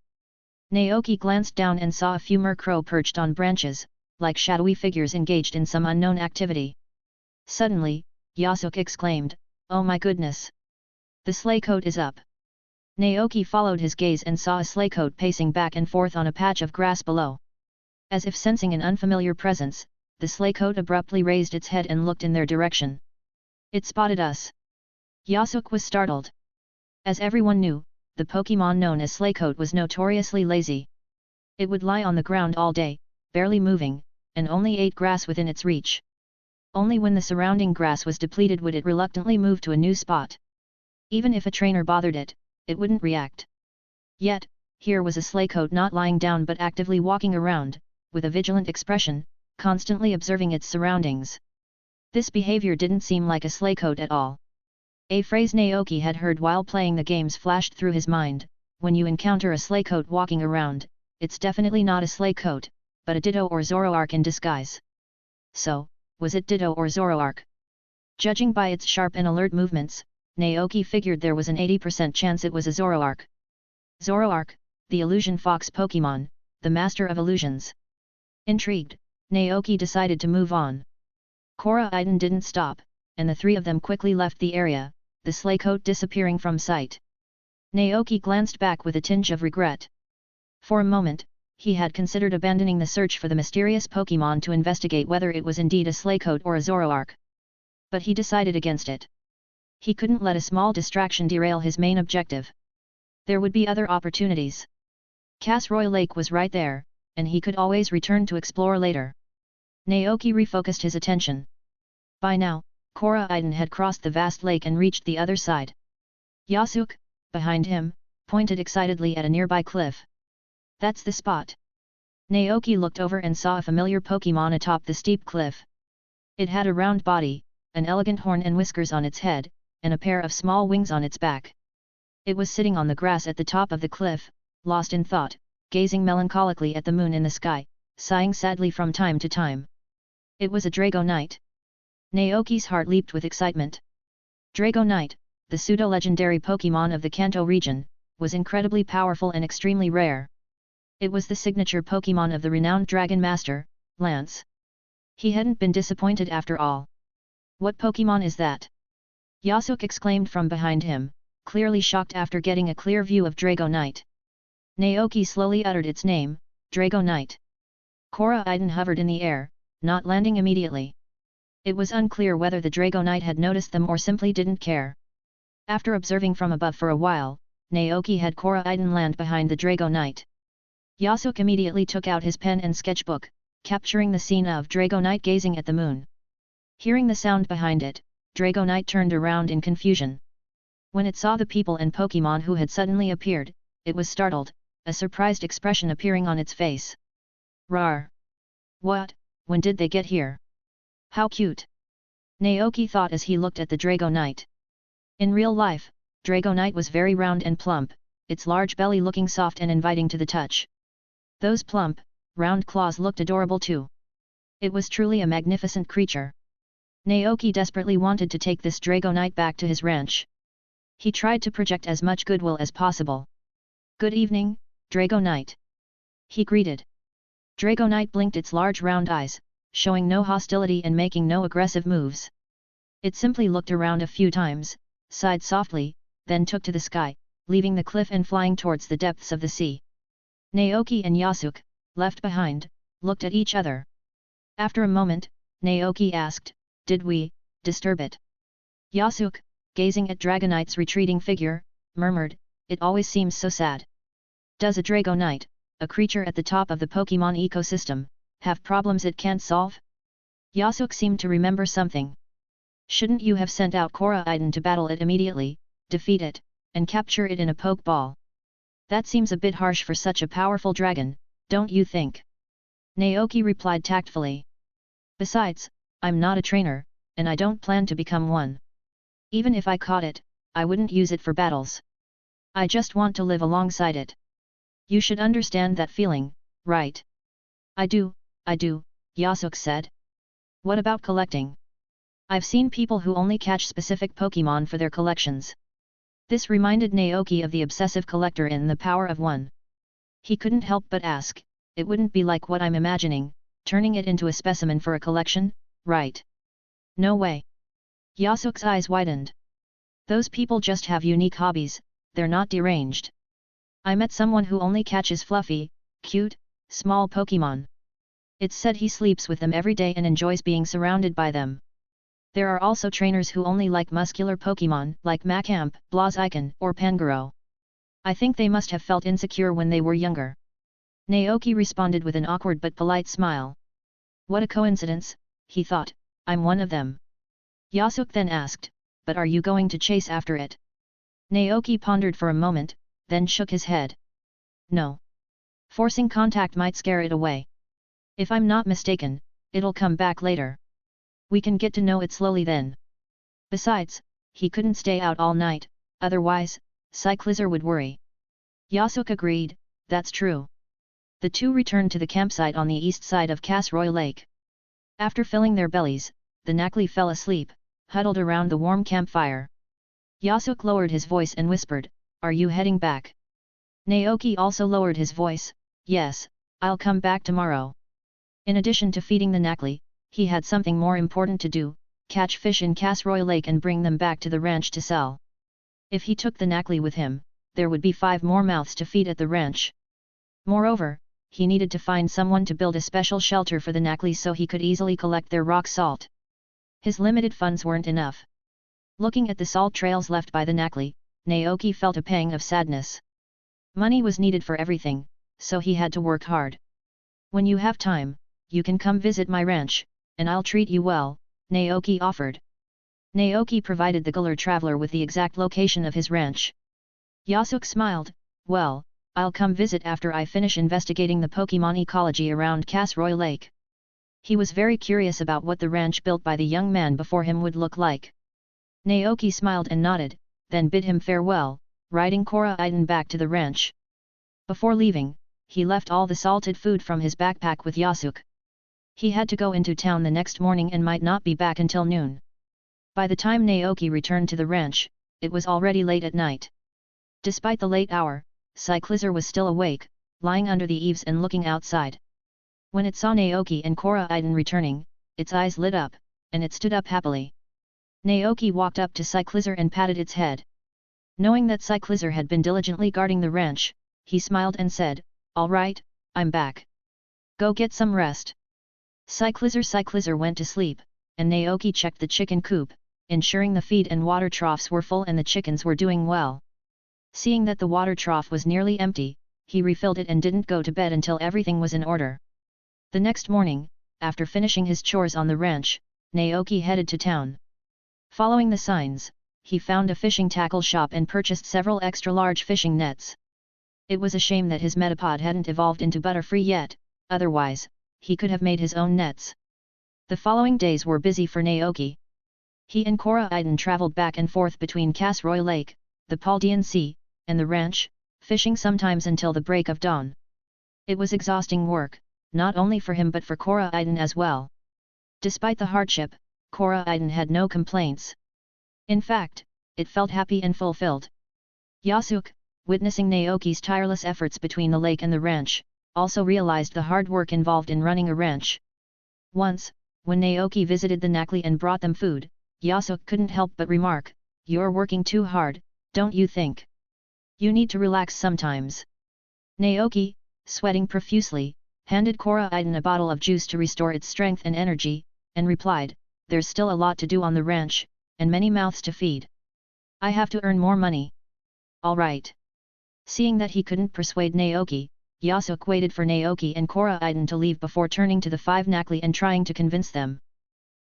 Naoki glanced down and saw a few Murkrow perched on branches, like shadowy figures engaged in some unknown activity. Suddenly, Yasuke exclaimed, "Oh my goodness! The Slaycoat is up!" Naoki followed his gaze and saw a Slaycoat pacing back and forth on a patch of grass below. As if sensing an unfamiliar presence, the Slaycoat abruptly raised its head and looked in their direction. It spotted us. Yasuke was startled. As everyone knew, the Pokémon known as Slaycoat was notoriously lazy. It would lie on the ground all day, barely moving, and only ate grass within its reach. Only when the surrounding grass was depleted would it reluctantly move to a new spot. Even if a trainer bothered it, it wouldn't react. Yet, here was a Slaycoat not lying down but actively walking around, with a vigilant expression, constantly observing its surroundings. This behavior didn't seem like a Slaycoat at all. A phrase Naoki had heard while playing the games flashed through his mind: when you encounter a Slaycoat walking around, it's definitely not a Slaycoat, but a Ditto or Zoroark in disguise. So, was it Ditto or Zoroark? Judging by its sharp and alert movements, Naoki figured there was an 80% chance it was a Zoroark. Zoroark, the illusion fox Pokémon, the master of illusions. Intrigued, Naoki decided to move on. Koraiden didn't stop, and the three of them quickly left the area, the Slaycoat disappearing from sight. Naoki glanced back with a tinge of regret. For a moment, he had considered abandoning the search for the mysterious Pokémon to investigate whether it was indeed a Slaycoat or a Zoroark. But he decided against it. He couldn't let a small distraction derail his main objective. There would be other opportunities. Casroy Lake was right there, and he could always return to explore later. Naoki refocused his attention. By now, Koraiden had crossed the vast lake and reached the other side. Yasuke, behind him, pointed excitedly at a nearby cliff. That's the spot. Naoki looked over and saw a familiar Pokémon atop the steep cliff. It had a round body, an elegant horn and whiskers on its head, and a pair of small wings on its back. It was sitting on the grass at the top of the cliff, lost in thought, gazing melancholically at the moon in the sky, sighing sadly from time to time. It was a Dragonite. Naoki's heart leaped with excitement. Dragonite, the pseudo-legendary Pokémon of the Kanto region, was incredibly powerful and extremely rare. It was the signature Pokémon of the renowned Dragon Master, Lance. He hadn't been disappointed after all. What Pokémon is that? Yasuke exclaimed from behind him, clearly shocked after getting a clear view of Dragonite. Naoki slowly uttered its name, Dragonite. Koraiden hovered in the air, not landing immediately. It was unclear whether the Dragonite had noticed them or simply didn't care. After observing from above for a while, Naoki had Koraiden land behind the Dragonite. Yasuke immediately took out his pen and sketchbook, capturing the scene of Dragonite gazing at the moon. Hearing the sound behind it, Dragonite turned around in confusion. When it saw the people and Pokémon who had suddenly appeared, it was startled, a surprised expression appearing on its face. Rawr! What? When did they get here? How cute! Naoki thought as he looked at the Dragonite. In real life, Dragonite was very round and plump, its large belly looking soft and inviting to the touch. Those plump, round claws looked adorable too. It was truly a magnificent creature. Naoki desperately wanted to take this Dragonite back to his ranch. He tried to project as much goodwill as possible. Good evening, Dragonite. He greeted. Dragonite blinked its large round eyes, showing no hostility and making no aggressive moves. It simply looked around a few times, sighed softly, then took to the sky, leaving the cliff and flying towards the depths of the sea. Naoki and Yasuke, left behind, looked at each other. After a moment, Naoki asked, "Did we disturb it?" Yasuke, gazing at Dragonite's retreating figure, murmured, "It always seems so sad. Does a Dragonite, a creature at the top of the Pokémon ecosystem, have problems it can't solve? Yasuke seemed to remember something. Shouldn't you have sent out Koraidon to battle it immediately, defeat it, and capture it in a Pokeball? That seems a bit harsh for such a powerful dragon, don't you think? Naoki replied tactfully. Besides, I'm not a trainer, and I don't plan to become one. Even if I caught it, I wouldn't use it for battles. I just want to live alongside it. You should understand that feeling, right? I do, Yasuke said. What about collecting? I've seen people who only catch specific Pokémon for their collections. This reminded Naoki of the obsessive collector in The Power of One. He couldn't help but ask, it wouldn't be like what I'm imagining, turning it into a specimen for a collection, right? No way. Yasuke's eyes widened. Those people just have unique hobbies, they're not deranged. I met someone who only catches fluffy, cute, small Pokémon. It's said he sleeps with them every day and enjoys being surrounded by them. There are also trainers who only like muscular Pokémon like Machamp, Blaziken, or Pangoro. I think they must have felt insecure when they were younger. Naoki responded with an awkward but polite smile. What a coincidence, he thought, I'm one of them. Yasuke then asked, but are you going to chase after it? Naoki pondered for a moment, then shook his head. No. Forcing contact might scare it away. If I'm not mistaken, it'll come back later. We can get to know it slowly then. Besides, he couldn't stay out all night, otherwise, Cyclizar would worry. Yasuke agreed, that's true. The two returned to the campsite on the east side of Casroy Lake. After filling their bellies, the Nacli fell asleep, huddled around the warm campfire. Yasuke lowered his voice and whispered, are you heading back? Naoki also lowered his voice, yes, I'll come back tomorrow. In addition to feeding the Nacli, he had something more important to do, catch fish in Casroy Lake and bring them back to the ranch to sell. If he took the Nacli with him, there would be 5 more mouths to feed at the ranch. Moreover, he needed to find someone to build a special shelter for the Nacli so he could easily collect their rock salt. His limited funds weren't enough. Looking at the salt trails left by the Nacli, Naoki felt a pang of sadness. Money was needed for everything, so he had to work hard. When you have time, you can come visit my ranch, and I'll treat you well, Naoki offered. Naoki provided the Galar traveler with the exact location of his ranch. Yasuke smiled, well, I'll come visit after I finish investigating the Pokémon ecology around Casroy Lake. He was very curious about what the ranch built by the young man before him would look like. Naoki smiled and nodded, then bid him farewell, riding Koraidon back to the ranch. Before leaving, he left all the salted food from his backpack with Yasuke. He had to go into town the next morning and might not be back until noon. By the time Naoki returned to the ranch, it was already late at night. Despite the late hour, Cyclizar was still awake, lying under the eaves and looking outside. When it saw Naoki and Koraidon returning, its eyes lit up, and it stood up happily. Naoki walked up to Cyclizar and patted its head. Knowing that Cyclizar had been diligently guarding the ranch, he smiled and said, all right, I'm back. Go get some rest. Cyclizar went to sleep, and Naoki checked the chicken coop, ensuring the feed and water troughs were full and the chickens were doing well. Seeing that the water trough was nearly empty, he refilled it and didn't go to bed until everything was in order. The next morning, after finishing his chores on the ranch, Naoki headed to town. Following the signs, he found a fishing tackle shop and purchased several extra-large fishing nets. It was a shame that his Metapod hadn't evolved into Butterfree yet, otherwise, he could have made his own nets. The following days were busy for Naoki. He and Koraidon traveled back and forth between Casroy Lake, the Paldean Sea, and the ranch, fishing sometimes until the break of dawn. It was exhausting work, not only for him but for Koraidon as well. Despite the hardship, Koraidon had no complaints. In fact, it felt happy and fulfilled. Yasuke, witnessing Naoki's tireless efforts between the lake and the ranch, also realized the hard work involved in running a ranch. Once, when Naoki visited the Nacli and brought them food, Yasuke couldn't help but remark, you're working too hard, don't you think? You need to relax sometimes. Naoki, sweating profusely, handed Koraidon a bottle of juice to restore its strength and energy, and replied, there's still a lot to do on the ranch, and many mouths to feed. I have to earn more money. All right. Seeing that he couldn't persuade Naoki, Yasuk waited for Naoki and Koraiden to leave before turning to the 5 Nacli and trying to convince them.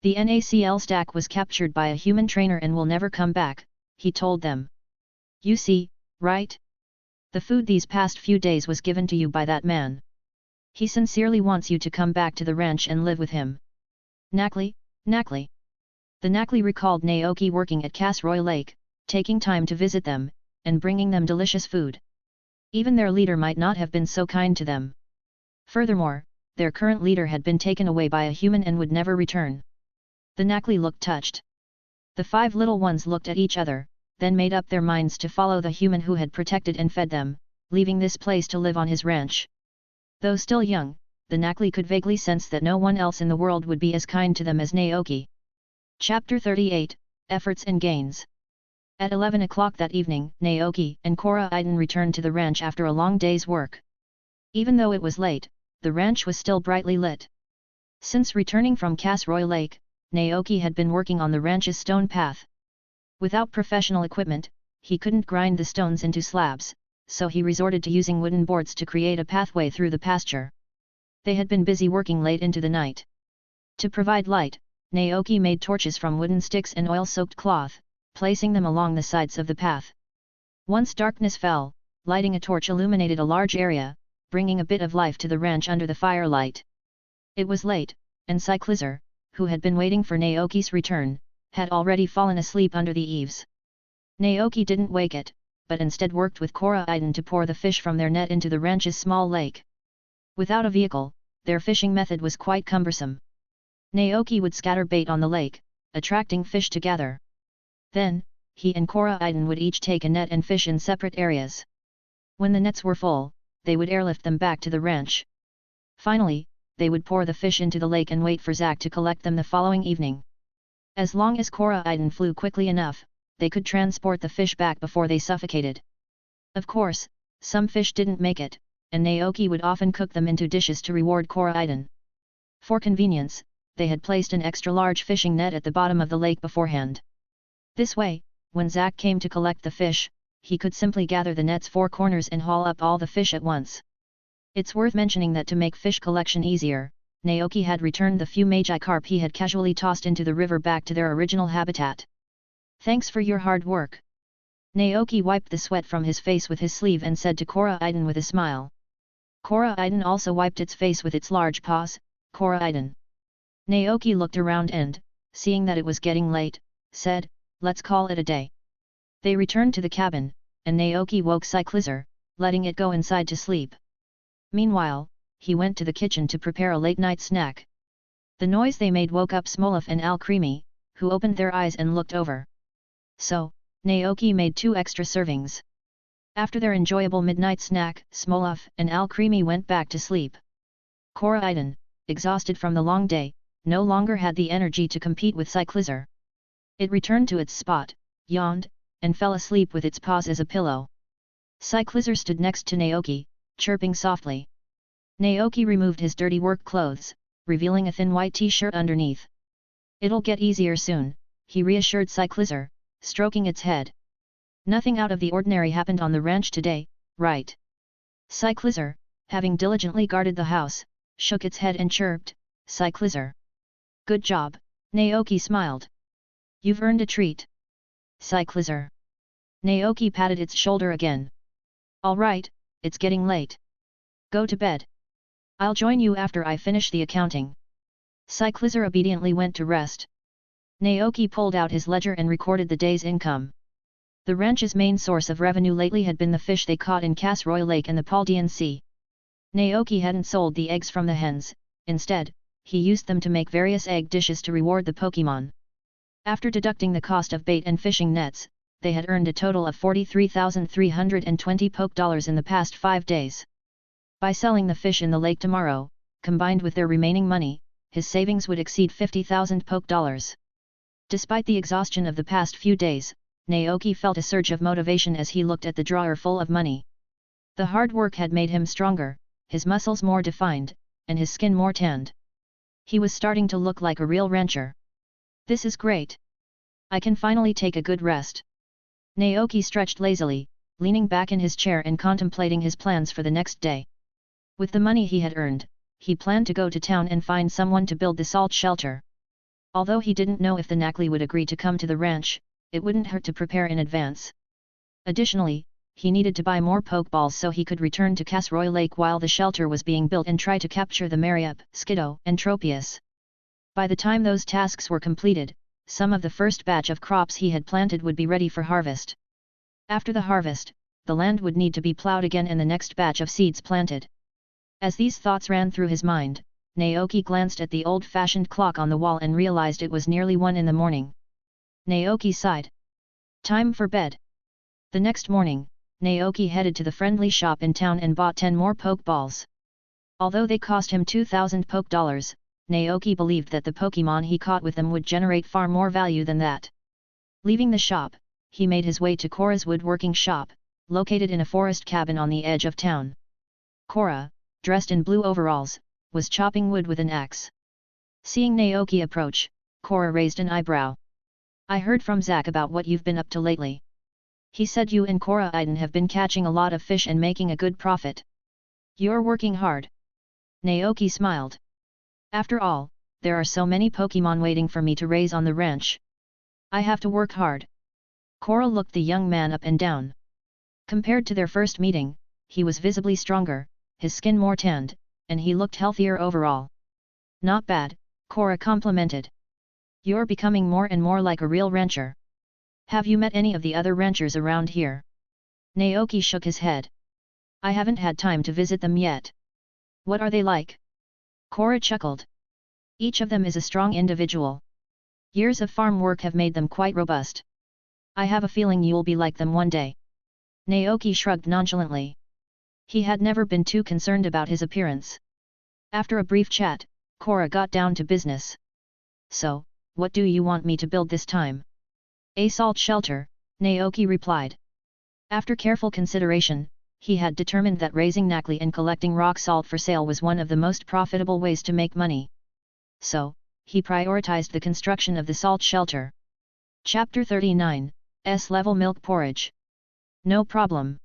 The Nacl stack was captured by a human trainer and will never come back, he told them. You see, right? The food these past few days was given to you by that man. He sincerely wants you to come back to the ranch and live with him. Nacli, Nacli. The Nacli recalled Naoki working at Casroy Lake, taking time to visit them, and bringing them delicious food. Even their leader might not have been so kind to them. Furthermore, their current leader had been taken away by a human and would never return. The Nacli looked touched. The 5 little ones looked at each other, then made up their minds to follow the human who had protected and fed them, leaving this place to live on his ranch. Though still young, the Nacli could vaguely sense that no one else in the world would be as kind to them as Naoki. Chapter 38, Efforts and Gains. At 11 o'clock that evening, Naoki and Koraiden returned to the ranch after a long day's work. Even though it was late, the ranch was still brightly lit. Since returning from Casroy Lake, Naoki had been working on the ranch's stone path. Without professional equipment, he couldn't grind the stones into slabs, so he resorted to using wooden boards to create a pathway through the pasture. They had been busy working late into the night. To provide light, Naoki made torches from wooden sticks and oil-soaked cloth, placing them along the sides of the path. Once darkness fell, lighting a torch illuminated a large area, bringing a bit of life to the ranch under the firelight. It was late, and Cyclizer, who had been waiting for Naoki's return, had already fallen asleep under the eaves. Naoki didn't wake it, but instead worked with Koraiden to pour the fish from their net into the ranch's small lake. Without a vehicle, their fishing method was quite cumbersome. Naoki would scatter bait on the lake, attracting fish to gather. Then, he and Koraiden would each take a net and fish in separate areas. When the nets were full, they would airlift them back to the ranch. Finally, they would pour the fish into the lake and wait for Zack to collect them the following evening. As long as Koraiden flew quickly enough, they could transport the fish back before they suffocated. Of course, some fish didn't make it, and Naoki would often cook them into dishes to reward Koraiden. For convenience, they had placed an extra-large fishing net at the bottom of the lake beforehand. This way, when Zack came to collect the fish, he could simply gather the net's 4 corners and haul up all the fish at once. It's worth mentioning that to make fish collection easier, Naoki had returned the few magi carp he had casually tossed into the river back to their original habitat. Thanks for your hard work. Naoki wiped the sweat from his face with his sleeve and said to Koraiden with a smile. Koraiden also wiped its face with its large paws. Koraiden. Naoki looked around and, seeing that it was getting late, said, "Let's call it a day." They returned to the cabin, and Naoki woke Cyclizer, letting it go inside to sleep. Meanwhile, he went to the kitchen to prepare a late-night snack. The noise they made woke up Smolov and Alcremie, who opened their eyes and looked over. So, Naoki made 2 extra servings. After their enjoyable midnight snack, Smolov and Alcremie went back to sleep. Koraiden, exhausted from the long day, no longer had the energy to compete with Cyclizer. It returned to its spot, yawned, and fell asleep with its paws as a pillow. Cyclizer stood next to Naoki, chirping softly. Naoki removed his dirty work clothes, revealing a thin white t-shirt underneath. "It'll get easier soon," he reassured Cyclizer, stroking its head. "Nothing out of the ordinary happened on the ranch today, right?" Cyclizer, having diligently guarded the house, shook its head and chirped, "Cyclizer. Good job," Naoki smiled. "You've earned a treat." Cyclizer. Naoki patted its shoulder again. "All right, it's getting late. Go to bed. I'll join you after I finish the accounting." Cyclizer obediently went to rest. Naoki pulled out his ledger and recorded the day's income. The ranch's main source of revenue lately had been the fish they caught in Casroy Lake and the Paldean Sea. Naoki hadn't sold the eggs from the hens, instead, he used them to make various egg dishes to reward the Pokémon. After deducting the cost of bait and fishing nets, they had earned a total of 43,320 Poke dollars in the past 5 days. By selling the fish in the lake tomorrow, combined with their remaining money, his savings would exceed 50,000 Poke dollars. Despite the exhaustion of the past few days, Naoki felt a surge of motivation as he looked at the drawer full of money. The hard work had made him stronger, his muscles more defined, and his skin more tanned. He was starting to look like a real rancher. "This is great. I can finally take a good rest." Naoki stretched lazily, leaning back in his chair and contemplating his plans for the next day. With the money he had earned, he planned to go to town and find someone to build the salt shelter. Although he didn't know if the Nacli would agree to come to the ranch, it wouldn't hurt to prepare in advance. Additionally, he needed to buy more Pokeballs so he could return to Casroy Lake while the shelter was being built and try to capture the Mariup, Skiddo, and Tropius. By the time those tasks were completed, some of the first batch of crops he had planted would be ready for harvest. After the harvest, the land would need to be plowed again and the next batch of seeds planted. As these thoughts ran through his mind, Naoki glanced at the old-fashioned clock on the wall and realized it was nearly 1 in the morning. Naoki sighed. Time for bed. The next morning, Naoki headed to the friendly shop in town and bought 10 more Pokeballs. Although they cost him 2,000 Poke dollars, Naoki believed that the Pokémon he caught with them would generate far more value than that. Leaving the shop, he made his way to Cora's woodworking shop, located in a forest cabin on the edge of town. Cora, dressed in blue overalls, was chopping wood with an axe. Seeing Naoki approach, Cora raised an eyebrow. I heard from Zack about what you've been up to lately. He said you and Cora Iden have been catching a lot of fish and making a good profit. You're working hard. Naoki smiled. After all, there are so many Pokémon waiting for me to raise on the ranch. I have to work hard. Cora looked the young man up and down. Compared to their first meeting, he was visibly stronger, his skin more tanned, and he looked healthier overall. Not bad, Cora complimented. You're becoming more and more like a real rancher. Have you met any of the other ranchers around here? Naoki shook his head. I haven't had time to visit them yet. What are they like? Cora chuckled. Each of them is a strong individual. Years of farm work have made them quite robust. I have a feeling you'll be like them one day. Naoki shrugged nonchalantly. He had never been too concerned about his appearance. After a brief chat, Cora got down to business. So, what do you want me to build this time? A salt shelter, Naoki replied. After careful consideration, he had determined that raising Nacli and collecting rock salt for sale was one of the most profitable ways to make money. So, he prioritized the construction of the salt shelter. Chapter 39, S-Level Milk Porridge. No problem.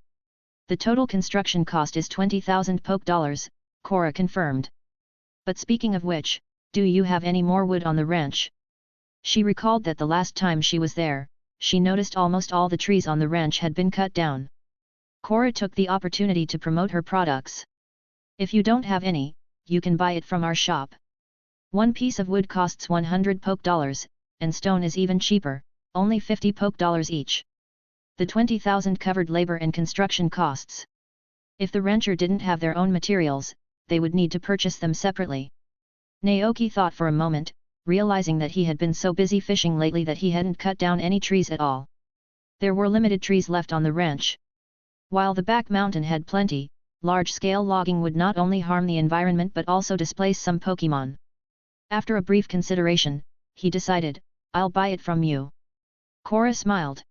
The total construction cost is 20,000 Poke dollars, Cora confirmed. But speaking of which, do you have any more wood on the ranch? She recalled that the last time she was there, she noticed almost all the trees on the ranch had been cut down. Cora took the opportunity to promote her products. If you don't have any, you can buy it from our shop. One piece of wood costs 100 Poke dollars, and stone is even cheaper, only 50 Poke dollars each. The 20,000 covered labor and construction costs. If the rancher didn't have their own materials, they would need to purchase them separately. Naoki thought for a moment, realizing that he had been so busy fishing lately that he hadn't cut down any trees at all. There were limited trees left on the ranch. While the back mountain had plenty, large-scale logging would not only harm the environment but also displace some Pokémon. After a brief consideration, he decided, I'll buy it from you. Cora smiled.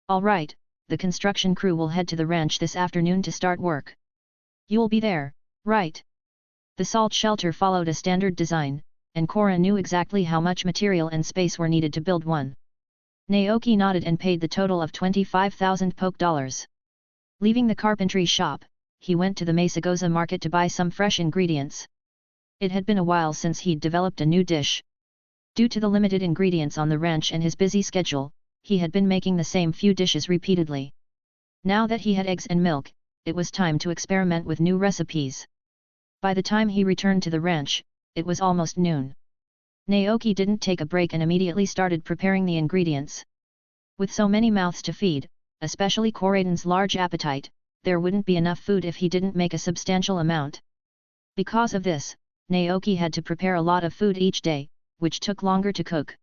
All right, the construction crew will head to the ranch this afternoon to start work. You'll be there, right? The salt shelter followed a standard design, and Cora knew exactly how much material and space were needed to build one. Naoki nodded and paid the total of 25,000 Poke dollars. Leaving the carpentry shop, he went to the Mesagoza market to buy some fresh ingredients. It had been a while since he'd developed a new dish. Due to the limited ingredients on the ranch and his busy schedule, he had been making the same few dishes repeatedly. Now that he had eggs and milk, it was time to experiment with new recipes. By the time he returned to the ranch, it was almost noon. Naoki didn't take a break and immediately started preparing the ingredients. With so many mouths to feed, especially Coraiden's large appetite, there wouldn't be enough food if he didn't make a substantial amount. Because of this, Naoki had to prepare a lot of food each day, which took longer to cook.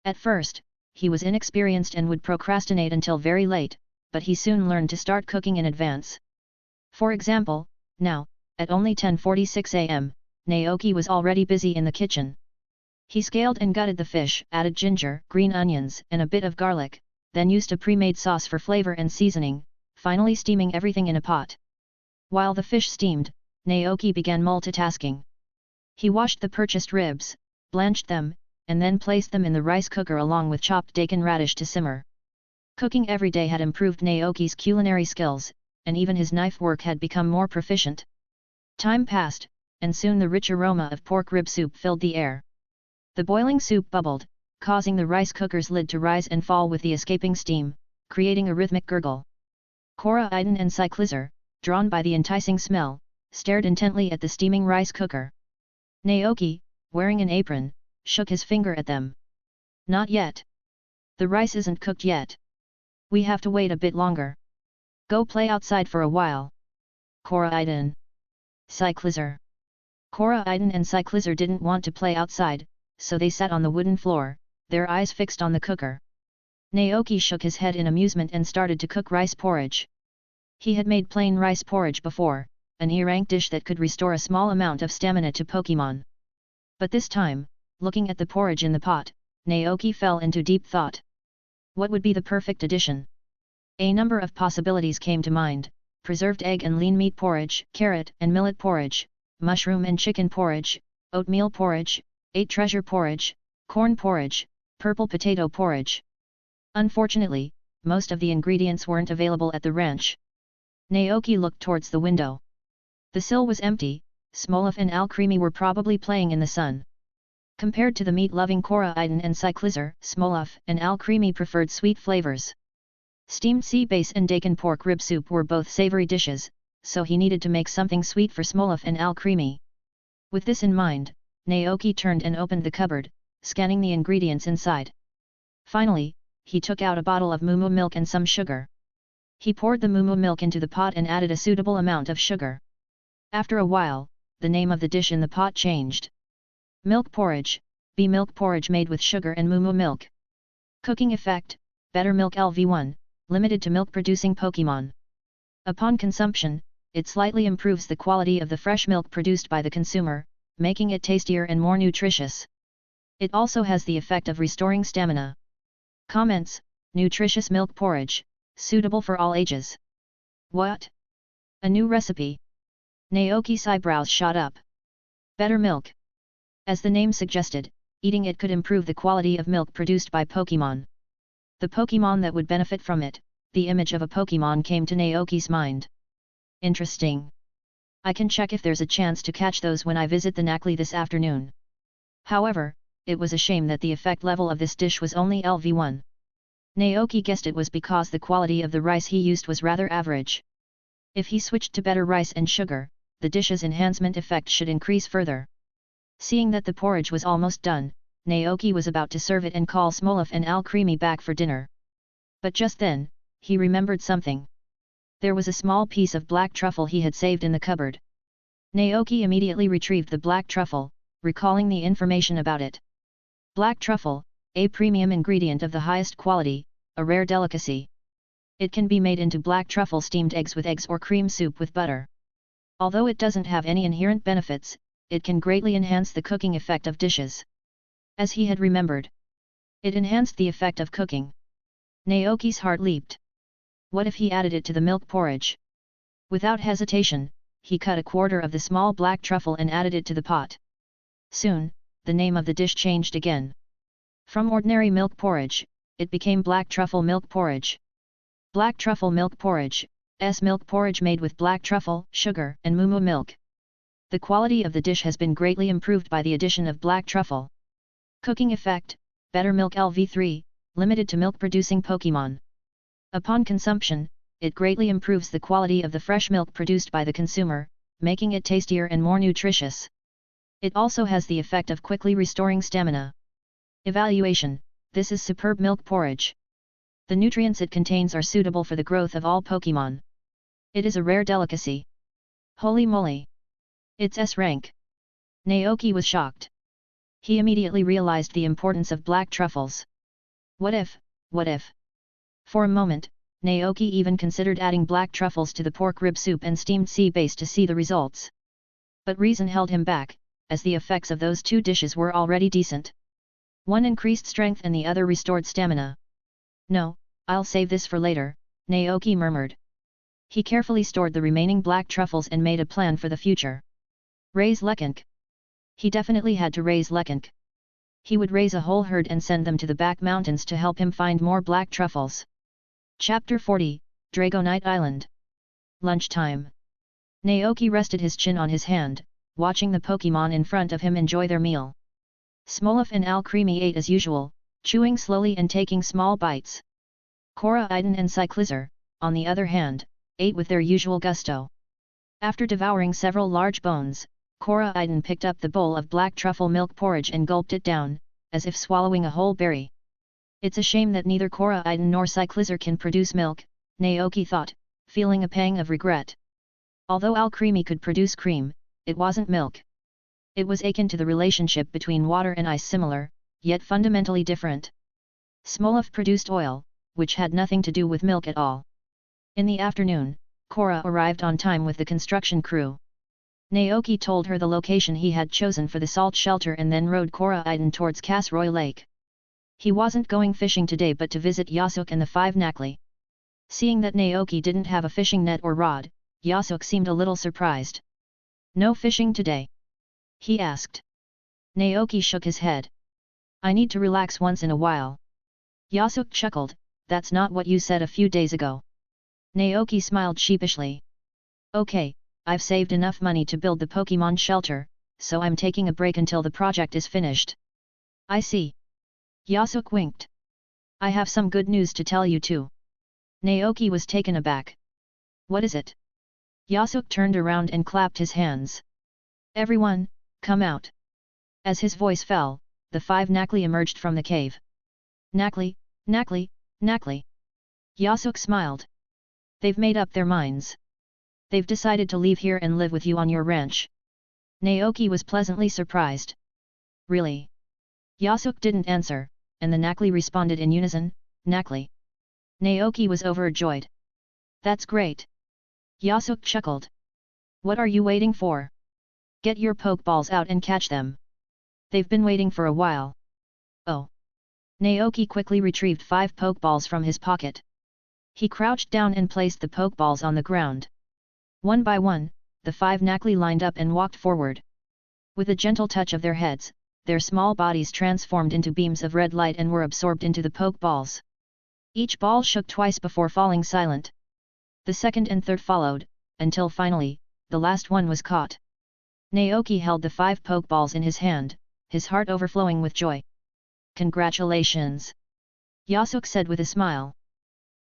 At first, he was inexperienced and would procrastinate until very late, but he soon learned to start cooking in advance. For example, now, at only 10:46 a.m., Naoki was already busy in the kitchen. He scaled and gutted the fish, added ginger, green onions, and a bit of garlic, then used a pre-made sauce for flavor and seasoning, finally steaming everything in a pot. While the fish steamed, Naoki began multitasking. He washed the purchased ribs, blanched them, and then placed them in the rice cooker along with chopped daikon radish to simmer. Cooking every day had improved Naoki's culinary skills, and even his knife work had become more proficient. Time passed, and soon the rich aroma of pork rib soup filled the air. The boiling soup bubbled, causing the rice cooker's lid to rise and fall with the escaping steam, creating a rhythmic gurgle. Cora, Iden and Cyclizer, drawn by the enticing smell, stared intently at the steaming rice cooker. Naoki, wearing an apron, shook his finger at them. Not yet. The rice isn't cooked yet. We have to wait a bit longer. Go play outside for a while. Cora, Iden. Cyclizer. Cora, Iden and Cyclizer didn't want to play outside, so they sat on the wooden floor, their eyes fixed on the cooker. Naoki shook his head in amusement and started to cook rice porridge. He had made plain rice porridge before, an E-rank dish that could restore a small amount of stamina to Pokémon. But this time, looking at the porridge in the pot, Naoki fell into deep thought. What would be the perfect addition? A number of possibilities came to mind: preserved egg and lean meat porridge, carrot and millet porridge, mushroom and chicken porridge, oatmeal porridge, 8 treasure porridge, corn porridge, purple potato porridge. Unfortunately, most of the ingredients weren't available at the ranch. Naoki looked towards the window. The sill was empty. Smolov and Alcremie were probably playing in the sun. Compared to the meat-loving Cora, Iden and Cyclizer, Smolov and Alcremie preferred sweet flavors. Steamed sea bass and dakin pork rib soup were both savory dishes, so he needed to make something sweet for Smolov and Alcremie. With this in mind, Naoki turned and opened the cupboard, scanning the ingredients inside. Finally, he took out a bottle of moo milk and some sugar. He poured the moo milk into the pot and added a suitable amount of sugar. After a while, the name of the dish in the pot changed. Milk porridge, bee milk porridge made with sugar and moo milk. Cooking effect: better milk LV1, limited to milk-producing Pokémon. Upon consumption, it slightly improves the quality of the fresh milk produced by the consumer, making it tastier and more nutritious. It also has the effect of restoring stamina. Comments: nutritious milk porridge, suitable for all ages. What? A new recipe? Naoki's eyebrows shot up. Better milk. As the name suggested, eating it could improve the quality of milk produced by Pokémon. The Pokémon that would benefit from it, the image of a Pokémon came to Naoki's mind. Interesting. I can check if there's a chance to catch those when I visit the Nacli this afternoon. However, it was a shame that the effect level of this dish was only LV1. Naoki guessed it was because the quality of the rice he used was rather average. If he switched to better rice and sugar, the dish's enhancement effect should increase further. Seeing that the porridge was almost done, Naoki was about to serve it and call Smolov and Alcremie back for dinner. But just then, he remembered something. There was a small piece of black truffle he had saved in the cupboard. Naoki immediately retrieved the black truffle, recalling the information about it. Black truffle, a premium ingredient of the highest quality, a rare delicacy. It can be made into black truffle steamed eggs with eggs or cream soup with butter. Although it doesn't have any inherent benefits, it can greatly enhance the cooking effect of dishes. As he had remembered, it enhanced the effect of cooking. Naoki's heart leaped. What if he added it to the milk porridge? Without hesitation, he cut a quarter of the small black truffle and added it to the pot. Soon, the name of the dish changed again. From ordinary milk porridge, it became black truffle milk porridge. Black truffle milk porridge, milk porridge made with black truffle, sugar and moo milk. The quality of the dish has been greatly improved by the addition of black truffle. Cooking effect: better milk LV3, limited to milk-producing Pokémon. Upon consumption, it greatly improves the quality of the fresh milk produced by the consumer, making it tastier and more nutritious. It also has the effect of quickly restoring stamina. Evaluation: this is superb milk porridge. The nutrients it contains are suitable for the growth of all Pokémon. It is a rare delicacy. Holy moly! It's S rank. Naoki was shocked. He immediately realized the importance of black truffles. What if? For a moment, Naoki even considered adding black truffles to the pork rib soup and steamed sea bass to see the results. But reason held him back, as the effects of those two dishes were already decent. One increased strength and the other restored stamina. No, I'll save this for later, Naoki murmured. He carefully stored the remaining black truffles and made a plan for the future. Raise Lekank. He definitely had to raise Lekank. He would raise a whole herd and send them to the back mountains to help him find more black truffles. Chapter 40, Dragonite Island. Lunchtime. Naoki rested his chin on his hand, watching the Pokémon in front of him enjoy their meal. Smolov and Alcremie ate as usual, chewing slowly and taking small bites. Koraidon and Cyclizar, on the other hand, ate with their usual gusto. After devouring several large bones, Koraidon picked up the bowl of black truffle milk porridge and gulped it down, as if swallowing a whole berry. It's a shame that neither Koraidon nor Cyclizar can produce milk, Naoki thought, feeling a pang of regret. Although Alcremie could produce cream, it wasn't milk. It was akin to the relationship between water and ice, similar, yet fundamentally different. Smolov produced oil, which had nothing to do with milk at all. In the afternoon, Cora arrived on time with the construction crew. Naoki told her the location he had chosen for the salt shelter and then rode Koraidon towards Casroy Lake. He wasn't going fishing today but to visit Yasuk and the 5 Nacli. Seeing that Naoki didn't have a fishing net or rod, Yasuk seemed a little surprised. "No fishing today?" he asked. Naoki shook his head. "I need to relax once in a while." Yasuk chuckled, "That's not what you said a few days ago." Naoki smiled sheepishly. "Okay, I've saved enough money to build the Pokémon shelter, so I'm taking a break until the project is finished." "I see." Yasuk winked. "I have some good news to tell you too." Naoki was taken aback. "What is it?" Yasuk turned around and clapped his hands. "Everyone, come out." As his voice fell, the 5 Nacli emerged from the cave. "Nacli, Nacli, Nacli." Yasuk smiled. "They've made up their minds. They've decided to leave here and live with you on your ranch." Naoki was pleasantly surprised. "Really?" Yasuk didn't answer, and the Nacli responded in unison, "Nacli." Naoki was overjoyed. "That's great." Yasuk chuckled. "What are you waiting for? Get your Pokeballs out and catch them. They've been waiting for a while." "Oh." Naoki quickly retrieved 5 Pokeballs from his pocket. He crouched down and placed the Pokeballs on the ground. One by one, the 5 Nacli lined up and walked forward. With a gentle touch of their heads, their small bodies transformed into beams of red light and were absorbed into the Pokeballs. Each ball shook twice before falling silent. The second and third followed, until finally, the last one was caught. Naoki held the 5 Pokeballs in his hand, his heart overflowing with joy. "Congratulations!" Yasuk said with a smile.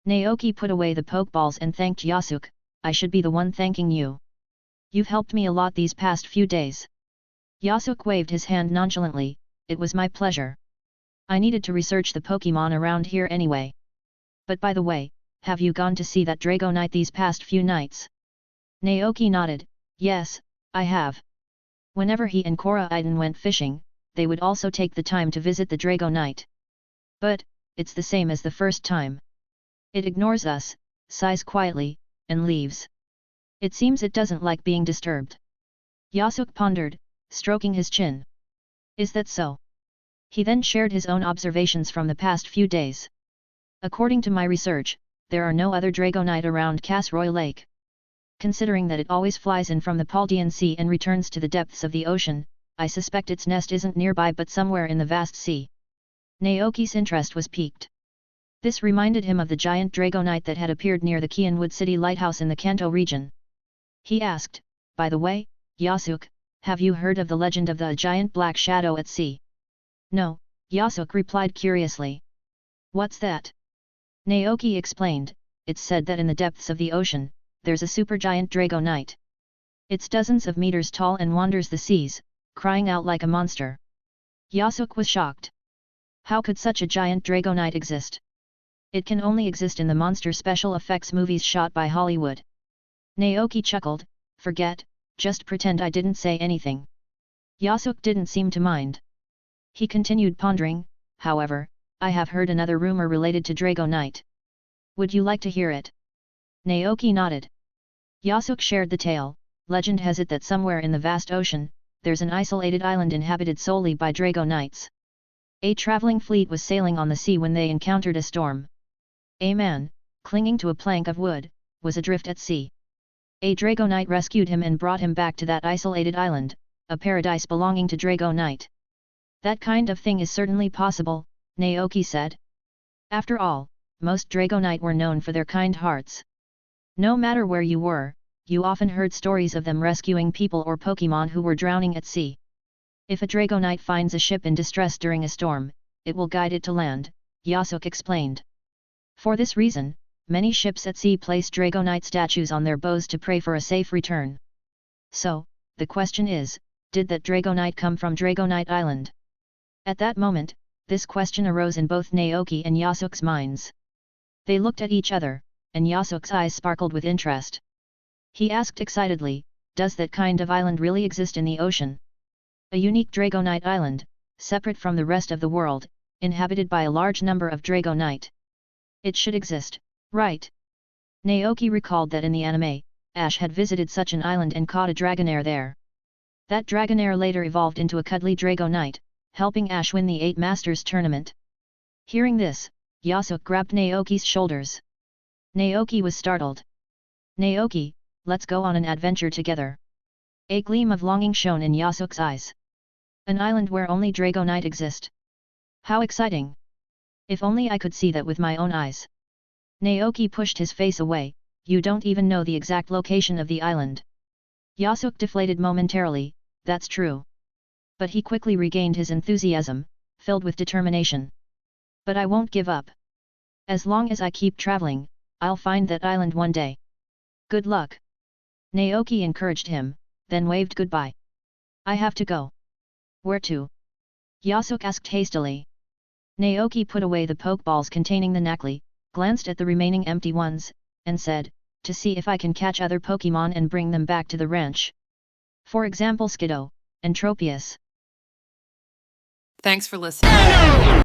Naoki put away the Pokeballs and thanked Yasuk. "I should be the one thanking you. You've helped me a lot these past few days." Yasuk waved his hand nonchalantly, "It was my pleasure. I needed to research the Pokémon around here anyway. But by the way, have you gone to see that Dragonite these past few nights?" Naoki nodded, "Yes, I have." Whenever he and Koraidon went fishing, they would also take the time to visit the Dragonite. "But, it's the same as the first time. It ignores us, sighs quietly, and leaves. It seems it doesn't like being disturbed." Yasuk pondered, stroking his chin. "Is that so?" He then shared his own observations from the past few days. "According to my research, there are no other Dragonite around Casroy Lake. Considering that it always flies in from the Paldean Sea and returns to the depths of the ocean, I suspect its nest isn't nearby but somewhere in the vast sea." Naoki's interest was piqued. This reminded him of the giant Dragonite that had appeared near the Kianwood City Lighthouse in the Kanto region. He asked, "By the way, Yasuk, have you heard of the legend of the giant black shadow at sea?" "No," Yasuk replied curiously. "What's that?" Naoki explained, "It's said that in the depths of the ocean, there's a supergiant Dragonite. It's dozens of meters tall and wanders the seas, crying out like a monster." Yasuk was shocked. How could such a giant Dragonite exist? It can only exist in the monster special effects movies shot by Hollywood. Naoki chuckled, "Forget, just pretend I didn't say anything." Yasuk didn't seem to mind. He continued pondering, "However, I have heard another rumor related to Dragonite. Would you like to hear it?" Naoki nodded. Yasuk shared the tale. Legend has it that somewhere in the vast ocean, there's an isolated island inhabited solely by Dragonites. A traveling fleet was sailing on the sea when they encountered a storm. A man, clinging to a plank of wood, was adrift at sea. A Dragonite rescued him and brought him back to that isolated island, a paradise belonging to Dragonite. "That kind of thing is certainly possible," Naoki said. "After all, most Dragonite were known for their kind hearts. No matter where you were, you often heard stories of them rescuing people or Pokémon who were drowning at sea. If a Dragonite finds a ship in distress during a storm, it will guide it to land, Yasuke explained. For this reason, many ships at sea place Dragonite statues on their bows to pray for a safe return. So, the question is, did that Dragonite come from Dragonite Island? At that moment, this question arose in both Naoki and Yasuke's minds. They looked at each other, and Yasuke's eyes sparkled with interest. He asked excitedly, does that kind of island really exist in the ocean? A unique Dragonite island, separate from the rest of the world, inhabited by a large number of Dragonite. It should exist, right? Naoki recalled that in the anime, Ash had visited such an island and caught a Dragonair there. That Dragonair later evolved into a cuddly Dragonite, helping Ash win the 8 Masters tournament. Hearing this, Yasuke grabbed Naoki's shoulders. Naoki was startled. Naoki, let's go on an adventure together. A gleam of longing shone in Yasuke's eyes. An island where only Dragonite exist. How exciting! If only I could see that with my own eyes. Naoki pushed his face away, you don't even know the exact location of the island. Yasuke deflated momentarily, that's true. But he quickly regained his enthusiasm, filled with determination. But I won't give up. As long as I keep traveling, I'll find that island one day. Good luck. Naoki encouraged him, then waved goodbye. I have to go. Where to? Yasuke asked hastily. Naoki put away the Pokeballs containing the Nacli, glanced at the remaining empty ones, and said, to see if I can catch other Pokémon and bring them back to the ranch. For example Skiddo, and Tropius. Thanks for listening.